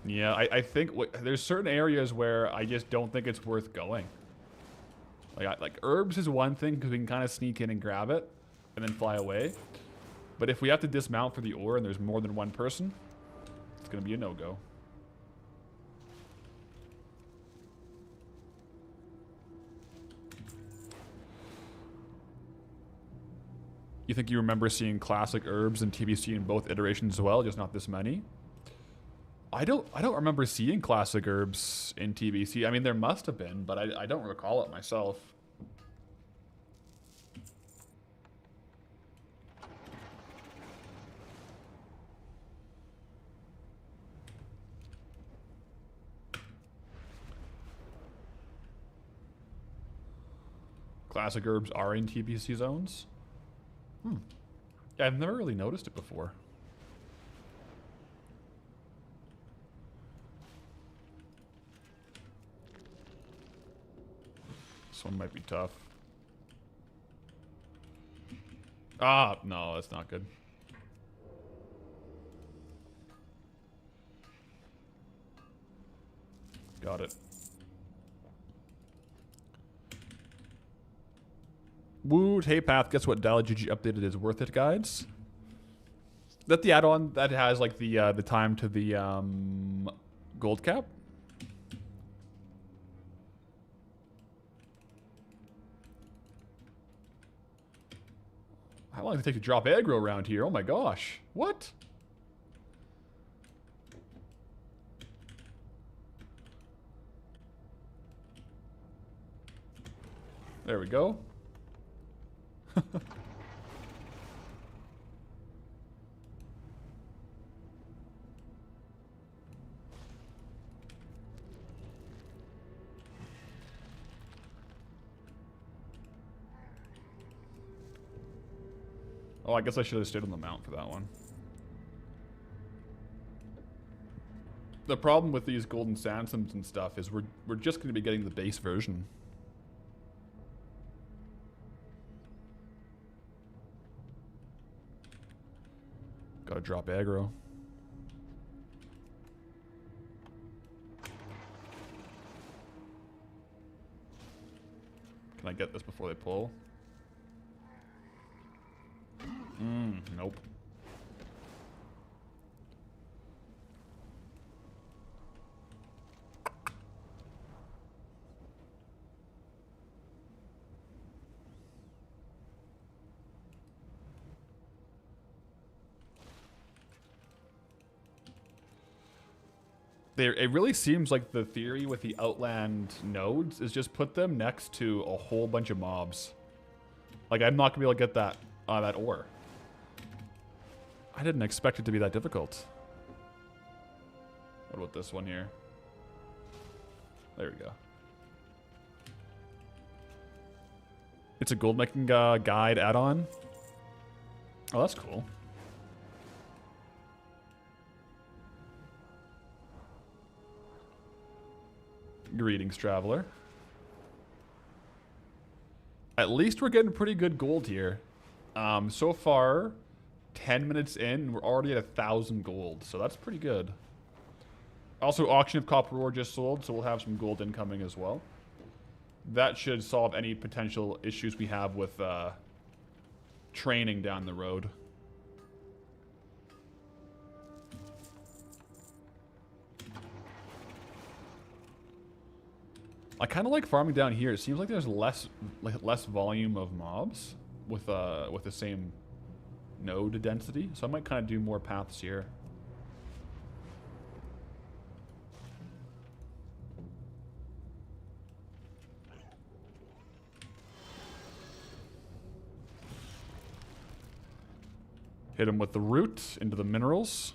Yeah, I think there's certain areas where I just don't think it's worth going. Like herbs is one thing because we can kind of sneak in and grab it and then fly away. But if we have to dismount for the ore and there's more than one person, it's going to be a no-go. You think you remember seeing classic herbs in TBC in both iterations as well, just not this many? I don't remember seeing classic herbs in TBC. I mean, there must have been, but I don't recall it myself. Classic herbs are in TBC zones? Yeah, I've never really noticed it before. This one might be tough. Ah, no, that's not good. Got it. Woot, hey Path, guess what DalaGG updated his Worth It guides? That the add-on that has like the time to the gold cap? How long does it take to drop aggro around here? Oh my gosh. What? There we go. Oh, I guess I should have stayed on the mount for that one. The problem with these golden sandstorms and stuff is we're just going to be getting the base version. Gotta drop aggro. Can I get this before they pull? Nope. It really seems like the theory with the Outland nodes is just put them next to a whole bunch of mobs. Like, I'm not going to be able to get that ore. I didn't expect it to be that difficult. What about this one here? There we go. It's a gold making guide add-on. Oh, that's cool. Greetings, Traveler. At least we're getting pretty good gold here. So far, 10 minutes in, we're already at 1,000 gold, so that's pretty good. Also, Auction of Copper Ore just sold, so we'll have some gold incoming as well. That should solve any potential issues we have with training down the road. I kind of like farming down here. It seems like there's less volume of mobs with the same node density, so I might kind of do more paths here. Hit him with the root into the minerals.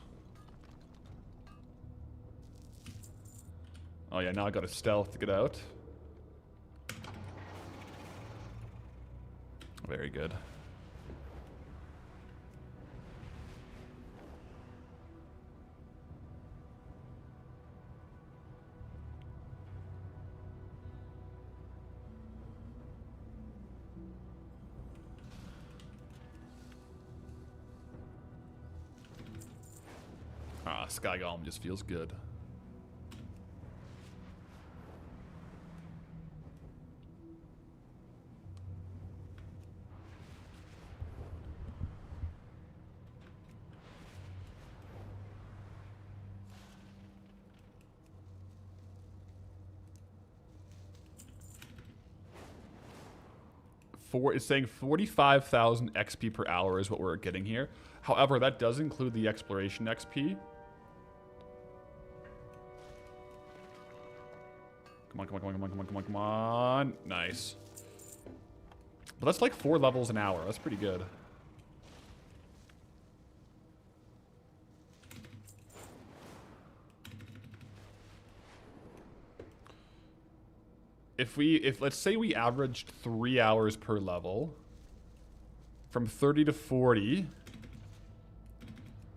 Oh yeah, now I got a stealth to get out. Very good. Ah, Sky Golem just feels good. It's saying 45,000 XP per hour is what we're getting here. However, that does include the exploration XP. Come on, come on, come on, come on, come on, come on, come on. Nice. But that's like 4 levels an hour. That's pretty good. If let's say we averaged 3 hours per level, from 30 to 40,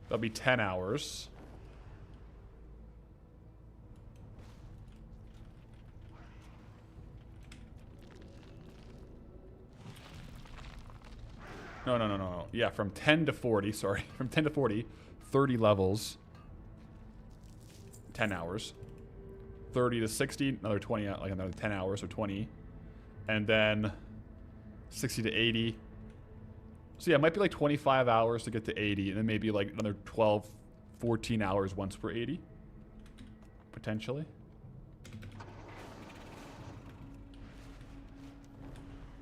that'll be 10 hours. No. Yeah, from 10 to 40, sorry. From 10 to 40, 30 levels, 10 hours. 30 to 60, another 20, like another 10 hours, so 20. And then 60 to 80. So yeah, it might be like 25 hours to get to 80, and then maybe like another 12, 14 hours once we're 80. Potentially.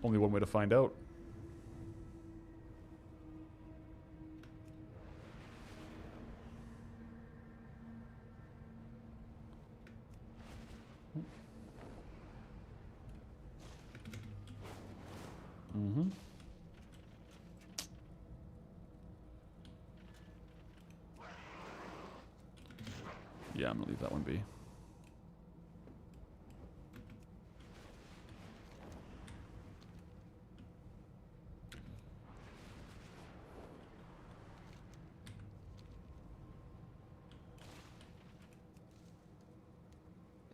Only one way to find out. Mm-hmm. Yeah, I'm gonna leave that one be.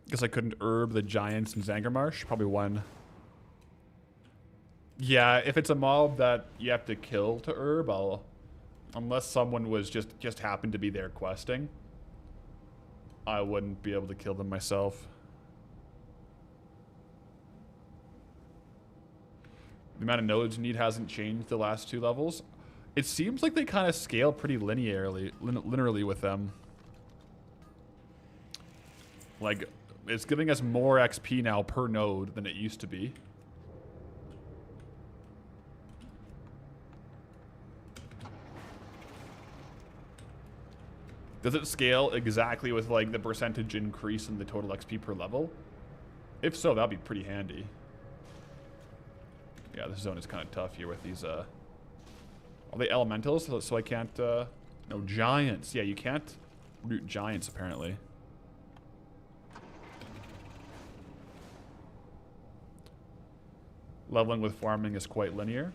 Guess I couldn't herb the giants in Zangarmarsh. Probably one. Yeah, if it's a mob that you have to kill to herb, unless someone was just happened to be there questing, I wouldn't be able to kill them myself. The amount of nodes you need hasn't changed the last 2 levels. It seems like they kind of scale pretty linearly with them. Like, it's giving us more XP now per node than it used to be. Does it scale exactly with like the percentage increase in the total XP per level? If so, that'd be pretty handy. Yeah, this zone is kind of tough here with these, are they elementals? So I can't, no, giants. Yeah, you can't root giants, apparently. Leveling with farming is quite linear.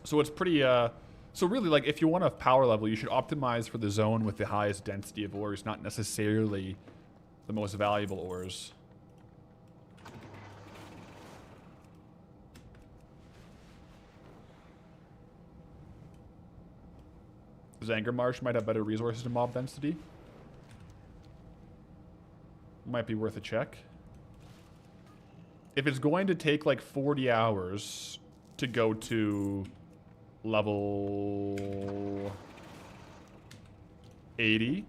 So it's pretty, so really, like, if you want a power level, you should optimize for the zone with the highest density of ores, not necessarily the most valuable ores. Zangarmarsh might have better resources to mob density. Might be worth a check. If it's going to take like 40 hours to go to level 80,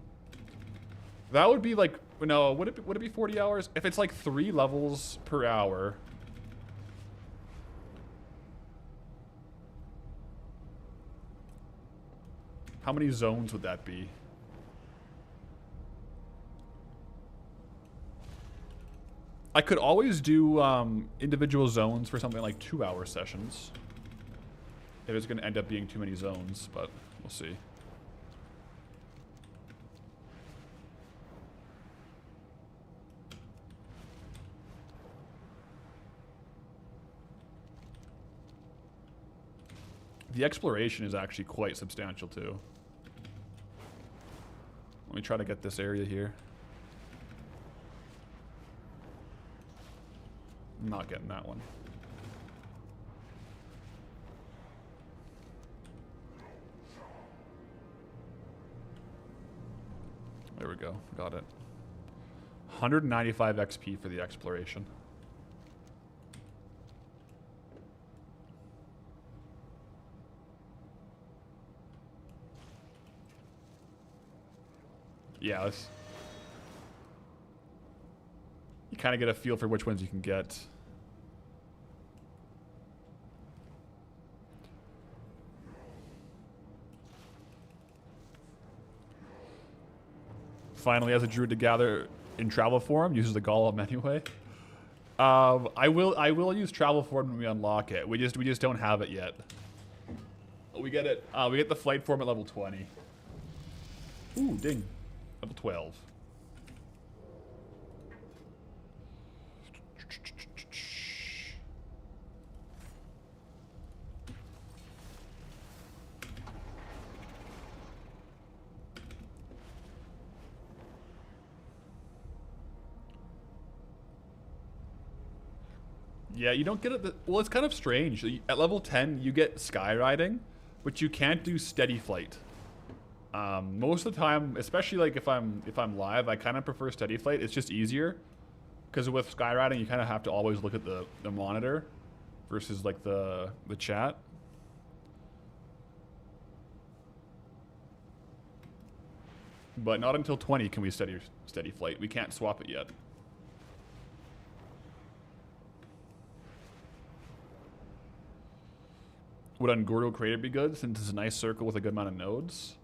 that would be like, no, would it be 40 hours? If it's like 3 levels per hour, how many zones would that be? I could always do individual zones for something like 2-hour sessions. if it's going to end up being too many zones, but we'll see. The exploration is actually quite substantial too. Let me try to get this area here. I'm not getting that one. There we go. Got it. 195 XP for the exploration. Yeah, you kind of get a feel for which ones you can get. Finally, as a druid to gather in travel form, uses the golem anyway. I will use travel form when we unlock it. We just don't have it yet. We get it. We get the flight form at level 20. Ooh, ding. Level 12. Yeah, you don't get it. Well, it's kind of strange. At level 10, you get skyriding, but you can't do steady flight. Most of the time, especially like if I'm live, I kind of prefer steady flight. It's just easier because with skyriding, you kind of have to always look at the monitor versus like the chat. But not until 20 can we steady flight. We can't swap it yet. Would Ungoro Crater be good since it's a nice circle with a good amount of nodes?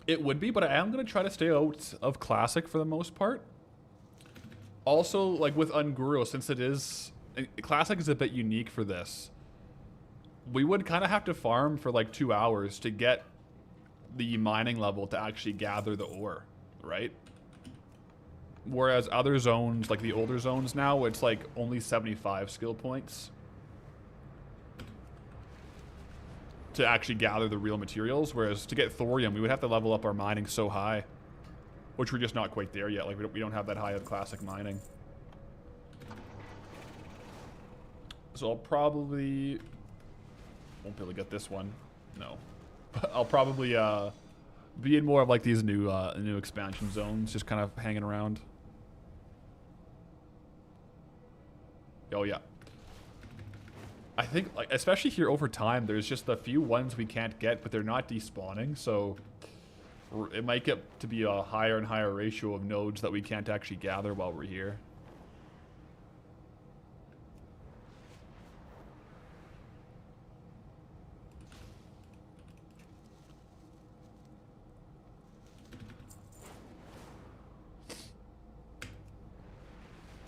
It would be, but I am going to try to stay out of Classic for the most part. Also, like with Unguro, since it is... Classic is a bit unique for this. We would kind of have to farm for like 2 hours to get the mining level to actually gather the ore, right? Whereas other zones, like the older zones now, it's like only 75 skill points to actually gather the real materials, whereas to get thorium, we would have to level up our mining so high, which we're just not quite there yet. Like we don't have that high of classic mining. So I'll probably won't be able to get this one. No, I'll probably be in more of like these new expansion zones, just kind of hanging around. Oh yeah. I think, like, especially here over time, there's just a few ones we can't get, but they're not despawning, so it might get to be a higher and higher ratio of nodes that we can't actually gather while we're here.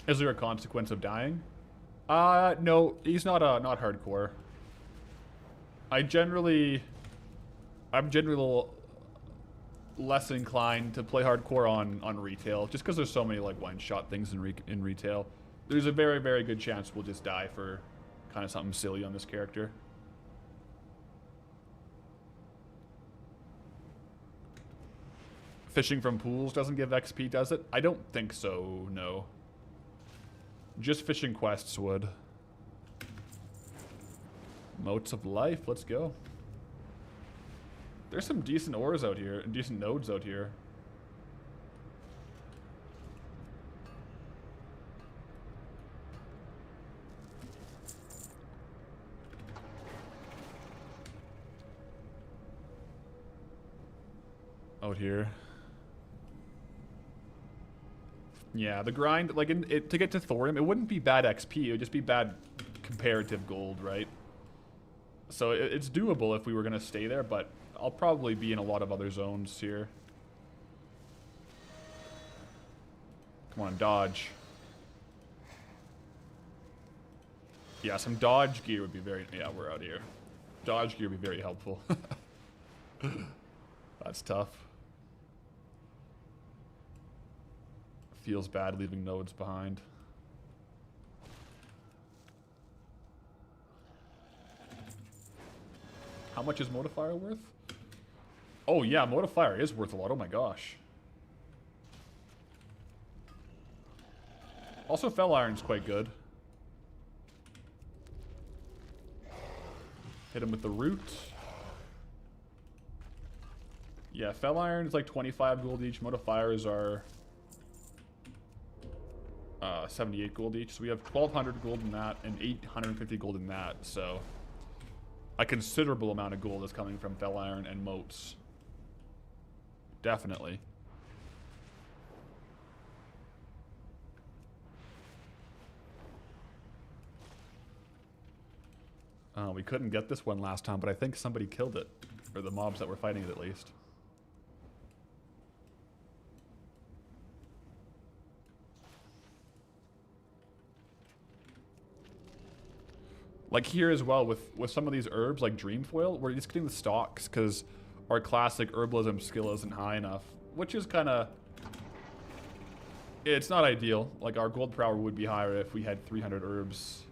Is there a consequence of dying? No, he's not not hardcore. I'm generally less inclined to play hardcore on retail, just because there's so many like one-shot things in retail. There's a very, very good chance we'll just die for kind of something silly on this character. Fishing from pools doesn't give XP, does it? I don't think so, no. Just fishing quests would. Motes of life, let's go. There's some decent ores out here, and decent nodes out here. Out here. Yeah, the grind, like, to get to thorium, it wouldn't be bad XP, it would just be bad comparative gold, right? So it's doable if we were going to stay there, but I'll probably be in a lot of other zones here. Come on, dodge. Yeah, some dodge gear would be very... Yeah, we're out here. Dodge gear would be very helpful. That's tough. Feels bad leaving nodes behind. How much is Modifier worth? Oh yeah, Modifier is worth a lot. Oh my gosh. Also, Fell Iron's quite good. Hit him with the root. Yeah, Fell Iron is like 25 gold each. Modifiers are 78 gold each. So we have 1,200 gold in that and 850 gold in that. So a considerable amount of gold is coming from Fell Iron and moats. Definitely. We couldn't get this one last time, but I think somebody killed it. Or the mobs that were fighting it, at least. Like here as well, with some of these herbs, like Dreamfoil, we're just getting the stocks, because our classic herbalism skill isn't high enough. Which is kind of... It's not ideal. Like, our gold per hour would be higher if we had 300 herbs.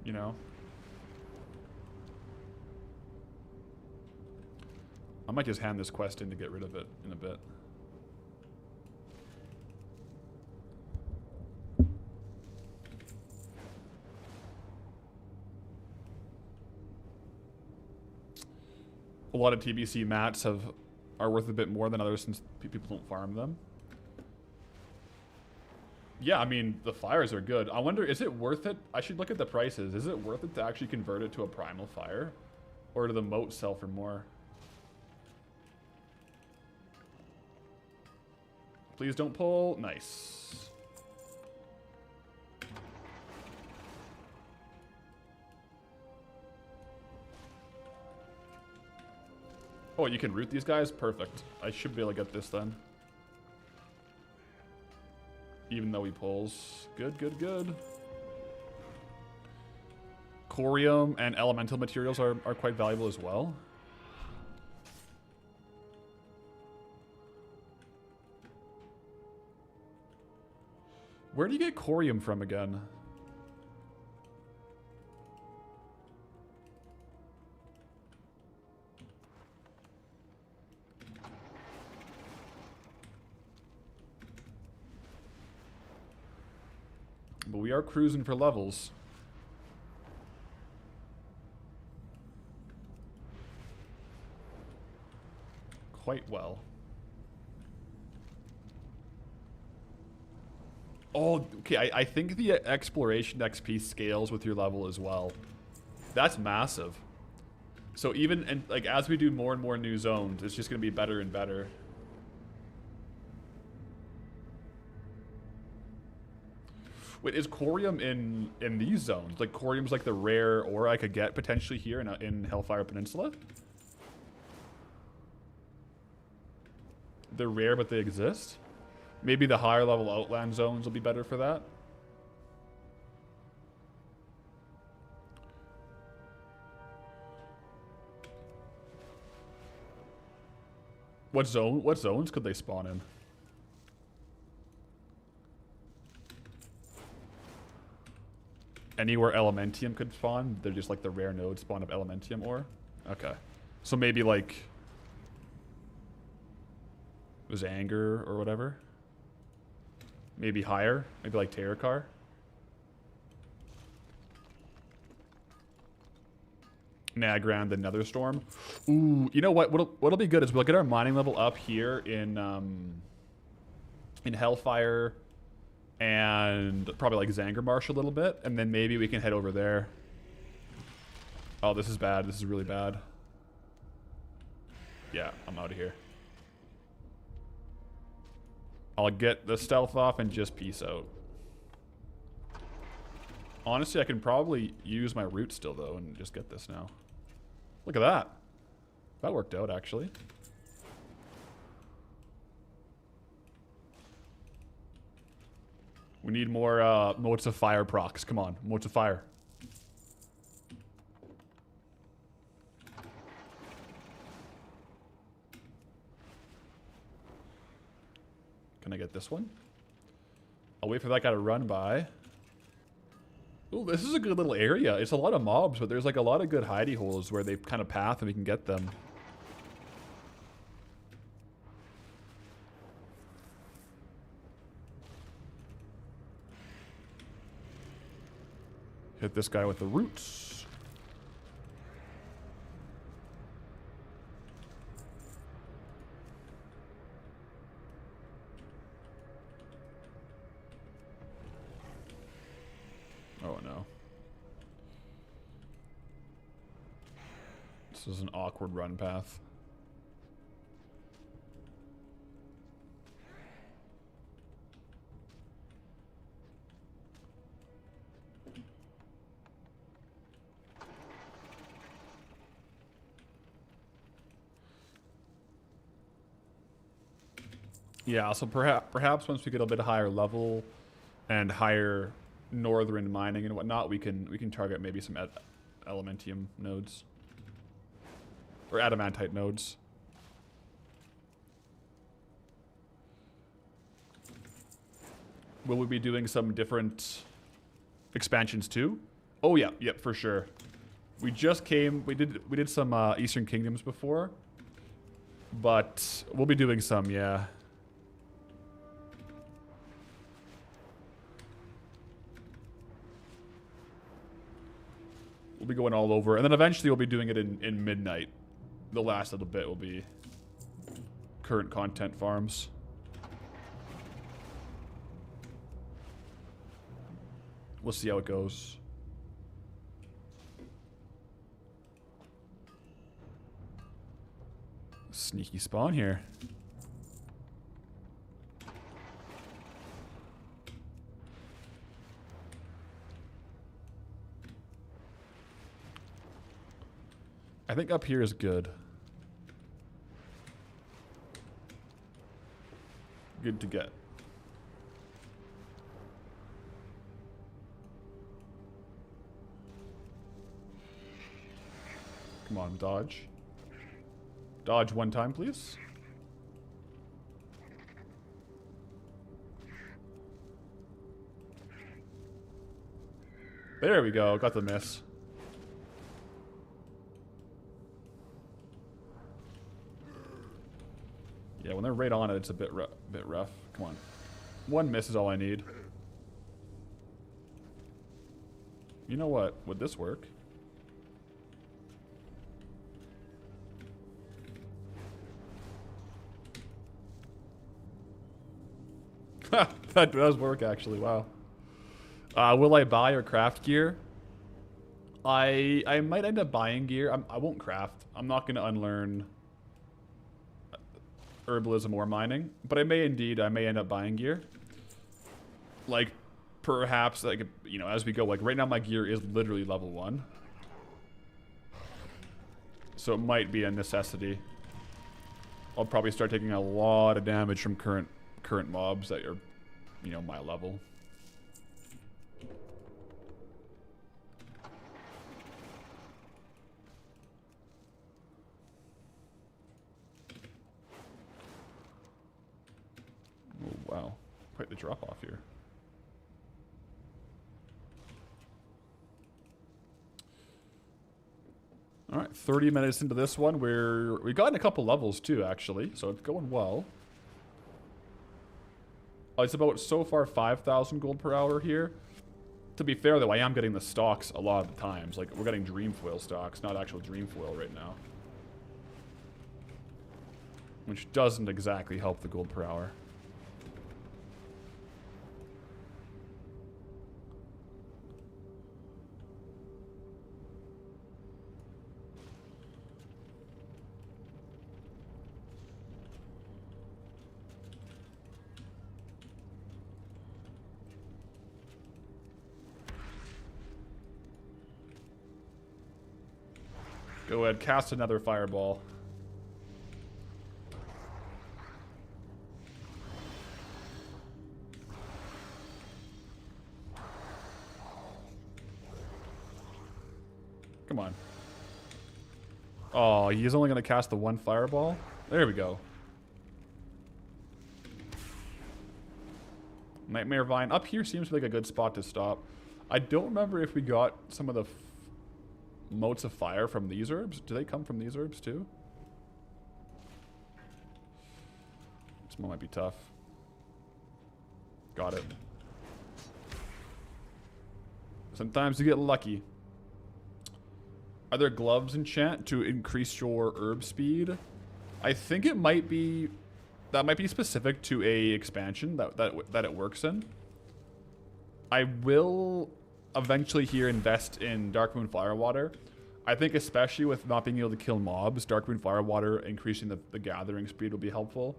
You know? I might just hand this quest in to get rid of it in a bit. A lot of TBC mats are worth a bit more than others since people don't farm them. Yeah, I mean, the fires are good. I wonder, is it worth it? I should look at the prices. Is it worth it to actually convert it to a primal fire? Or do the moats sell for more? Please don't pull. Nice. Oh, you can root these guys? Perfect. I should be able to get this then. Even though he pulls. Good, good, good. Corium and elemental materials are quite valuable as well. Where do you get corium from again? But we are cruising for levels. Quite well. Oh, okay. I think the exploration XP scales with your level as well. That's massive. So even and like as we do more and more new zones, it's just gonna be better and better. Wait, is corium in these zones? Like corium's like the rare ore I could get potentially here in Hellfire Peninsula? They're rare, but they exist? Maybe the higher level outland zones will be better for that. What zones could they spawn in? Anywhere Elementium could spawn? They're just like the rare node spawn of Elementium ore? Okay. So maybe like Zanger or whatever? Maybe higher? Maybe like Terrakar? Nagrand, the Netherstorm. Ooh, you know what? What'll be good is we'll get our mining level up here in Hellfire and probably like Zangarmarsh a little bit, and then maybe we can head over there. Oh, this is bad. This is really bad. Yeah, I'm out of here. I'll get the stealth off and just peace out. Honestly, I can probably use my root still, though, and just get this now. Look at that. That worked out, actually. We need more motes of fire procs. Come on, motes of fire. Can I get this one? I'll wait for that guy to run by. Oh, this is a good little area. It's a lot of mobs, but there's like a lot of good hidey holes where they kind of path and we can get them. Hit this guy with the roots. Oh no. This is an awkward run path. Yeah, so perhaps once we get a bit higher level and higher northern mining and whatnot, we can target maybe some elementium nodes or adamantite nodes. Will we be doing some different expansions too? Oh yeah, yep, for sure. We just came. We did some Eastern Kingdoms before, but we'll be doing some, yeah. We'll be going all over, and then eventually we'll be doing it in midnight. The last little bit will be current content farms. We'll see how it goes. Sneaky spawn here. I think up here is good. Good to get. Come on, dodge. Dodge one time, please. There we go. Got the miss. Yeah, when they're right on it, it's a bit rough. Come on. One miss is all I need. You know what? Would this work? That does work, actually. Wow. Will I buy or craft gear? I might end up buying gear. I won't craft. I'm not going to unlearn herbalism or mining, but I may end up buying gear. Like, perhaps, like, you know, as we go. Like, right now my gear is literally level 1. So it might be a necessity. I'll probably start taking a lot of damage from current mobs that are, you know, my level. Oh, wow. Quite the drop off here. All right, 30 minutes into this one, we've gotten a couple levels too, actually, so it's going well. It's about, so far, 5,000 gold per hour here. To be fair, though, I am getting the stocks a lot of the times. Like, we're getting dream foil stocks, not actual dream foil right now. Which doesn't exactly help the gold per hour. Go ahead, cast another fireball. Oh, he's only going to cast the one fireball? There we go. Nightmare Vine. Up here seems like a good spot to stop. I don't remember if we got some of the motes of fire from these herbs. Do they come from these herbs too? This one might be tough. Got it. Sometimes you get lucky. Are there gloves enchant to increase your herb speed? I think it might be... That might be specific to a expansion that it works in. I will eventually here invest in Darkmoon Firewater. I think especially with not being able to kill mobs, Darkmoon Firewater increasing the gathering speed will be helpful.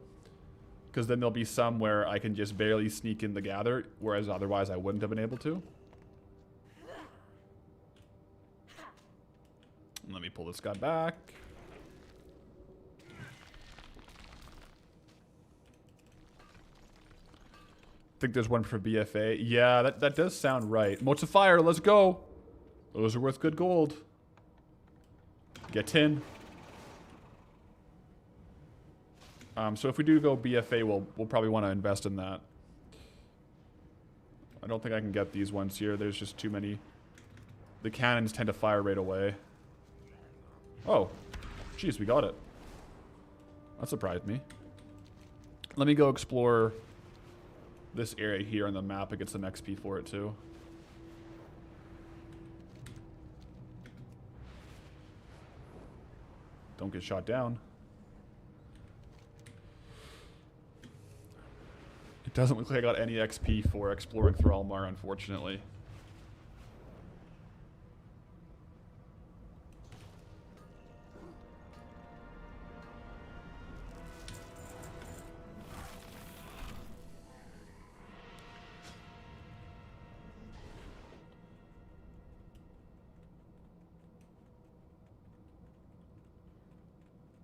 Because then there'll be some where I can just barely sneak in the gather, whereas otherwise I wouldn't have been able to. Let me pull this guy back. I think there's one for BFA. Yeah, that does sound right. Motes of fire, let's go. Those are worth good gold. Get 10. So if we do go BFA, we'll probably want to invest in that. I don't think I can get these ones here. There's just too many. The cannons tend to fire right away. Oh, jeez, we got it. That surprised me. Let me go explore this area here on the map and get some XP for it too. Don't get shot down. It doesn't look like I got any XP for exploring Thrallmar, unfortunately.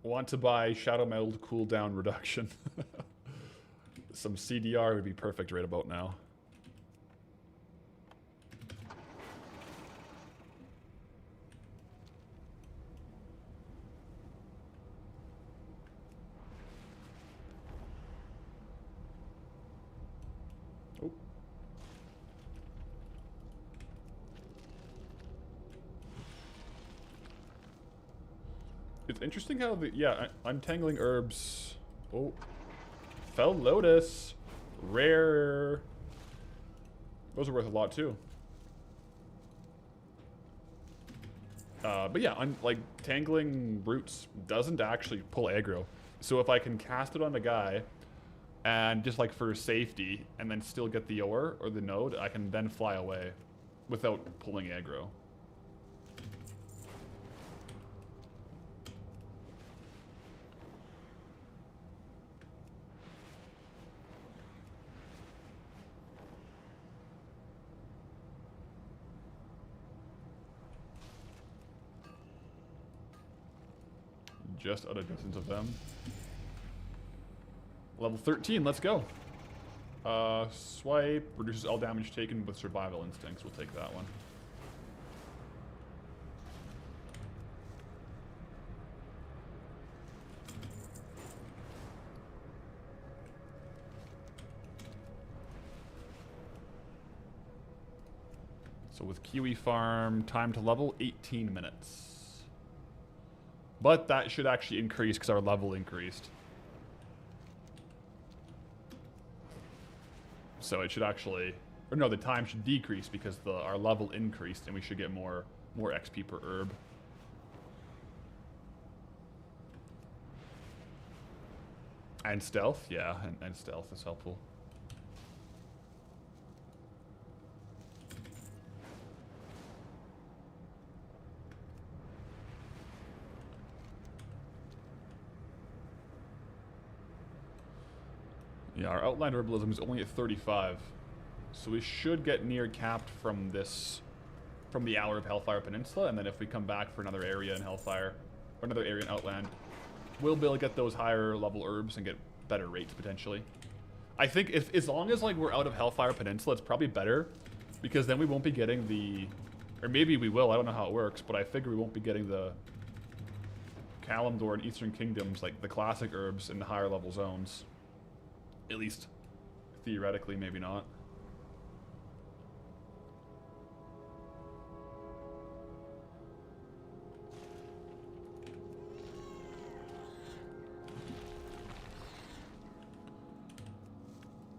Want to buy Shadow Meld cooldown reduction. Some CDR would be perfect right about now. Oh. It's interesting how the... Yeah, untangling herbs... Oh. Fell Lotus. Rare. Those are worth a lot too. But yeah, like, tangling roots doesn't actually pull aggro. So if I can cast it on the guy, and just like for safety, and then still get the ore or the node, I can then fly away without pulling aggro. Just out of distance of them. Level 13, let's go. Swipe, reduces all damage taken with survival instincts. We'll take that one. So with Kiwi Farm, time to level, 18 minutes. But that should actually increase because our level increased. So it should actually... Or no, the time should decrease because our level increased and we should get more XP per herb. And stealth, yeah, and stealth is helpful. Yeah, our outland herbalism is only at 35. So we should get near capped from the Hour of Hellfire Peninsula, and then if we come back for another area in Hellfire, or another area in Outland, we'll be able to get those higher level herbs and get better rates potentially. I think as long as like we're out of Hellfire Peninsula, it's probably better, because then we won't be getting the, or maybe we will, I don't know how it works, but I figure we won't be getting the Kalimdor and Eastern Kingdoms, like the classic herbs in the higher level zones. At least theoretically, maybe not.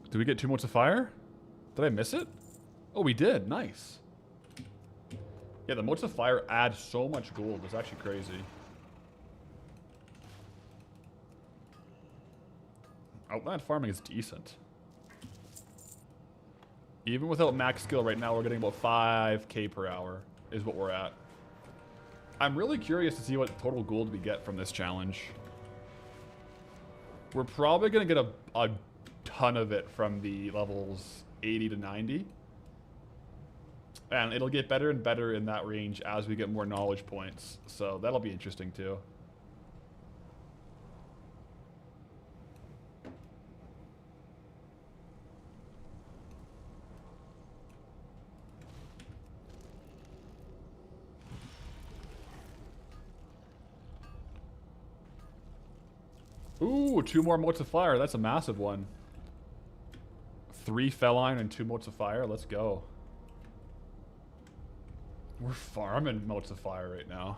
Did we get 2 motes of fire? Did I miss it? Oh, we did. Nice. Yeah, the motes of fire add so much gold. It's actually crazy. Outland farming is decent. Even without max skill right now, we're getting about 5k per hour is what we're at. I'm really curious to see what total gold we get from this challenge. We're probably going to get a ton of it from the levels 80 to 90. And it'll get better and better in that range as we get more knowledge points. So that'll be interesting too. Ooh, 2 more motes of fire. That's a massive one. 3 feline and 2 motes of fire. Let's go. We're farming motes of fire right now.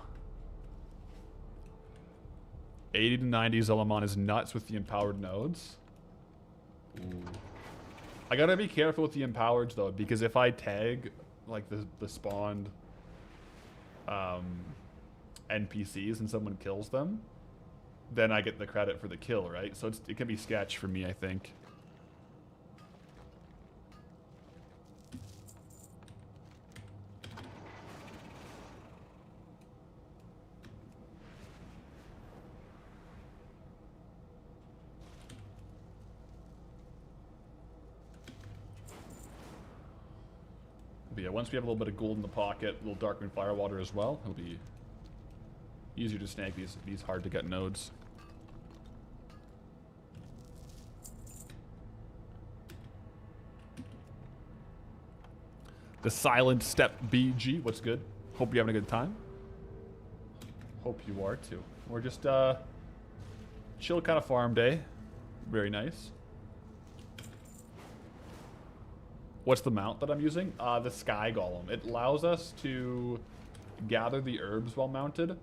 80 to 90 Zelamon is nuts with the empowered nodes. Ooh. I gotta be careful with the empowered though, because if I tag like the spawned NPCs and someone kills them, then I get the credit for the kill, right? So it can be sketch for me, I think. But yeah, once we have a little bit of gold in the pocket, a little Darkwind Firewater as well, it'll be easier to snag these hard to get nodes. The Silent Step BG, what's good? Hope you're having a good time. Hope you are too. We're just chill kind of farm day. Very nice. What's the mount that I'm using? The Sky Golem. It allows us to gather the herbs while mounted.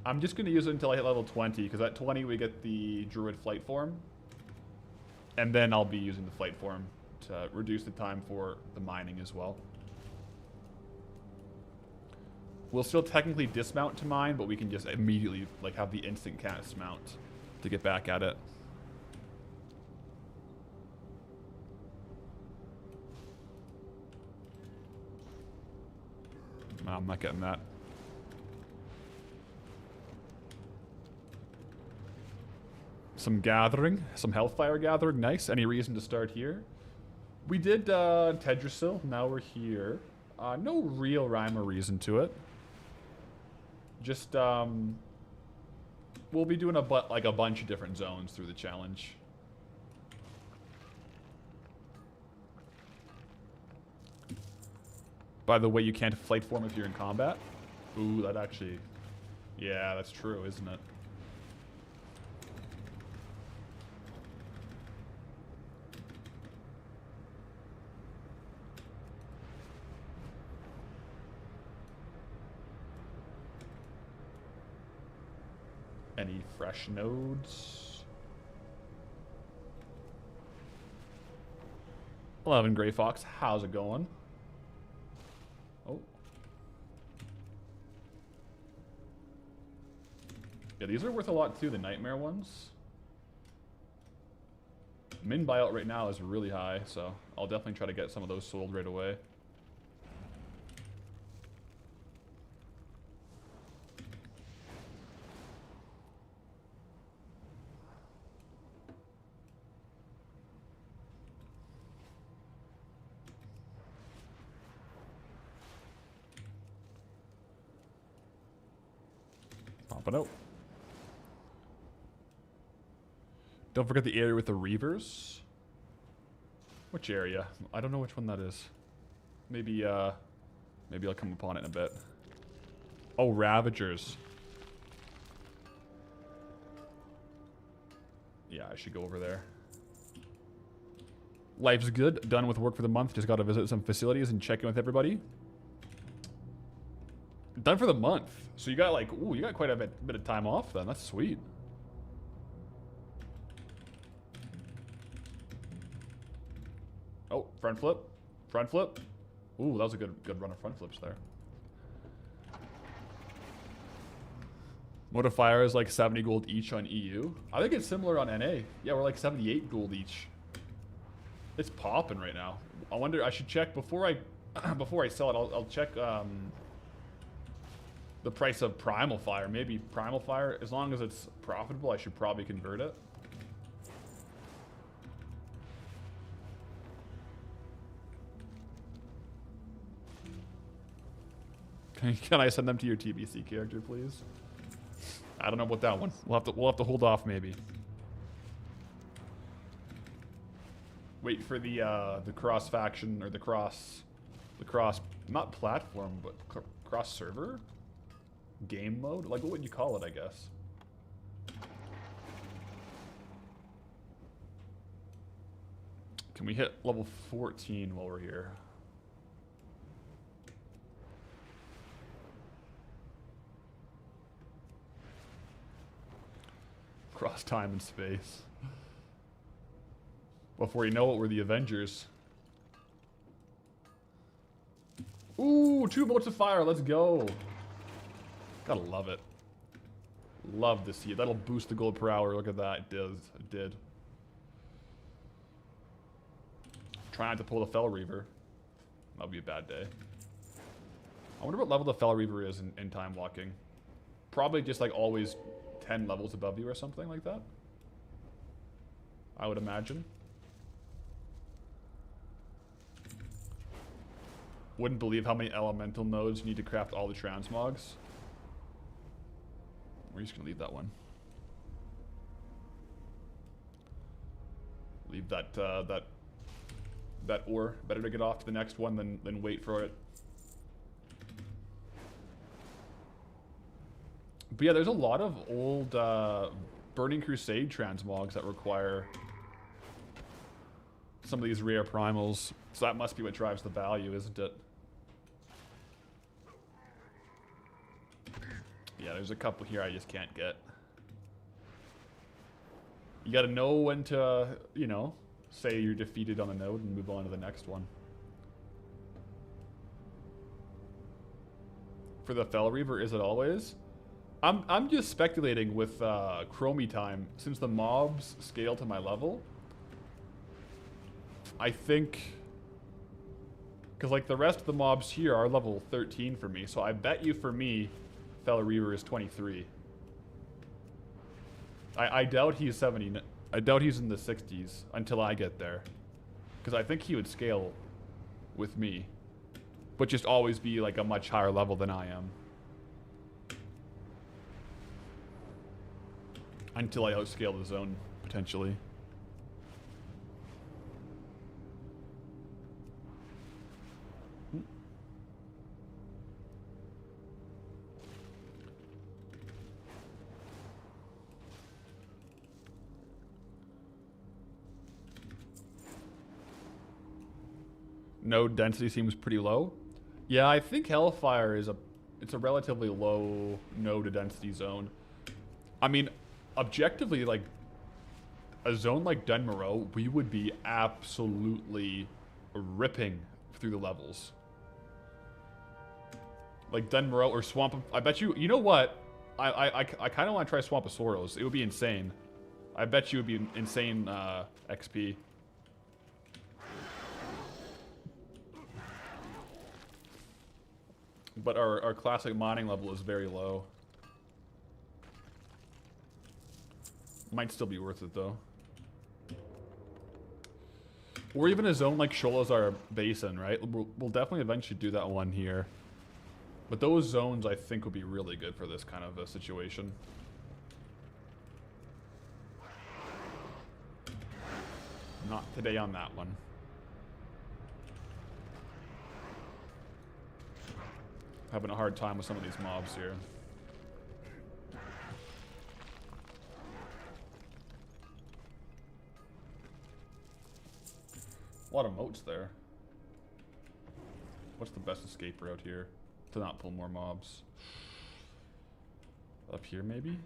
I'm just going to use it until I hit level 20, because at 20 we get the Druid Flight Form. And then I'll be using the Flight Form to reduce the time for the mining as well. We'll still technically dismount to mine, but we can just immediately like have the instant cast mount to get back at it. No, I'm not getting that. Some gathering, some Hellfire gathering, nice. Any reason to start here? We did Teldrassil, now we're here. No real rhyme or reason to it. Just, we'll be doing a bunch of different zones through the challenge. By the way, you can't flight form if you're in combat. Ooh, that actually... Yeah, that's true, isn't it? Any fresh nodes? 11 Gray Fox, how's it going? Oh. Yeah, these are worth a lot too, the Nightmare ones. Min buyout right now is really high, so I'll definitely try to get some of those sold right away. Popping out. Don't forget the area with the Reavers. Which area? I don't know which one that is. Maybe maybe I'll come upon it in a bit. Oh, Ravagers. Yeah, I should go over there. Life's good. Done with work for the month. Just got to visit some facilities and check in with everybody. Done for the month. So you got like, ooh, you got quite a bit of time off then. That's sweet. Oh, front flip. Front flip. Ooh, that was a good run of front flips there. Modifier is like 70 gold each on EU. I think it's similar on NA. Yeah, we're like 78 gold each. It's popping right now. I wonder, I should check before I sell it. I'll check the price of Primal Fire. Maybe Primal Fire, as long as it's profitable, I should probably convert it. Can I send them to your TBC character, please? I don't know about that one. We'll have to hold off maybe. Wait for the cross faction or the cross not platform but cross server game mode. Like what would you call it? I guess. Can we hit level 14 while we're here? Cross time and space. Before you know it, we're the Avengers. Ooh, 2 bolts of fire. Let's go. Gotta love it. Love to see it. That'll boost the gold per hour. Look at that. It does. It did. Try not to pull the Fell Reaver. That'll be a bad day. I wonder what level the Fell Reaver is in time walking. Probably just like always 10 levels above you or something like that. I would imagine. Wouldn't believe how many elemental nodes you need to craft all the transmogs. We're just gonna leave that one. Leave that that ore. Better to get off to the next one than wait for it. But yeah, there's a lot of old Burning Crusade transmogs that require some of these rare primals. So that must be what drives the value, isn't it? Yeah, there's a couple here I just can't get. You gotta know when to, you know, say you're defeated on the node and move on to the next one. For the Fell Reaver, is it always? I'm just speculating with Chromie time. Since the mobs scale to my level, I think... Because like the rest of the mobs here are level 13 for me, so I bet you for me, Fell Reaver is 23. I doubt he's 70. I doubt he's in the 60s until I get there. Because I think he would scale with me. But just always be like a much higher level than I am. Until I outscale the zone, potentially. Node density seems pretty low. Yeah, I think Hellfire is it's a relatively low node density zone. I mean, objectively, like a zone like Dunmoreau, we would be absolutely ripping through the levels. Like Dunmoreau or Swamp. I bet you. You know what? I kind of want to try Swamposaurus. It would be insane. I bet you it would be insane XP. But our classic mining level is very low. Might still be worth it though. Or even a zone like Sholazar Basin, right? We'll definitely eventually do that one here. But those zones I think would be really good for this kind of a situation. Not today on that one. Having a hard time with some of these mobs here. A lot of moats there. What's the best escape route here? To not pull more mobs. Up here, maybe?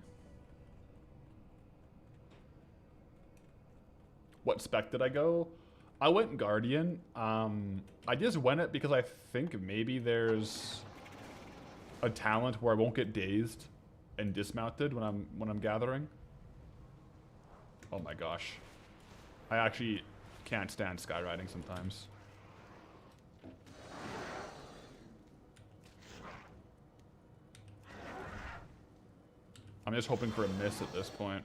What spec did I go? I went Guardian. I just went it because I think maybe there's a talent where I won't get dazed and dismounted when I'm gathering. Oh my gosh. I actually can't stand skyriding sometimes. I'm just hoping for a miss at this point.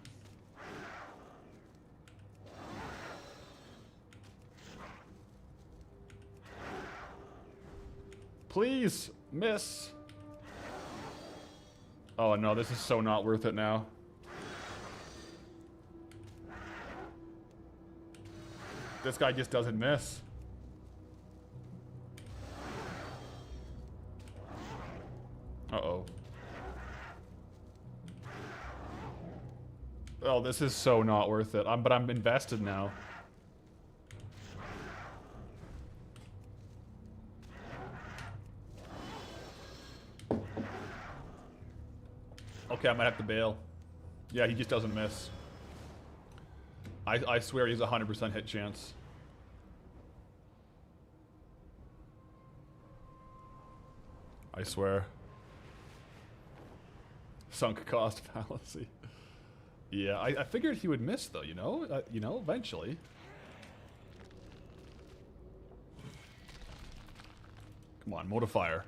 Please, miss. Oh no, this is so not worth it now. This guy just doesn't miss. Uh-oh. Oh, this is so not worth it. But I'm invested now. Okay, I might have to bail. Yeah, he just doesn't miss. I swear he's a 100% hit chance. I swear. Sunk cost fallacy. Yeah, I figured he would miss though, you know, eventually. Come on, modifier.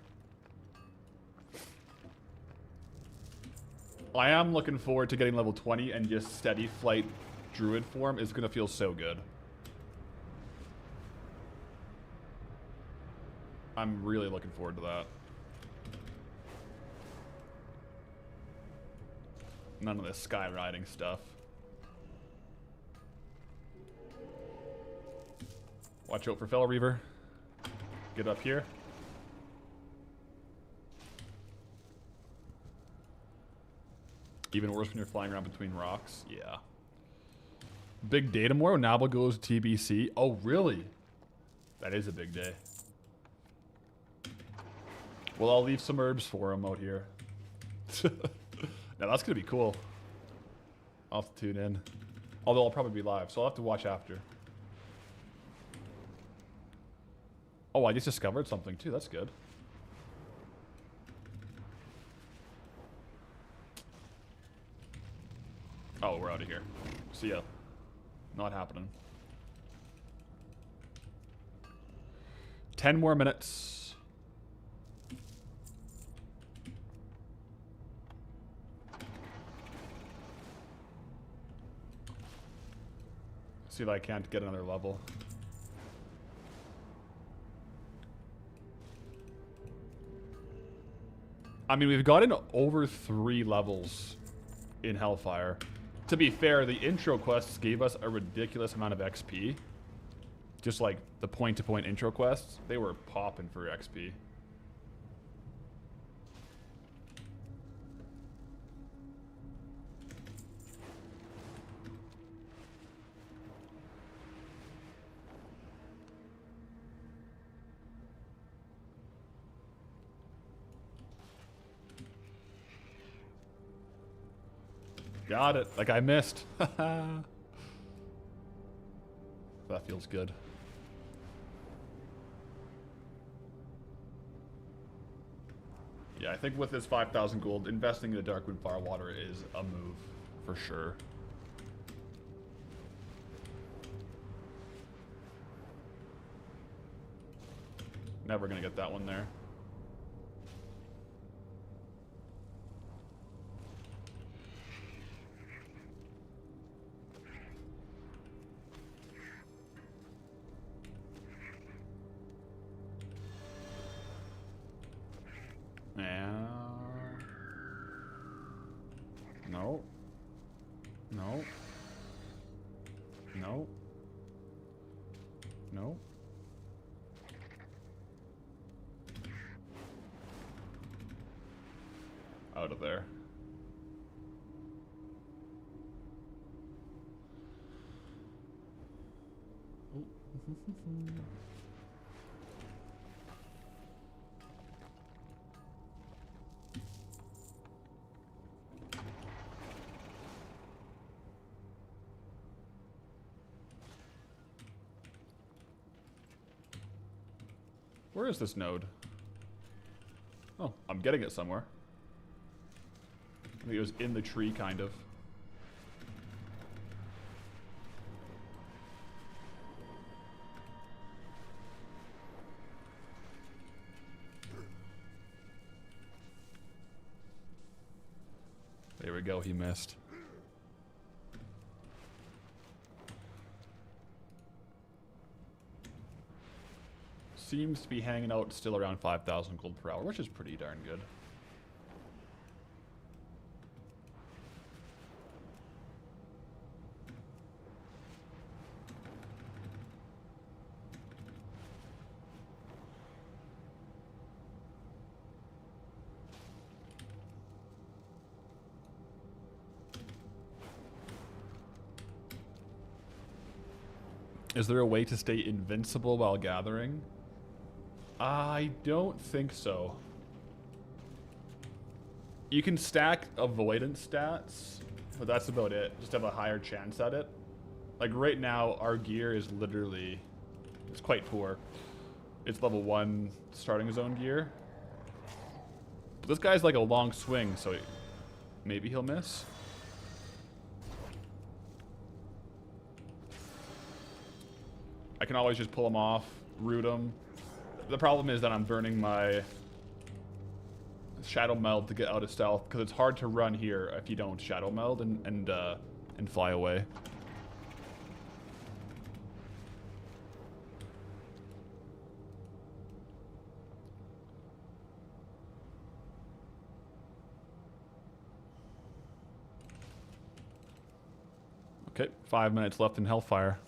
I am looking forward to getting level 20 and just steady flight druid form is gonna feel so good. I'm really looking forward to that. None of this sky riding stuff. Watch out for Fellow Reaver. Get up here. Even worse when you're flying around between rocks. Yeah. Big day tomorrow. Nabla goes TBC. Oh, really? That is a big day. Well, I'll leave some herbs for him out here. Now, that's going to be cool. I'll have to tune in. Although I'll probably be live, so I'll have to watch after. Oh, I just discovered something, too. That's good. Oh, we're out of here. See ya. Not happening. 10 more minutes. See if I can't get another level. I mean, we've gotten over 3 levels in Hellfire. To be fair, the intro quests gave us a ridiculous amount of XP. Just like the point-to-point intro quests, they were popping for XP. Got it. Like I missed. That feels good. Yeah, I think with this 5,000 gold, investing in the Darkwind Firewater is a move for sure. Never gonna get that one there. No. No. No. No. Out of there. Where is this node? Oh, I'm getting it somewhere. I think it was in the tree, kind of. There we go, he missed. Seems to be hanging out still around 5,000 gold per hour, which is pretty darn good. Is there a way to stay invincible while gathering? I don't think so. You can stack avoidance stats, but that's about it. Just have a higher chance at it. Like right now, our gear is literally, it's quite poor. It's level 1 starting zone gear. But this guy's like a long swing, so maybe he'll miss. I can always just pull him off, root him. The problem is that I'm burning my shadow meld to get out of stealth, because it's hard to run here if you don't shadow meld and fly away. Okay, 5 minutes left in Hellfire.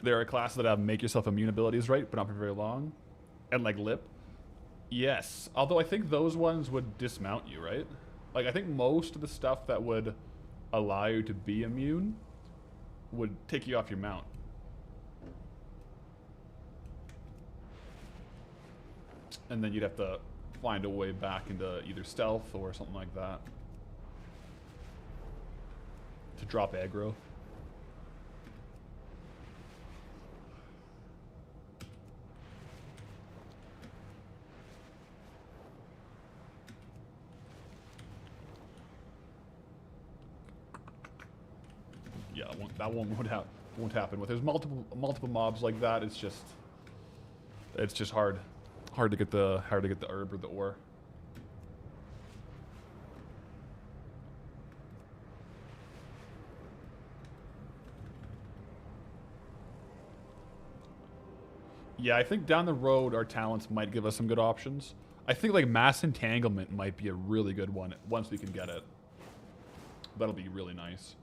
There are classes that have make yourself immune abilities, right? But not for very long. And like Lip. Yes. Although I think those ones would dismount you, right? Like I think most of the stuff that would allow you to be immune would take you off your mount. And then you'd have to find a way back into either stealth or something like that. To drop aggro. Yeah, that one won't happen. With there's multiple mobs like that, it's just hard to get the herb or the ore. Yeah, I think down the road our talents might give us some good options. I think like mass entanglement might be a really good one once we can get it. That'll be really nice.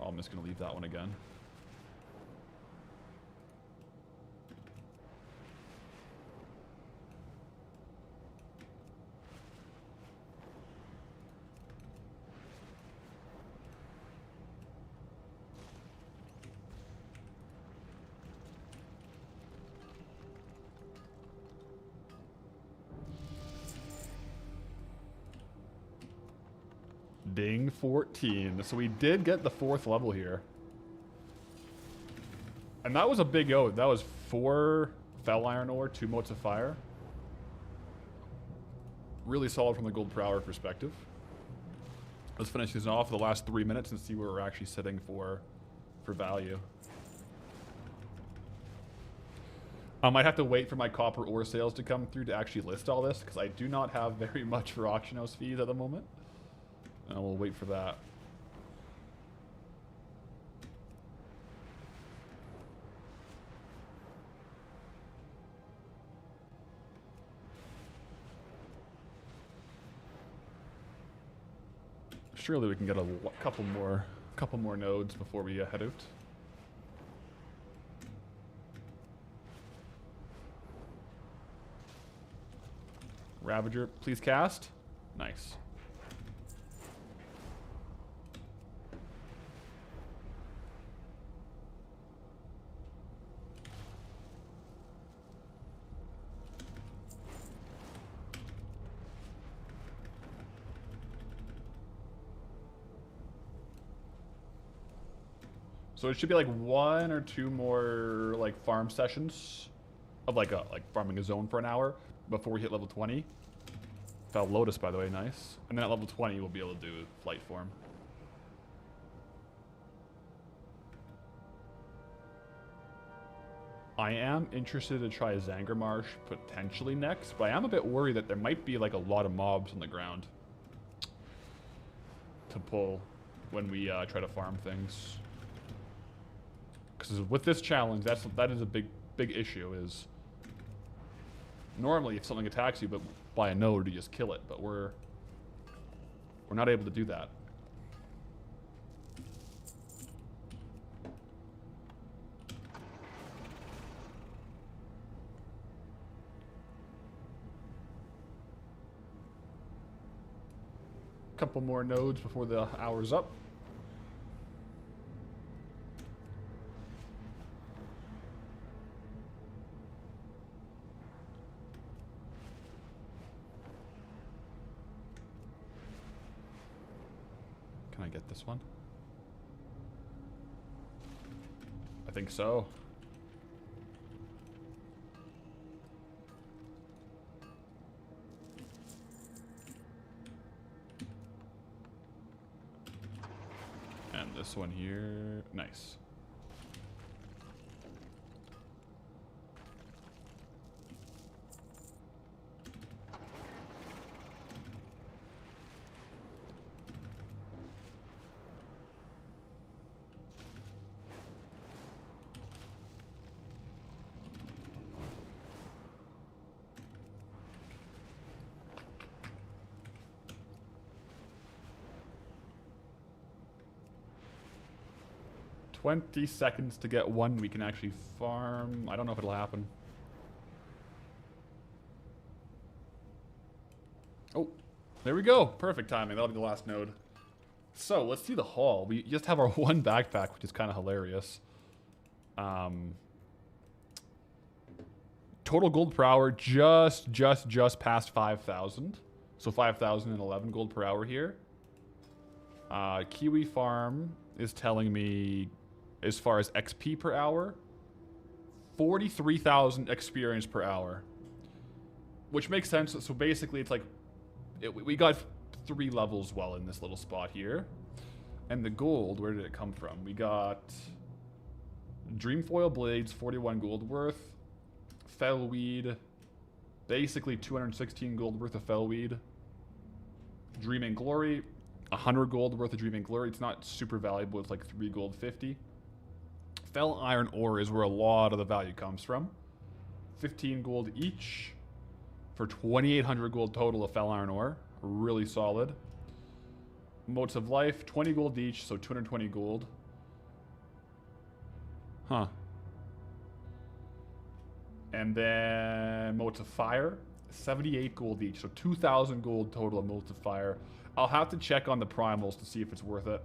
Oh, I'm just gonna leave that one again. Ding 14. So we did get the 4th level here. And that was a big oath. That was 4 Fell Iron Ore, 2 Motes of Fire. Really solid from the gold per hour perspective. Let's finish this off for the last 3 minutes and see where we're actually sitting for value. I might have to wait for my copper ore sales to come through to actually list all this, because I do not have very much for auction house fees at the moment. And we'll wait for that. Surely we can get a couple more nodes before we head out. Ravager, please cast. Nice. So it should be like 1 or 2 more like farm sessions of like farming a zone for an hour before we hit level 20. Fell Lotus, by the way, nice. And then at level 20 we'll be able to do flight form. I am interested to try Zangarmarsh potentially next, but I am a bit worried that there might be like a lot of mobs on the ground to pull when we try to farm things. Because with this challenge, that is a big issue. Is normally if something attacks you but by a node, you just kill it, but we're not able to do that. Couple more nodes before the hour's up. Can I get this one? I think so. And this one here, nice. "20 seconds to get one we can actually farm." I don't know if it'll happen. Oh, there we go. Perfect timing. That'll be the last node. So let's see the haul. We just have our one backpack, which is kind of hilarious. Total gold per hour, just past 5,000. So 5,011 gold per hour here. Kiwi Farm is telling me, as far as XP per hour, 43,000 experience per hour. Which makes sense. So basically it's like, we got 3 levels well in this little spot here. And the gold, where did it come from? We got Dreamfoil Blades, 41 gold worth. Fellweed, basically 216 gold worth of Fellweed. Dreaming Glory, 100 gold worth of Dreaming Glory. It's not super valuable, it's like 3 gold 50. Fell Iron Ore is where a lot of the value comes from. 15 gold each for 2,800 gold total of Fell Iron Ore. Really solid. Motes of Life, 20 gold each, so 220 gold. Huh. And then Motes of Fire, 78 gold each, so 2,000 gold total of Motes of Fire. I'll have to check on the primals to see if it's worth it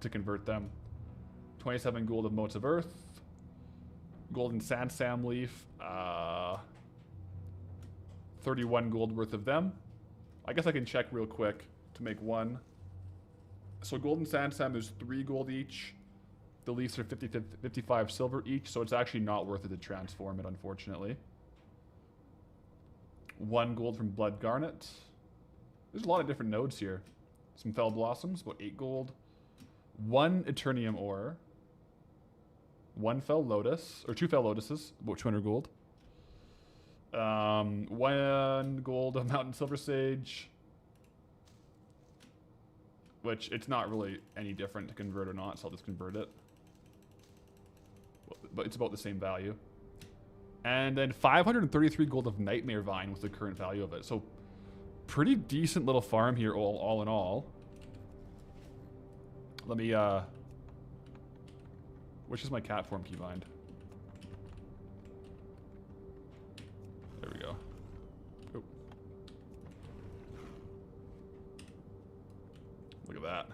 to convert them. 27 gold of Motes of Earth. Golden Sand Sam Leaf. 31 gold worth of them. I guess I can check real quick to make one. So Golden Sand Sam is 3 gold each. The leaves are 55 silver each, so it's actually not worth it to transform it, unfortunately. 1 gold from Blood Garnet. There's a lot of different nodes here. Some Fell Blossoms, about 8 gold. 1 Eternium Ore. 1 Fell Lotus, or 2 Fell Lotuses, about 200 gold. 1 gold of Mountain Silver Sage. Which, it's not really any different to convert or not, so I'll just convert it. But it's about the same value. And then 533 gold of Nightmare Vine was the current value of it. So, pretty decent little farm here all in all. Let me, which is my cat form keybind? There we go. Oh. Look at that.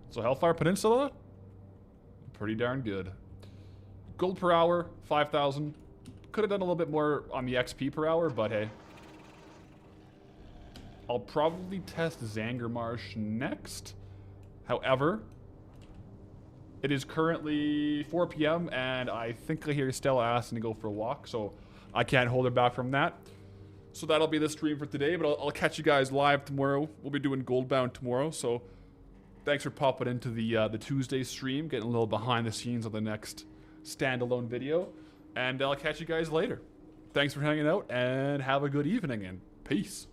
So Hellfire Peninsula, pretty darn good. Gold per hour, 5,000. Could have done a little bit more on the XP per hour, but hey. I'll probably test Zangarmarsh next. However, it is currently 4 p.m. and I think I hear Stella asking to go for a walk, so I can't hold her back from that. So that'll be the stream for today, but I'll catch you guys live tomorrow. We'll be doing Goldbound tomorrow, so thanks for popping into the Tuesday stream, getting a little behind the scenes on the next standalone video, and I'll catch you guys later. Thanks for hanging out, and have a good evening, and peace.